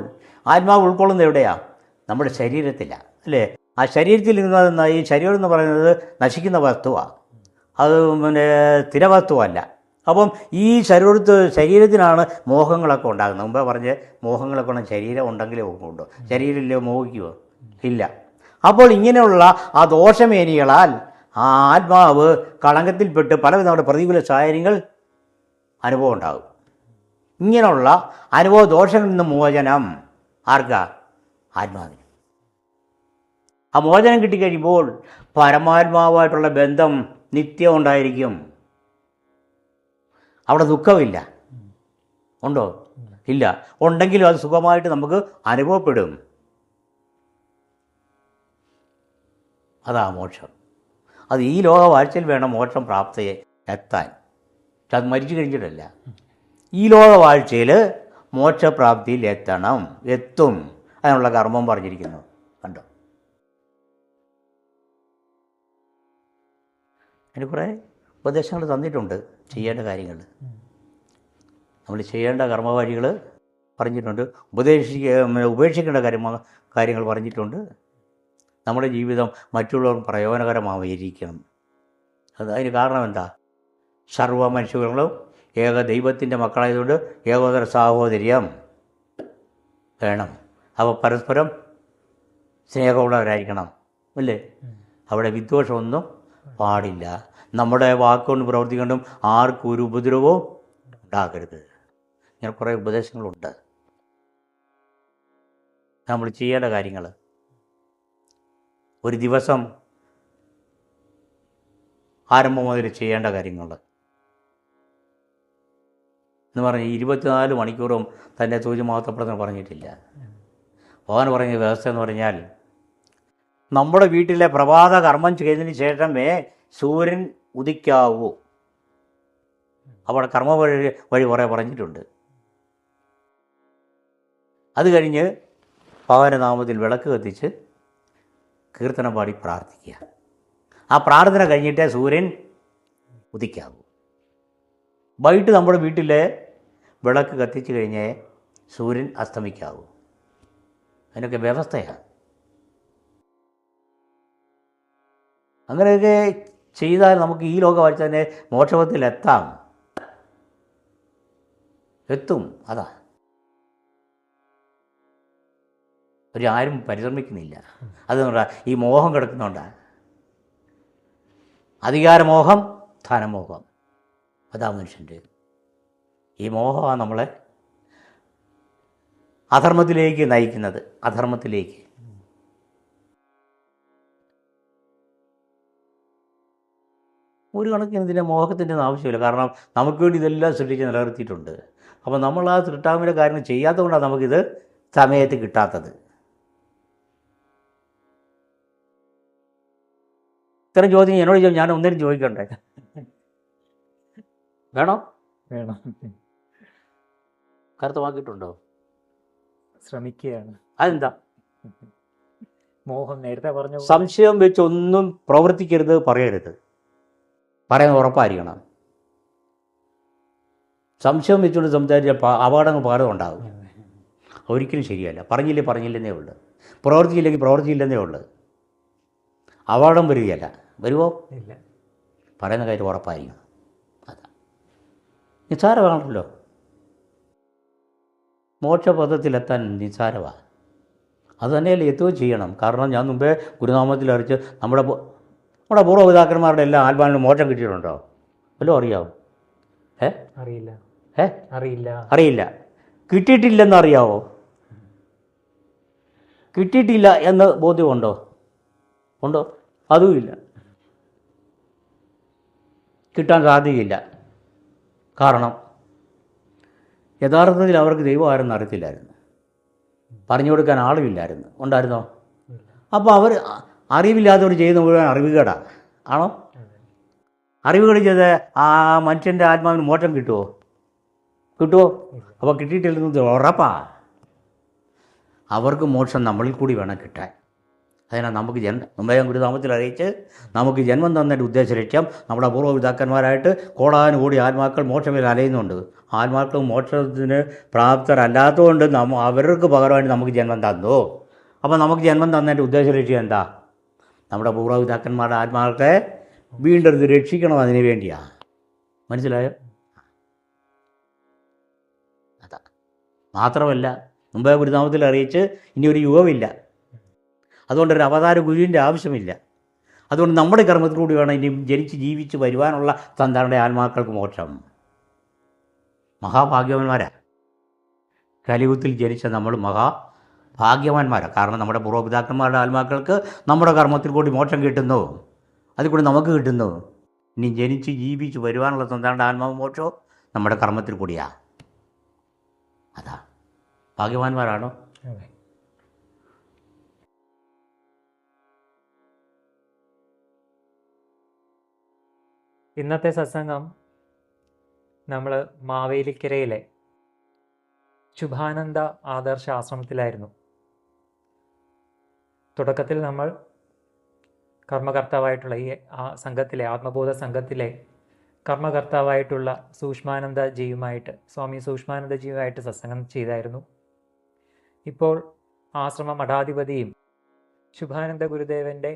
ആത്മാവ് ഉൾക്കൊള്ളുന്നത് എവിടെയാണ്? നമ്മുടെ ശരീരത്തിലാണ് അല്ലേ? ആ ശരീരത്തിൽ നിന്ന് ഈ ശരീരം എന്ന് പറയുന്നത് നശിക്കുന്ന വസ്തുവാണ്, അത് സ്ഥിരവസ്തുവല്ല. അപ്പം ഈ ശരീരത്തിനാണ് മോഹങ്ങളൊക്കെ ഉണ്ടാകുന്നത്. മുമ്പേ പറഞ്ഞ് മോഹങ്ങളൊക്കെ ഉണ്ടെങ്കിൽ ശരീരം ഉണ്ടെങ്കിലേ മോഹമുണ്ടോ? ശരീരമില്ലേ മോഹിക്കുമോ? ഇല്ല. അപ്പോൾ ഇങ്ങനെയുള്ള ആ ദോഷമേനികളാൽ ആ ആത്മാവ് കളങ്കത്തിൽപ്പെട്ട് പലവിധ നമ്മുടെ പ്രതികൂല സാഹചര്യങ്ങൾ അനുഭവം ഉണ്ടാകും. ഇങ്ങനെയുള്ള അനുഭവ ദോഷങ്ങളിൽ നിന്ന് മോചനം ആർക്കാ? ആത്മാവിന്. ആ മോചനം കിട്ടിക്കഴിയുമ്പോൾ പരമാത്മാവുമായിട്ടുള്ള ബന്ധം നിത്യം ഉണ്ടായിരിക്കും. അവിടെ ദുഃഖമില്ല. ഉണ്ടോ? ഇല്ല. ഉണ്ടെങ്കിലും അത് സുഖമായിട്ട് നമുക്ക് അനുഭവപ്പെടും. അതാ മോക്ഷം. അത് ഈ ലോകവാഴ്ചയിൽ വേണം മോക്ഷം പ്രാപ്തിയെ എത്താൻ. പക്ഷെ അത് മരിച്ചു കഴിഞ്ഞിട്ടല്ല. ഈ ലോകവാഴ്ചയിൽ മോക്ഷപ്രാപ്തിയിൽ എത്തും. അതിനുള്ള കർമ്മം പറഞ്ഞിരിക്കുന്നു. കണ്ടോ? അതിന് കുറേ ഉപദേശങ്ങൾ തന്നിട്ടുണ്ട്, ചെയ്യേണ്ട കാര്യങ്ങൾ. നമ്മൾ ചെയ്യേണ്ട കർമ്മവഴികൾ പറഞ്ഞിട്ടുണ്ട്, ഉപേക്ഷിക്കേണ്ട കാര്യങ്ങൾ പറഞ്ഞിട്ടുണ്ട്. നമ്മുടെ ജീവിതം മറ്റുള്ളവർക്ക് പ്രയോജനകരമായിരിക്കണം. അതിന് കാരണം എന്താ? സർവ്വ മനുഷ്യர்களுം ഏക ദൈവത്തിൻ്റെ മക്കളായതുകൊണ്ട് ഏകോദര സാഹോദര്യം വേണം. അപ്പോൾ പരസ്പരം സ്നേഹമുള്ളവരായിരിക്കണം അല്ലേ? അവിടെ വിദ്വേഷമൊന്നും പാടില്ല. നമ്മുടെ വാക്കുകൊണ്ട് പ്രവർത്തിക്കൊണ്ടും ആർക്കും ഒരു ഉപദ്രവവും ഉണ്ടാക്കരുത്. ഇങ്ങനെ കുറേ ഉപദേശങ്ങളുണ്ട് നമ്മൾ ചെയ്യേണ്ട കാര്യങ്ങൾ. ഒരു ദിവസം ആരംഭം മുതൽ ചെയ്യേണ്ട കാര്യങ്ങൾ എന്ന് പറഞ്ഞാൽ 24 മണിക്കൂറും തൻ്റെ സൂര്യ മഹത്വപ്പെടുത്താൻ പറഞ്ഞിട്ടില്ല. ഭഗവാൻ പറഞ്ഞ വ്യവസ്ഥ എന്ന് പറഞ്ഞാൽ നമ്മുടെ വീട്ടിലെ പ്രഭാത കർമ്മം ചെയ്തതിന് ശേഷമേ സൂര്യൻ ഉദിക്കാവൂ. അവിടെ കർമ്മ വഴി കുറേ പറഞ്ഞിട്ടുണ്ട്. അത് കഴിഞ്ഞ് ഭഗവാന്റെ നാമത്തിൽ വിളക്ക് കത്തിച്ച് കീർത്തനം പാടി പ്രാർത്ഥിക്കുക. ആ പ്രാർത്ഥന കഴിഞ്ഞിട്ടേ സൂര്യൻ ഉദിക്കാവൂ. വൈകിട്ട് നമ്മുടെ വീട്ടിലെ വിളക്ക് കത്തിച്ച് കഴിഞ്ഞേ സൂര്യൻ അസ്തമിക്കാവൂ. അതിനൊക്കെ വ്യവസ്ഥയാണ്. അങ്ങനെയൊക്കെ ചെയ്താൽ നമുക്ക് ഈ ലോകവാഴ്ച തന്നെ എത്തും. അതാ ആരും പരിശ്രമിക്കുന്നില്ല. അതുകൊണ്ടാ ഈ മോഹം കിടക്കുന്നുണ്ടാണ്. അധികാരമോഹം, ധനമോഹം, അതാ മനുഷ്യൻ്റെ. ഈ മോഹമാണ് നമ്മളെ അധർമ്മത്തിലേക്ക് നയിക്കുന്നത്. അധർമ്മത്തിലേക്ക്. ഒരു കണക്കിന് ഇതിൻ്റെ മോഹത്തിൻ്റെ ഒന്നും ആവശ്യമില്ല. കാരണം നമുക്ക് വേണ്ടി ഇതെല്ലാം സൃഷ്ടിച്ച് നിലനിർത്തിയിട്ടുണ്ട്. അപ്പോൾ നമ്മൾ ആ സൃഷ്ടാവിൻ്റെ കാര്യങ്ങൾ ചെയ്യാത്തതുകൊണ്ടാണ് നമുക്കിത് സമയത്ത് കിട്ടാത്തത്. ഇത്തരം ചോദ്യം എന്നോട് ഞാൻ ഒന്നിനും ചോദിക്കണ്ടേ? വേണം. കരുത്തമാക്കിയിട്ടുണ്ടോ? ശ്രമിക്കുകയാണ്. അതെന്താ? മോഹം നേരത്തെ പറഞ്ഞു. സംശയം വെച്ചൊന്നും പ്രവർത്തിക്കരുത്, പറയരുത്. പറയുന്നത് ഉറപ്പായിരിക്കണം. സംശയം വെച്ചുകൊണ്ട് സംസാരിച്ച അപകടങ്ങൾ പകരം ഉണ്ടാകും. ഒരിക്കലും ശരിയല്ല. പറഞ്ഞില്ലെന്നേ ഉള്ളൂ. പ്രവർത്തിച്ചില്ലെങ്കിൽ പ്രവർത്തിച്ചില്ലെന്നേ ഉള്ളൂ. അപകടം വരികയല്ല. വരുമോ? ഇല്ല. പറയുന്ന കാര്യം ഉറപ്പായിരിക്കണം. അതാ നിസ്സാരമാണല്ലോ. മോക്ഷപഥത്തിലെത്താൻ നിസ്സാരമാണ്. അത് തന്നെയല്ലേ എത്തുകയും ചെയ്യണം. കാരണം ഞാൻ മുമ്പേ ഗുരുനാമത്തിൽ അറിയിച്ച് നമ്മുടെ പൂർവ്വപിതാക്കന്മാരുടെ എല്ലാ ആത്മാവിനും മോക്ഷം കിട്ടിയിട്ടുണ്ടോ? വല്ലതും അറിയാവോ? അറിയില്ല. അറിയില്ല. അറിയില്ല. കിട്ടിയിട്ടില്ലെന്ന് അറിയാവോ? കിട്ടിയിട്ടില്ല എന്ന് ബോധ്യമുണ്ടോ? ഉണ്ടോ? അതുമില്ല. കിട്ടാൻ സാധ്യതയില്ല. കാരണം യഥാർത്ഥത്തിൽ അവർക്ക് ദൈവം ആരെന്ന് അറിയത്തില്ലായിരുന്നു. പറഞ്ഞു കൊടുക്കാൻ ആളുമില്ലായിരുന്നു. ഉണ്ടായിരുന്നോ? അപ്പോൾ അവർ അറിവില്ലാത്തവർ ചെയ്യുന്ന മുഴുവൻ അറിവുകേടാണ്. ആണോ? അറിവുകൾ ചെയ്ത് ആ മനുഷ്യൻ്റെ ആത്മാവിന് മോക്ഷം കിട്ടുമോ? അപ്പോൾ കിട്ടിയിട്ടില്ലെന്നത് ഉറപ്പാ. അവർക്ക് മോക്ഷം നമ്മളിൽ കൂടി വേണം കിട്ടാൻ. അതിനാൽ നമുക്ക് മുമ്പേ ഗുരുനാമത്തിൽ അറിയിച്ച് നമുക്ക് ജന്മം തന്നതിൻ്റെ ഉദ്ദേശ ലക്ഷ്യം നമ്മുടെ പൂർവ്വപിതാക്കന്മാരായിട്ട് കോടാനുകൂടി ആത്മാക്കൾ മോക്ഷത്തിൽ അലയുന്നുണ്ട്. ആത്മാക്കൾ മോക്ഷത്തിന് പ്രാപ്തരല്ലാത്തതുകൊണ്ട് അവർക്ക് പകരമായിട്ട് നമുക്ക് ജന്മം തന്നു. അപ്പോൾ നമുക്ക് ജന്മം തന്നതിൻ്റെ ഉദ്ദേശ ലക്ഷ്യം എന്താ? നമ്മുടെ പൂർവ്വപിതാക്കന്മാരുടെ ആത്മാക്കളെ വീണ്ടെടുത്ത് രക്ഷിക്കണം. അതിനു വേണ്ടിയാണ്. മനസ്സിലായോ? അതാ. മാത്രമല്ല മുമ്പേ ഗുരുനാമത്തിൽ അറിയിച്ച് ഇനി ഒരു യുഗമില്ല. അതുകൊണ്ടൊരു അവതാര ഗുരുവിൻ്റെ ആവശ്യമില്ല. അതുകൊണ്ട് നമ്മുടെ കർമ്മത്തിലൂടെ വേണം ഇനി ജനിച്ച് ജീവിച്ച് വരുവാനുള്ള സന്താനയുടെ ആത്മാക്കൾക്ക് മോക്ഷം. മഹാഭാഗ്യവാന്മാരാണ്. കലിയുഗത്തിൽ ജനിച്ച നമ്മൾ മഹാഭാഗ്യവാന്മാരാണ്. കാരണം നമ്മുടെ പൂർവ്വപിതാക്കന്മാരുടെ ആത്മാക്കൾക്ക് നമ്മുടെ കർമ്മത്തിൽ കൂടി മോക്ഷം കിട്ടുന്നു. അതിൽ കൂടി നമുക്ക് കിട്ടുന്നു. ഇനി ജനിച്ച് ജീവിച്ച് വരുവാനുള്ള സന്താനയുടെ ആത്മാവ് മോക്ഷവും നമ്മുടെ കർമ്മത്തിൽ കൂടിയാണ്. അതാ ഭാഗ്യവാന്മാരാണോ? ഇന്നത്തെ സത്സംഗം നമ്മൾ മാവേലിക്കരയിലെ ശുഭാനന്ദ ആദർശ ആശ്രമത്തിലായിരുന്നു. തുടക്കത്തിൽ നമ്മൾ കർമ്മകർത്താവായിട്ടുള്ള ഈ സംഘത്തിലെ ആത്മബോധ സംഘത്തിലെ കർമ്മകർത്താവായിട്ടുള്ള സ്വാമി സൂക്ഷ്മാനന്ദജിയുമായിട്ട് സത്സംഗം ചെയ്തായിരുന്നു. ഇപ്പോൾ ആശ്രമ മഠാധിപതിയും ശുഭാനന്ദ ഗുരുദേവൻ്റെ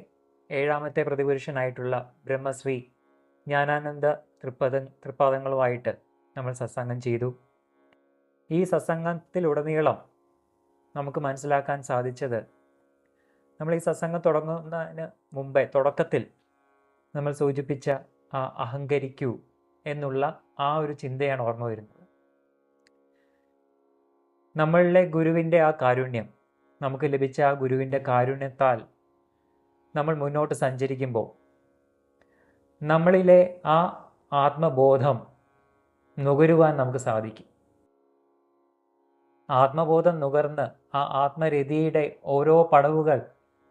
7ാമത്തെ പ്രതിപുരുഷനായിട്ടുള്ള ബ്രഹ്മശ്രീ ജ്ഞാനാനന്ദ തൃപ്പാദങ്ങളുമായിട്ട് നമ്മൾ സത്സംഗം ചെയ്തു. ഈ സത്സംഗത്തിലുടനീളം നമുക്ക് മനസ്സിലാക്കാൻ സാധിച്ചത്, നമ്മൾ ഈ സത്സംഗം തുടങ്ങുന്നതിന് മുമ്പേ തുടക്കത്തിൽ നമ്മൾ സൂചിപ്പിച്ച ആ അഹങ്കരിക്കൂ എന്നുള്ള ആ ഒരു ചിന്തയാണ് ഓർമ്മ വരുന്നത്. നമ്മളിലെ ഗുരുവിൻ്റെ ആ കാരുണ്യം, നമുക്ക് ലഭിച്ച ആ ഗുരുവിൻ്റെ കാരുണ്യത്താൽ നമ്മൾ മുന്നോട്ട് സഞ്ചരിക്കുമ്പോൾ നമ്മളിലെ ആ ആത്മബോധം നുകരുവാൻ നമുക്ക് സാധിക്കും. ആത്മബോധം നുകർന്ന് ആ ആത്മരതിയുടെ ഓരോ പടവുകൾ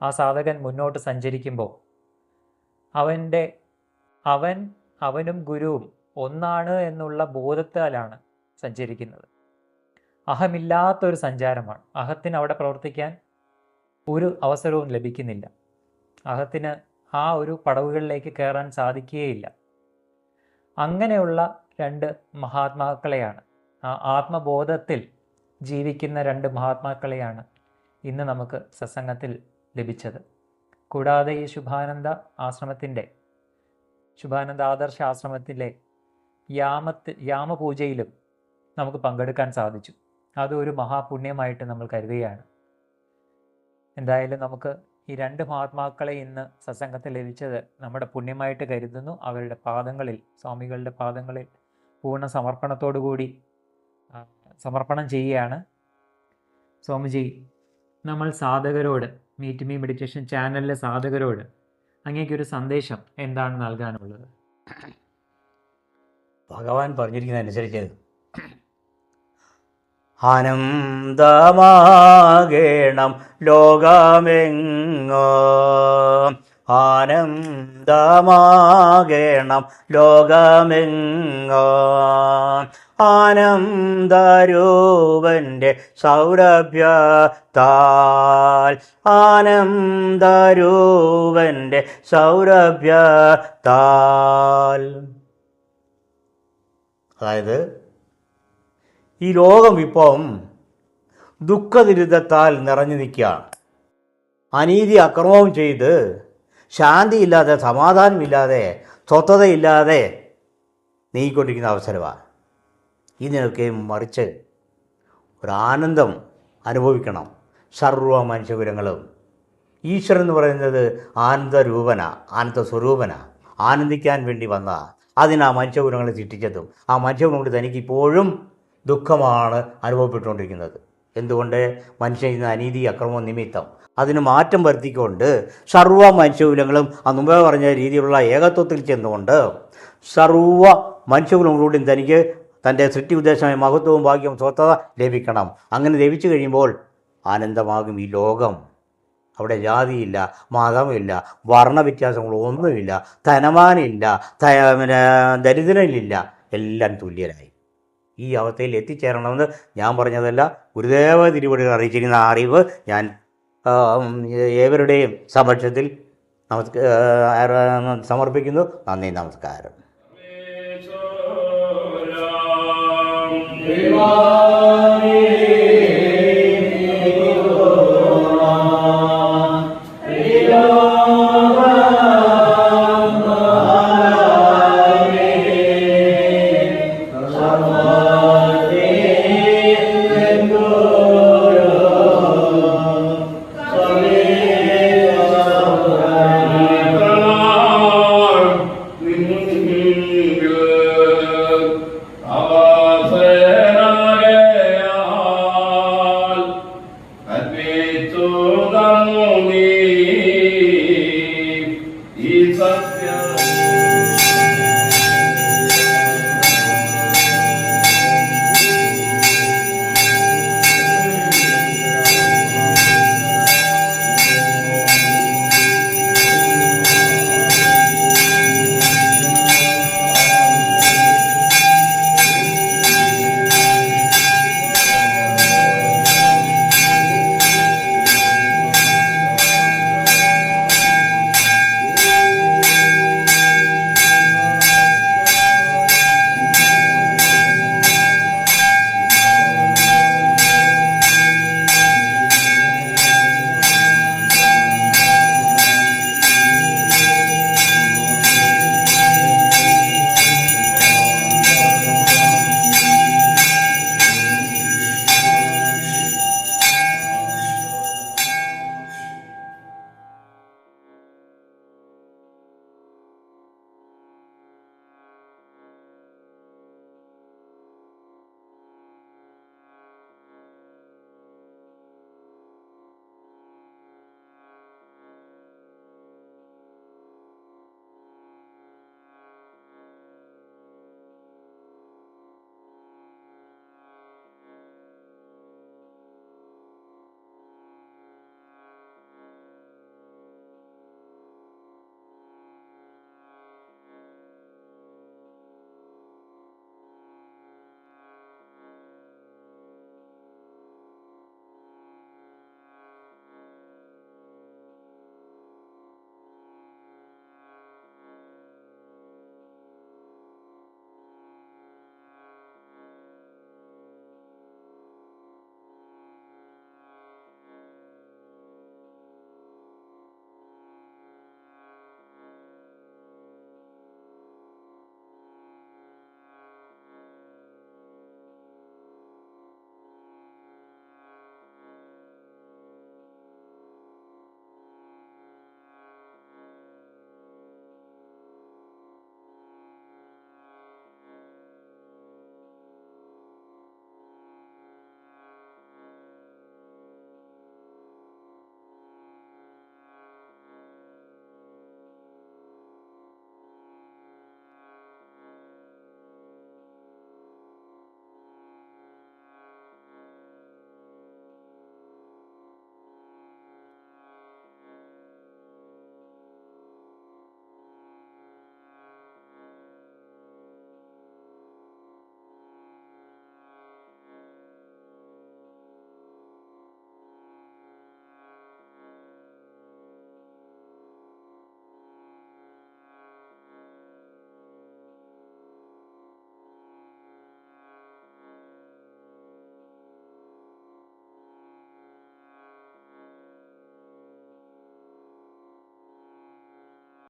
ആ സാധകൻ മുന്നോട്ട് സഞ്ചരിക്കുമ്പോൾ അവനും ഗുരുവും ഒന്നാണ് എന്നുള്ള ബോധത്താലാണ് സഞ്ചരിക്കുന്നത്. അഹമില്ലാത്തൊരു സഞ്ചാരമാണ്. അഹത്തിന് അവിടെ പ്രവർത്തിക്കാൻ ഒരു അവസരവും ലഭിക്കുന്നില്ല. അഹത്തിന് ആ ഒരു പടവുകളിലേക്ക് കയറാൻ സാധിക്കുകയില്ല. അങ്ങനെയുള്ള 2 മഹാത്മാക്കളെയാണ്, ആ ആത്മബോധത്തിൽ ജീവിക്കുന്ന 2 മഹാത്മാക്കളെയാണ് ഇന്ന് നമുക്ക് സത്സംഗത്തിൽ ലഭിച്ചത്. കൂടാതെ ഈ ശുഭാനന്ദ ആദർശ ആശ്രമത്തിലെ യാമപൂജയിലും നമുക്ക് പങ്കെടുക്കാൻ സാധിച്ചു. അതൊരു മഹാപുണ്യമായിട്ട് നമ്മൾ കരുതുകയാണ്. എന്തായാലും നമുക്ക് ഈ 2 മഹാത്മാക്കളെ ഇന്ന് സത്സംഗത്തിൽ ലഭിച്ചത് നമ്മുടെ പുണ്യമായിട്ട് കരുതുന്നു. അവരുടെ പാദങ്ങളിൽ, സ്വാമികളുടെ പാദങ്ങളിൽ പൂർണ്ണ സമർപ്പണത്തോടുകൂടി സമർപ്പണം ചെയ്യുകയാണ്. സ്വാമിജി, നമ്മൾ സാധകരോട്, മീറ്റ് മീ മെഡിറ്റേഷൻ ചാനലിലെ സാധകരോട് അങ്ങേക്കൊരു സന്ദേശം എന്താണ് നൽകാനുള്ളത്? ഭഗവാൻ പറഞ്ഞിരിക്കുന്നതനുസരിച്ച് ആനന്ദമാകേണം ലോകമെങ്ങോ, ആനന്ദമാകേണം ലോകമെങ്ങോ, ആനന്ദരൂപൻ്റെ സൗരഭ്യത്താൽ, ആനന്ദരൂപൻ്റെ സൗരഭ്യത്താൽ. അതായത് ഈ ലോകം ഇപ്പം ദുഃഖദുരിതത്താൽ നിറഞ്ഞു നിൽക്കുകയാണ്. അനീതി അക്രമവും ചെയ്ത് ശാന്തിയില്ലാതെ, സമാധാനമില്ലാതെ, സ്വസ്ഥതയില്ലാതെ നീങ്ങിക്കൊണ്ടിരിക്കുന്ന അവസരമാണ്. ഇതിനൊക്കെ മറിച്ച് ഒരാനന്ദം അനുഭവിക്കണം സർവ്വ മനുഷ്യകുലങ്ങളും. ഈശ്വരൻ എന്ന് പറയുന്നത് ആനന്ദരൂപന, ആനന്ദ സ്വരൂപന, ആനന്ദിക്കാൻ വേണ്ടി വന്ന അതിനാ മനുഷ്യകുലങ്ങളെ സൃഷ്ടിച്ചതും ആ മനുഷ്യകുലങ്ങൾ തനിക്കിപ്പോഴും ദുഃഖമാണ് അനുഭവപ്പെട്ടുകൊണ്ടിരിക്കുന്നത്. എന്തുകൊണ്ട്? മനുഷ്യൻ ഇന്ന് അനീതി അക്രമം നിമിത്തം അതിന് മാറ്റം വരുത്തിക്കൊണ്ട് സർവ്വ മനുഷ്യകുലങ്ങളും ആ മുമ്പേ പറഞ്ഞ രീതിയിലുള്ള ഏകത്വത്തിൽ ചെന്നുകൊണ്ട് സർവ്വ മനുഷ്യകുലങ്ങളോടും തനിക്ക് തൻ്റെ സൃഷ്ടി ഉദ്ദേശമായ മഹത്വവും ഭാഗ്യവും സ്വസ്ഥത ലഭിക്കണം. അങ്ങനെ ലഭിച്ചു കഴിയുമ്പോൾ ആനന്ദമാകും ഈ ലോകം. അവിടെ ജാതിയില്ല, മതമില്ല, വർണ്ണവ്യത്യാസങ്ങളൊന്നുമില്ല, ധനവാനില്ല, ദരിദ്രനില്ല, എല്ലാം തുല്യരായി. ഈ അവസ്ഥയിൽ എത്തിച്ചേരണമെന്ന് ഞാൻ പറഞ്ഞതല്ല, ഗുരുദേവ തിരുവടികൾ അറിയിച്ചിരിക്കുന്ന ആ അറിവ് ഞാൻ ഏവരുടെയും സമക്ഷത്തിൽ സമർപ്പിക്കുന്നു. നന്ദി, നമസ്കാരം.